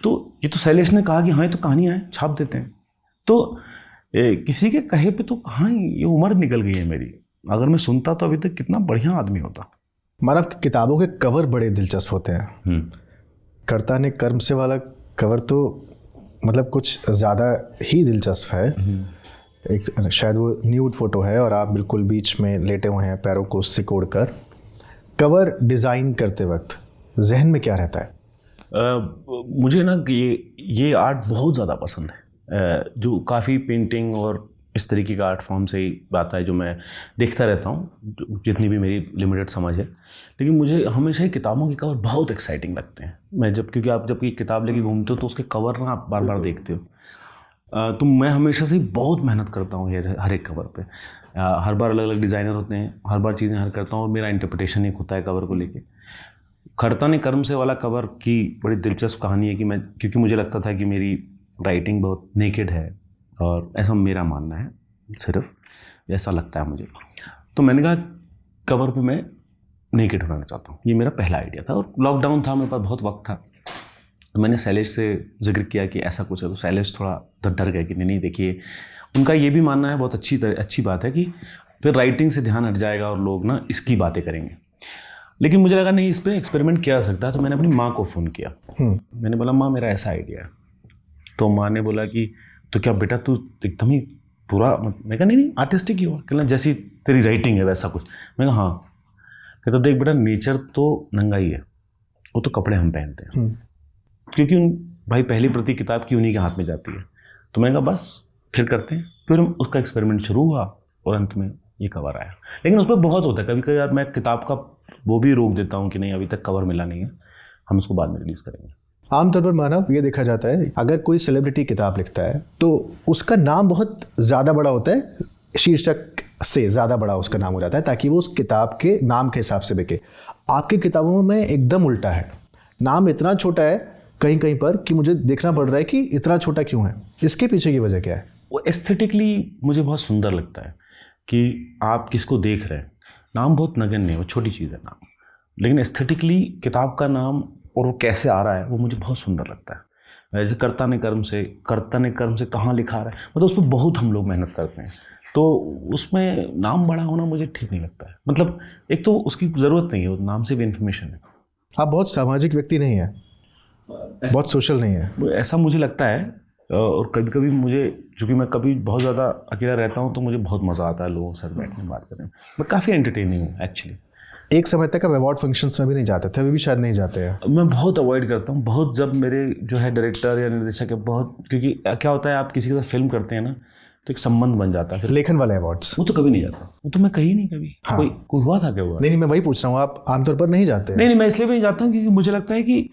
तो ये तो शैलेश ने कहा कि हाँ ये तो कहानियाँ हैं, छाप देते हैं। तो किसी के कहे पे तो कहाँ ये उम्र निकल गई है मेरी। अगर मैं सुनता तो अभी तक कितना बढ़िया आदमी होता। मानव किताबों के कवर बड़े दिलचस्प होते हैं। कर्ता ने कर्म से वाला कवर तो मतलब कुछ ज़्यादा ही दिलचस्प है। एक शायद वो न्यूड फोटो है और आप बिल्कुल बीच में लेटे हुए हैं पैरों को सिकोड़ कर। कवर डिज़ाइन करते वक्त जहन में क्या रहता है? मुझे ना ये आर्ट बहुत ज़्यादा पसंद है, जो काफ़ी पेंटिंग और इस तरीके का आर्ट फॉर्म से ही बात है जो मैं देखता रहता हूँ, जितनी भी मेरी लिमिटेड समझ है। लेकिन मुझे हमेशा ही किताबों के कवर बहुत एक्साइटिंग लगते हैं। मैं क्योंकि आप जब किताब लेके घूमते हो तो उसके कवर ना आप बार बार देखते हो, तो मैं हमेशा से बहुत मेहनत करता हूँ हर एक कवर पे। हर बार अलग अलग डिज़ाइनर होते हैं, हर बार चीज़ें हर करता हूँ और मेरा इंटरप्रिटेशन एक होता है कवर को लेके। कर्ता ने कर्म से वाला कवर की बड़ी दिलचस्प कहानी है कि क्योंकि मुझे लगता था कि मेरी राइटिंग बहुत नेकेड है, और ऐसा मेरा मानना है, सिर्फ ऐसा लगता है मुझे। तो मैंने कहा कवर पे मैं नेकेड बनाना चाहता हूँ। ये मेरा पहला आइडिया था और लॉकडाउन था, मेरे पास बहुत वक्त था। तो मैंने शैलेश से जिक्र किया कि ऐसा कुछ है, तो शैलेश थोड़ा डर गया कि नहीं देखिए, उनका ये भी मानना है बहुत अच्छी बात है कि फिर राइटिंग से ध्यान हट जाएगा और लोग ना इसकी बातें करेंगे। लेकिन मुझे लगा नहीं, इस पर एक्सपेरिमेंट किया जा सकता है। तो मैंने अपनी माँ को फ़ोन किया। मैंने बोला माँ मेरा ऐसा आइडिया है। तो माँ ने बोला कि तो क्या बेटा तू एकदम ही पूरा, मैं कहा नहीं आर्टिस्टिक ही हो, कहना जैसी तेरी राइटिंग है वैसा कुछ। मैं कहा हाँ। कहता देख बेटा नेचर तो नंगा ही है, वो तो कपड़े हम पहनते हैं, क्योंकि भाई पहली प्रति किताब की उन्हीं के हाथ में जाती है। तो मैंने कहा बस फिर करते हैं। फिर उसका एक्सपेरिमेंट शुरू हुआ और अंत में ये कवर आया। लेकिन उस पर बहुत होता है, कभी कभी यार मैं किताब का वो भी रोक देता हूँ कि नहीं अभी तक कवर मिला नहीं है, हम उसको बाद में रिलीज़ करेंगे। आमतौर पर मानव ये देखा जाता है अगर कोई सेलिब्रिटी किताब लिखता है तो उसका नाम बहुत ज़्यादा बड़ा होता है, शीर्षक से ज़्यादा बड़ा उसका नाम हो जाता है ताकि वो उस किताब के नाम के हिसाब से बिके। आपकी किताबों में एकदम उल्टा है, नाम इतना छोटा है कहीं कहीं पर कि मुझे देखना पड़ रहा है कि इतना छोटा क्यों है, इसके पीछे की वजह क्या है? वो एस्थेटिकली मुझे बहुत सुंदर लगता है कि आप किसको देख रहे हैं। नाम बहुत नगण्य है, वो छोटी चीज़ है नाम, लेकिन एस्थेटिकली किताब का नाम और वो कैसे आ रहा है वो मुझे बहुत सुंदर लगता है। जैसे कर्ता ने कर्म से कहाँ लिखा रहा है, मतलब उस पर बहुत हम लोग मेहनत करते हैं, तो उसमें नाम बड़ा होना मुझे ठीक नहीं लगता है। मतलब एक तो उसकी ज़रूरत नहीं है, वो नाम से भी इन्फॉर्मेशन है। आप बहुत सामाजिक व्यक्ति नहीं है, बहुत सोशल नहीं है, ऐसा मुझे लगता है। और कभी कभी मुझे, चूँकि मैं कभी बहुत ज़्यादा अकेला रहता हूँ, तो मुझे बहुत मज़ा आता है लोगों के साथ बैठने बात करने में। मैं काफ़ी एंटरटेनिंग हूँ एक्चुअली। एक समय तक आप अवार्ड फंक्शंस में भी नहीं जाते थे, अभी भी शायद नहीं जाते हैं। मैं बहुत अवॉइड करता हूँ, बहुत। जब मेरे जो है डायरेक्टर या निर्देशक है बहुत, क्योंकि क्या होता है आप किसी के साथ फिल्म करते हैं ना तो एक संबंध बन जाता है। फिर लेखन वाले अवार्ड्स वो तो कभी नहीं जाता, वो तो मैं कहीं नहीं कभी। हाँ। कोई हुआ था क्या हुआ? नहीं, मैं वही पूछ रहा हूँ, आप आमतौर पर नहीं जाते? नहीं, मैं इसलिए भी नहीं जाता हूँ क्योंकि मुझे लगता है कि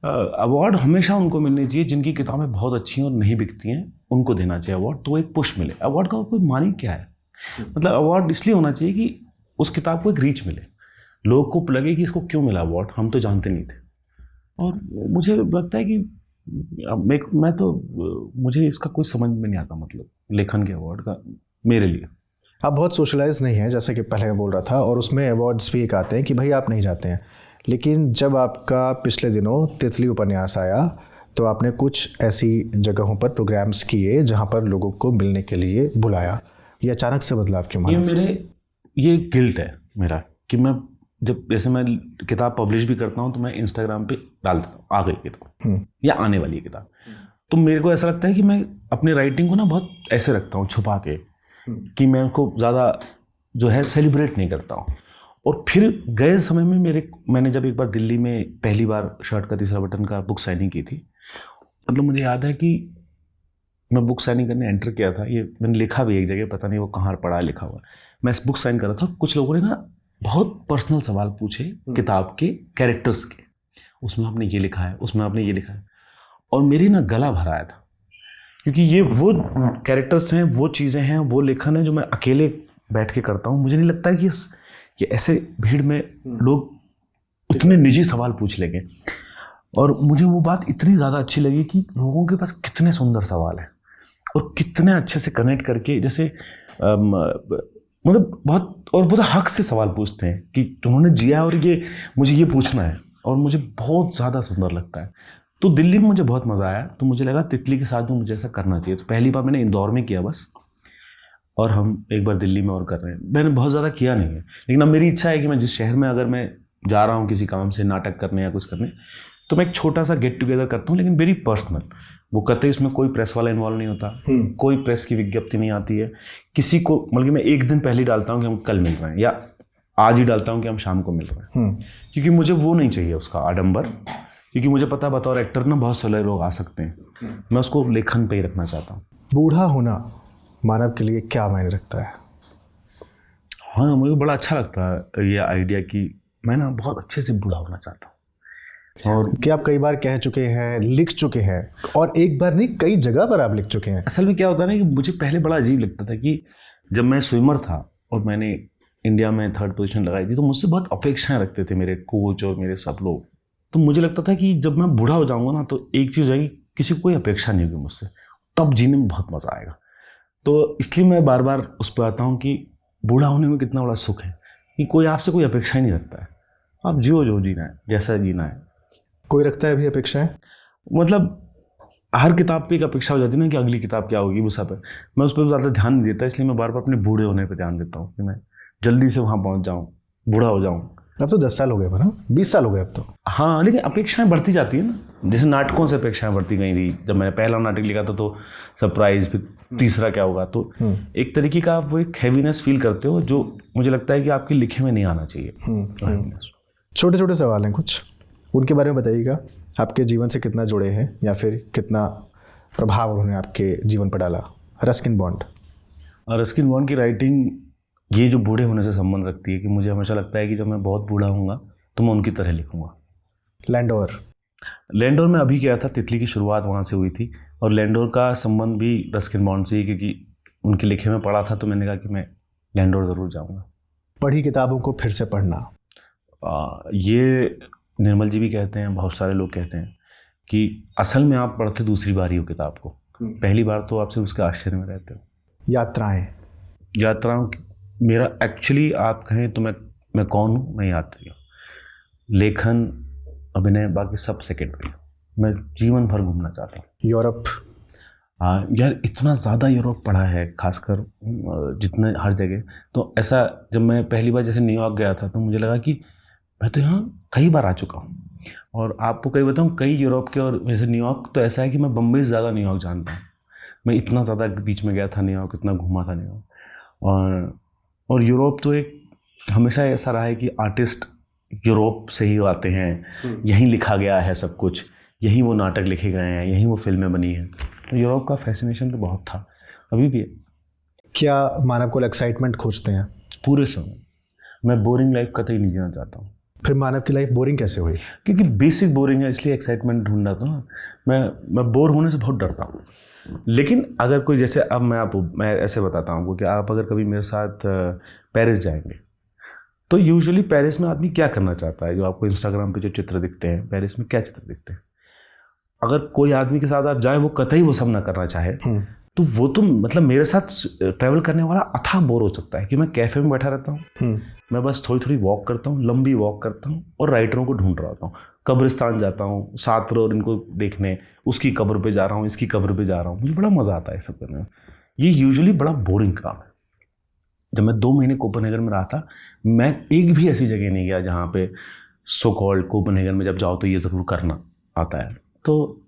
अवार्ड हमेशा उनको मिलने चाहिए जिनकी किताबें बहुत अच्छी हैं और नहीं बिकती हैं, उनको देना चाहिए अवार्ड, तो एक पुश मिले। अवार्ड का कोई मानी क्या है, मतलब अवार्ड इसलिए होना चाहिए कि उस किताब को एक रीच मिले, लोग को लगे कि इसको क्यों मिला अवार्ड, हम तो जानते नहीं थे। और मुझे लगता है कि मुझे इसका कोई समझ में नहीं आता, मतलब लेखन के अवार्ड का मेरे लिए। आप बहुत सोशलाइज नहीं हैं जैसे कि पहले मैं बोल रहा था, और उसमें अवार्ड्स भी एक आते हैं कि भाई आप नहीं जाते हैं। लेकिन जब आपका पिछले दिनों तितली उपन्यास आया तो आपने कुछ ऐसी जगहों पर प्रोग्राम्स किए जहाँ पर लोगों को मिलने के लिए बुलाया। ये अचानक से बदलाव क्यों माना? ये गिल्ट है मेरा कि मैं जब जैसे मैं किताब पब्लिश भी करता हूँ तो मैं इंस्टाग्राम पे डाल देता हूँ आ गई किताब या आने वाली है किताब, तो मेरे को ऐसा लगता है कि मैं अपनी राइटिंग को ना बहुत ऐसे रखता हूँ छुपा के, कि मैं उनको ज़्यादा जो है सेलिब्रेट नहीं करता हूँ। और फिर गए समय में मैंने जब एक बार दिल्ली में पहली बार शर्ट का तीसरा बटन का बुक साइनिंग की थी, मतलब मुझे याद है कि मैं बुक साइनिंग करने एंटर किया था, ये मैंने लिखा भी एक जगह, पता नहीं वो कहाँ पढ़ा लिखा हुआ, मैं इस बुक साइन कर रहा था, कुछ लोगों ने ना बहुत पर्सनल सवाल पूछे किताब के कैरेक्टर्स के, उसमें आपने ये लिखा है, उसमें आपने ये लिखा है, और मेरी ना गला भर आया था, क्योंकि ये वो कैरेक्टर्स हैं, वो चीज़ें हैं, वो लेखन है जो मैं अकेले बैठ के करता हूँ। मुझे नहीं लगता कि ये ऐसे भीड़ में लोग इतने निजी सवाल पूछ लेंगे। और मुझे वो बात इतनी ज़्यादा अच्छी लगी कि लोगों के पास कितने सुंदर सवाल हैं और कितने अच्छे से कनेक्ट करके, जैसे मतलब बहुत हक से सवाल पूछते हैं कि उन्होंने जिया और ये मुझे ये पूछना है, और मुझे बहुत ज़्यादा सुंदर लगता है। तो दिल्ली में मुझे बहुत मज़ा आया, तो मुझे लगा तितली के साथ में मुझे ऐसा करना चाहिए। तो पहली बार मैंने इंदौर में किया बस, और हम एक बार दिल्ली में और कर रहे हैं। मैंने बहुत ज़्यादा किया नहीं है, लेकिन अब मेरी इच्छा है कि मैं जिस शहर में अगर मैं जा रहा हूँ किसी काम से, नाटक करने या कुछ करने, तो मैं एक छोटा सा गेट टुगेदर करता हूँ, लेकिन वेरी पर्सनल। वो कतई उसमें कोई प्रेस वाला इन्वॉल्व नहीं होता, कोई प्रेस की विज्ञप्ति नहीं आती है किसी को, बल्कि मैं एक दिन पहले डालता हूँ कि हम कल मिल रहे हैं, या आज ही डालता हूँ कि हम शाम को मिल रहे हैं, क्योंकि मुझे वो नहीं चाहिए उसका आडंबर, क्योंकि मुझे पता है बतौर एक्टर ना बहुत सारे लोग आ सकते हैं, मैं उसको लेखन पे ही रखना चाहता हूँ। बूढ़ा होना मानव के लिए क्या मायने रखता है? हाँ, मुझे बड़ा अच्छा लगता है ये आइडिया कि मैं ना बहुत अच्छे से बूढ़ा होना चाहता हूँ। और कि आप कई बार कह चुके हैं, लिख चुके हैं, और एक बार नहीं कई जगह पर आप लिख चुके हैं। असल में क्या होता है ना कि मुझे पहले बड़ा अजीब लगता था कि जब मैं स्विमर था और मैंने इंडिया में 3rd पोजीशन लगाई थी, तो मुझसे बहुत अपेक्षाएं रखते थे मेरे कोच और मेरे सब लोग। तो मुझे लगता था कि जब मैं बूढ़ा हो जाऊँगा ना, तो एक चीज़ होगी, किसी को कोई अपेक्षा नहीं होगी मुझसे, तब जीने में बहुत मज़ा आएगा। तो इसलिए मैं बार बार उस पर आता हूँ कि बूढ़ा होने में कितना बड़ा सुख है कि कोई आपसे कोई अपेक्षा ही नहीं रखता है, आप जियो जो जीना है, जैसा जीना है। कोई रखता है अभी अपेक्षाएं? मतलब हर किताब पे एक अपेक्षा हो जाती है ना कि अगली किताब क्या होगी, वो सब है। मैं उस पर ज़्यादा ध्यान नहीं देता, इसलिए मैं बार बार अपने बूढ़े होने पर ध्यान देता हूँ कि मैं जल्दी से वहाँ पहुँच जाऊँ, बूढ़ा हो जाऊँ। अब तो 10 साल हो गए ना, 20 साल हो गए अब तो। हाँ, लेकिन अपेक्षाएं बढ़ती जाती है ना, जैसे नाटकों से अपेक्षाएं बढ़ती गई थी। जब मैंने पहला नाटक लिखा था तो सरप्राइज, फिर तीसरा क्या होगा, तो एक तरीके का आप वो एक हैवीनेस फील करते हो, जो मुझे लगता है कि आपके लिखे में नहीं आना चाहिए। छोटे छोटे सवाल हैं कुछ, उनके बारे में बताइएगा। आपके जीवन से कितना जुड़े हैं, या फिर कितना प्रभाव उन्होंने आपके जीवन पर डाला? Ruskin bond. रस्किन बॉन्ड की राइटिंग ये जो बूढ़े होने से संबंध रखती है कि मुझे हमेशा लगता है कि जब मैं बहुत बूढ़ा होऊंगा तो मैं उनकी तरह लिखूंगा। लैंडोर में अभी गया था, तितली की शुरुआत वहाँ से हुई थी, और लैंडोर का संबंध भी रस्किन बॉन्ड से ही, क्योंकि उनके लिखे में पढ़ा था, तो मैंने कहा कि मैं लैंडोर ज़रूर जाऊँगा। पढ़ी किताबों को फिर से पढ़ना, ये निर्मल जी भी कहते हैं, बहुत सारे लोग कहते हैं कि असल में आप पढ़ते दूसरी बार ही हो किताब को, पहली बार तो आप सिर्फ उसके आश्चर्य में रहते हो। यात्राओं मेरा एक्चुअली आप कहें तो मैं कौन हूँ, मैं यात्री हूँ। लेखन, अभिनय, बाकी सब सेकेंडरी। मैं जीवन भर घूमना चाहता हूँ। यूरोप? हाँ यार, इतना ज़्यादा यूरोप पढ़ा है, खासकर जितने हर जगह। तो ऐसा जब मैं पहली बार जैसे न्यूयॉर्क गया था, तो मुझे लगा कि मैं तो यहाँ कई बार आ चुका हूँ। और आपको कई बताऊँ, कई यूरोप के, और जैसे न्यूयॉर्क तो ऐसा है कि मैं बम्बई से ज़्यादा न्यूयॉर्क जानता हूँ। मैं इतना ज़्यादा बीच में गया था न्यूयॉर्क, इतना घूमा था न्यूयॉर्क। और यूरोप तो एक हमेशा ऐसा रहा है कि आर्टिस्ट यूरोप से ही आते हैं, यहीं लिखा गया है सब कुछ, यहीं वो नाटक लिखे गए हैं, यहीं वो फिल्में बनी हैं। तो यूरोप का फैसिनेशन तो बहुत था, अभी भी है। क्या मानव को एक्साइटमेंट खोजते हैं पूरे समय? मैं बोरिंग लाइफ कतई नहीं जीना चाहता हूँ। फिर मानव की लाइफ बोरिंग कैसे हुई? क्योंकि बेसिक बोरिंग है, इसलिए एक्साइटमेंट ढूंढना था ना। मैं बोर होने से बहुत डरता हूँ। लेकिन अगर कोई, जैसे अब मैं ऐसे बताता हूँ आपको कि आप अगर कभी मेरे साथ पेरिस जाएंगे, तो यूजुअली पेरिस में आदमी क्या करना चाहता है? जो आपको इंस्टाग्राम पे जो चित्र दिखते हैं, पेरिस में क्या चित्र दिखते हैं? अगर कोई आदमी के साथ आप जाएं, वो कतई वो सब ना करना चाहे, तो वो तो मतलब मेरे साथ ट्रैवल करने वाला अथाह बोर हो सकता है कि मैं कैफ़े में बैठा रहता हूँ, मैं बस थोड़ी थोड़ी वॉक करता हूँ, लंबी वॉक करता हूँ, और राइटरों को ढूंढ रहा होता हूँ। कब्रिस्तान जाता हूँ, सातरों इनको देखने, उसकी कब्र पे जा रहा हूँ, इसकी कब्र पे जा रहा हूँ। मुझे बड़ा मज़ा आता है सब करने में। ये यूजुअली बड़ा बोरिंग काम है। जब मैं 2 महीने कोपेनहेगन में रहा था, मैं एक भी ऐसी जगह नहीं गया जहाँ पे सो कॉल्ड कोपेनहेगन में जब जाओ तो ये ज़रूर करना आता है। तो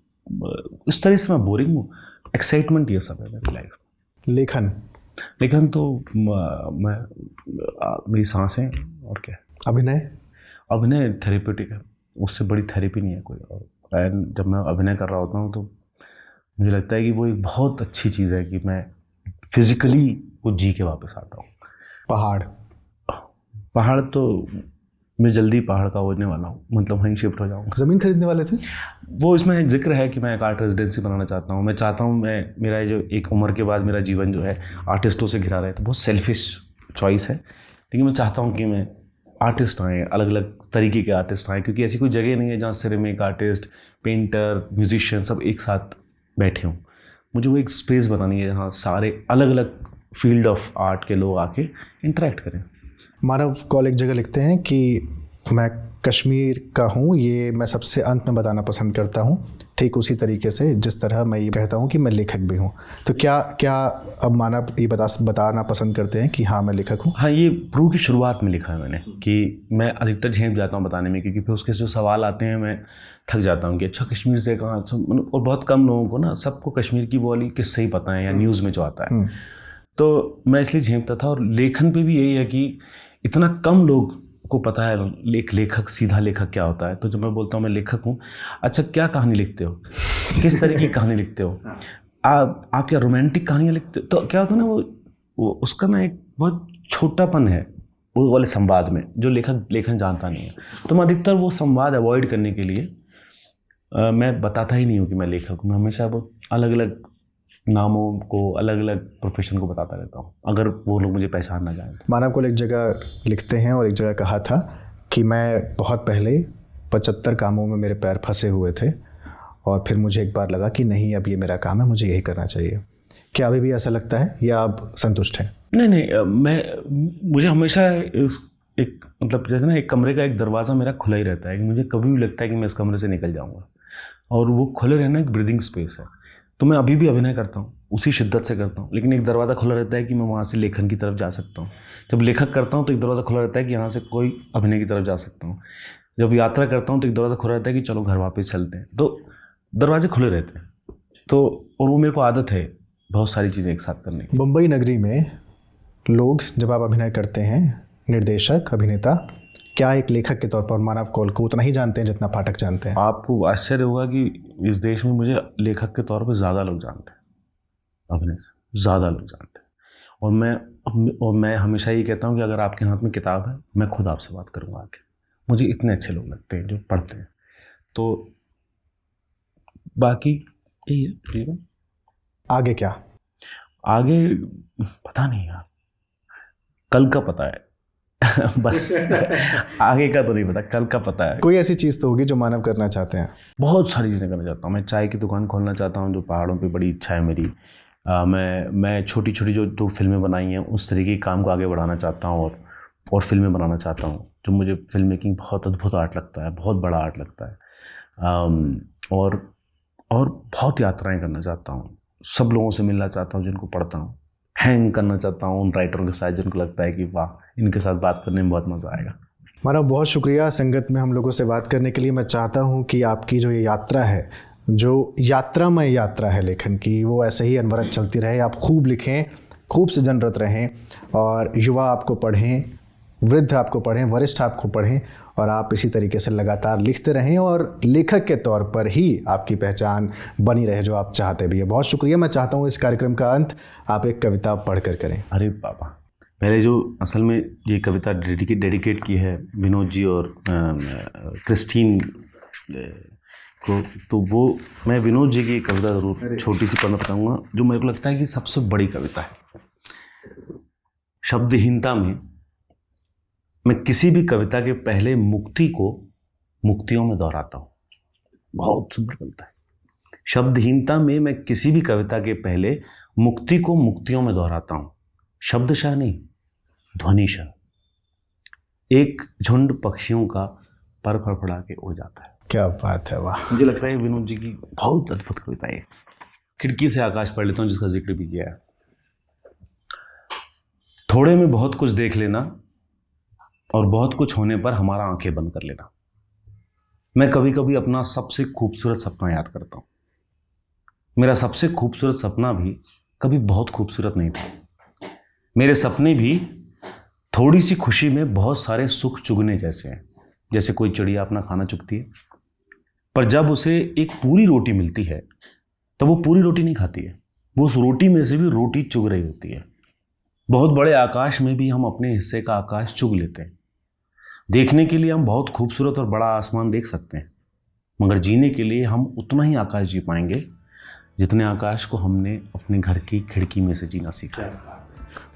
इस तरह से मैं बोरिंग हूँ। एक्साइटमेंट ये सब है मेरी लाइफ। लेखन तो मेरी सांसें और क्या। अभिनय थेरेप्यूटिक है, उससे बड़ी थेरेपी नहीं है कोई। और जब मैं अभिनय कर रहा होता हूँ तो मुझे लगता है कि वो एक बहुत अच्छी चीज़ है कि मैं फिजिकली वो जी के वापस आता हूँ। पहाड़ तो मैं जल्दी पहाड़ का होने वाला हूँ, मतलब वहीं शिफ्ट हो जाऊँगा। ज़मीन खरीदने वाले थे? वो इसमें जिक्र है कि मैं एक आर्ट रेजिडेंसी बनाना चाहता हूँ। मैं चाहता हूँ मेरा जो एक उम्र के बाद मेरा जीवन जो है आर्टिस्टों से घिरा रहे। तो बहुत सेल्फिश चॉइस है, लेकिन मैं चाहता हूँ कि मैं आर्टिस्ट आएँ, अलग अलग तरीके के आर्टिस्ट आएँ, क्योंकि ऐसी कोई जगह नहीं है जहाँ सिरेमिक आर्टिस्ट, पेंटर, म्यूजिशियन सब एक साथ बैठे हों। मुझे वो एक स्पेस बनानी है जहाँ सारे अलग अलग फील्ड ऑफ आर्ट के लोग आके इंटरेक्ट करें। मानव कौल एक जगह लिखते हैं कि मैं कश्मीर का हूँ, ये मैं सबसे अंत में बताना पसंद करता हूँ, ठीक उसी तरीके से जिस तरह मैं ये कहता हूँ कि मैं लेखक भी हूँ। तो क्या अब मानव ये बताना पसंद करते हैं कि हाँ मैं लेखक हूँ? हाँ, ये प्रूव की शुरुआत में लिखा है मैंने कि मैं अधिकतर झेप जाता हूँ बताने में, क्योंकि फिर उसके जो सवाल आते हैं मैं थक जाता हूँ कि अच्छा कश्मीर से कहाँ। और बहुत कम लोगों को ना, सबको कश्मीर की वाली किस्से ही पता है या न्यूज़ में जो आता है। तो मैं इसलिए झेपता था। और लेखन पे भी यही है कि इतना कम लोग को पता है लेखक, सीधा लेखक क्या होता है। तो जब मैं बोलता हूँ मैं लेखक हूँ, अच्छा क्या कहानी लिखते हो, किस तरह की कहानी लिखते हो, आप क्या रोमांटिक कहानियाँ लिखते हो? तो क्या होता है ना, वो उसका ना एक बहुत छोटापन है वो वाले संवाद में, जो लेखन जानता नहीं है। तो मैं अधिकतर वो संवाद अवॉइड करने के लिए मैं बताता ही नहीं हूँ कि मैं लेखक हूँ। मैं हमेशा वो अलग अलग नामों को, अलग अलग प्रोफेशन को बताता रहता हूँ, अगर वो लोग मुझे पहचान ना जाए। मानव को एक जगह लिखते हैं और एक जगह कहा था कि मैं बहुत पहले 75 कामों में मेरे पैर फंसे हुए थे और फिर मुझे एक बार लगा कि नहीं, अब ये मेरा काम है, मुझे यही करना चाहिए। क्या अभी भी ऐसा लगता है या आप संतुष्ट हैं? नहीं, मुझे हमेशा एक मतलब जैसे ना एक कमरे का एक दरवाज़ा मेरा खुला ही रहता है कि मुझे कभी भी लगता है कि मैं इस कमरे से निकल जाऊँगा, और वो खुले रहना एक ब्रीदिंग स्पेस है। तो मैं अभी भी अभिनय करता हूँ, उसी शिद्दत से करता हूँ, लेकिन एक दरवाज़ा खुला रहता है कि मैं वहाँ से लेखन की तरफ जा सकता हूँ। जब लेखक करता हूँ तो एक दरवाज़ा खुला रहता है कि यहाँ से कोई अभिनय की तरफ जा सकता हूँ। जब यात्रा करता हूँ तो एक दरवाज़ा खुला रहता है कि चलो घर वापस चलते हैं। तो दरवाजे खुले रहते हैं। तो और वो मेरे को आदत है बहुत सारी चीज़ें एक साथ करने की। मुंबई नगरी में लोग जब आप अभिनय करते हैं, निर्देशक, अभिनेता, क्या एक लेखक के तौर पर मानव कौल को उतना ही जानते हैं जितना पाठक जानते हैं? आपको आश्चर्य होगा कि इस देश में मुझे लेखक के तौर पर ज़्यादा लोग जानते हैं, अभिनय से ज़्यादा लोग जानते हैं। और मैं हमेशा ये कहता हूँ कि अगर आपके हाथ में किताब है, मैं खुद आपसे बात करूँगा आके। मुझे इतने अच्छे लोग लगते हैं जो पढ़ते हैं। तो बाकी यही है। आगे क्या? आगे पता नहीं यार, कल का पता है बस आगे का तो नहीं पता, कल का पता है। कोई ऐसी चीज़ तो होगी जो मानव करना चाहते हैं? बहुत सारी चीज़ें करना चाहता हूँ। मैं चाय की दुकान खोलना चाहता हूँ, जो पहाड़ों पे बड़ी इच्छा है मेरी। मैं छोटी छोटी जो फिल्में बनाई हैं उस तरीके के काम को आगे बढ़ाना चाहता हूँ, और फिल्में बनाना चाहता हूँ। जो मुझे फिल्म मेकिंग बहुत अद्भुत आर्ट लगता है, बहुत बड़ा आर्ट लगता है। और बहुत यात्राएं करना चाहता हूँ, सब लोगों से मिलना चाहता हूँ जिनको पढ़ता हूँ, हैंग करना चाहता हूँ उन राइटरों के साथ जिनको लगता है कि वाह, इनके साथ बात करने में बहुत मज़ा आएगा। मानव, बहुत शुक्रिया संगत में हम लोगों से बात करने के लिए। मैं चाहता हूँ कि आपकी जो ये यात्रा है, जो यात्रामय यात्रा है लेखन की, वो ऐसे ही अनवरत चलती रहे। आप खूब लिखें, खूब सृजनरत रहें, और युवा आपको पढ़ें, वृद्ध आपको पढ़ें, वरिष्ठ आपको पढ़ें, और आप इसी तरीके से लगातार लिखते रहें और लेखक के तौर पर ही आपकी पहचान बनी रहे जो आप चाहते भी हैं। बहुत शुक्रिया। मैं चाहता हूँ इस कार्यक्रम का अंत आप एक कविता पढ़कर करें। अरे बाबा, मैंने जो असल में ये कविता डेडिकेट की है विनोद जी और क्रिस्टीन को, तो वो मैं विनोद जी की कविता ज़रूर छोटी सी पढ़ना चाहूँगा, जो मेरे को लगता है कि सबसे बड़ी कविता है। शब्दहीनता में मैं किसी भी कविता के पहले मुक्ति को मुक्तियों में दोहराता हूँ। बहुत सुंदर कविता है। शब्दहीनता में मैं किसी भी कविता के पहले मुक्ति को मुक्तियों में दोहराता हूँ। शब्दशः नहीं, ध्वनिशः। एक झुंड पक्षियों का पर फड़फड़ा के उड़ जाता है। क्या बात है, वाह। मुझे लगता है विनोद जी की बहुत अद्भुत कविता है। खिड़की से आकाश पढ़ लेता हूँ, जिसका जिक्र भी किया है। थोड़े में बहुत कुछ देख लेना और बहुत कुछ होने पर हमारा आंखें बंद कर लेना। मैं कभी कभी अपना सबसे खूबसूरत सपना याद करता हूँ। मेरा सबसे खूबसूरत सपना भी कभी बहुत खूबसूरत नहीं था। मेरे सपने भी थोड़ी सी खुशी में बहुत सारे सुख चुगने जैसे हैं, जैसे कोई चिड़िया अपना खाना चुगती है, पर जब उसे एक पूरी रोटी मिलती है तो वो पूरी रोटी नहीं खाती है, वो उस रोटी में से भी रोटी चुग रही होती है। बहुत बड़े आकाश में भी हम अपने हिस्से का आकाश चुग लेते हैं। देखने के लिए हम बहुत खूबसूरत और बड़ा आसमान देख सकते हैं, मगर जीने के लिए हम उतना ही आकाश जी पाएंगे जितने आकाश को हमने अपने घर की खिड़की में से जीना सीखा है।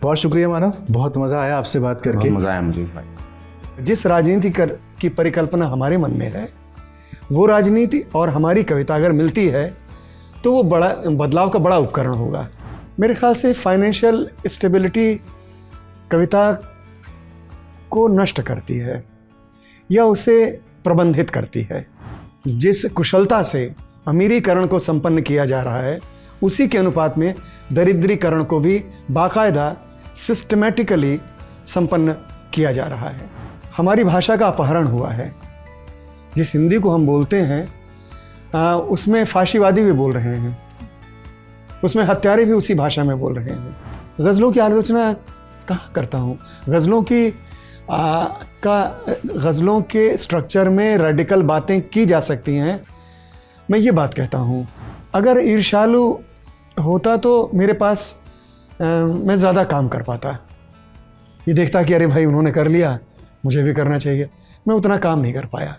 बहुत शुक्रिया मानव, बहुत मज़ा आया आपसे बात करके। बहुत मज़ा आया मुझे भाई। जिस राजनीति की परिकल्पना हमारे मन में है, वो राजनीति और हमारी कविता अगर मिलती है तो वो बड़ा बदलाव का बड़ा उपकरण होगा। मेरे ख्याल से फाइनेंशियल स्टेबिलिटी कविता को नष्ट करती है या उसे प्रबंधित करती है। जिस कुशलता से अमीरीकरण को संपन्न किया जा रहा है, उसी के अनुपात में दरिद्रीकरण को भी बाकायदा सिस्टमेटिकली संपन्न किया जा रहा है। हमारी भाषा का अपहरण हुआ है। जिस हिंदी को हम बोलते हैं उसमें फाशीवादी भी बोल रहे हैं, उसमें हत्यारे भी उसी भाषा में बोल रहे हैं। गज़लों की आलोचना कहाँ करता हूँ। गज़लों के स्ट्रक्चर में रेडिकल बातें की जा सकती हैं। मैं ये बात कहता हूँ, अगर ईर्ष्यालु होता तो मेरे पास मैं ज़्यादा काम कर पाता। ये देखता कि अरे भाई उन्होंने कर लिया, मुझे भी करना चाहिए। मैं उतना काम नहीं कर पाया।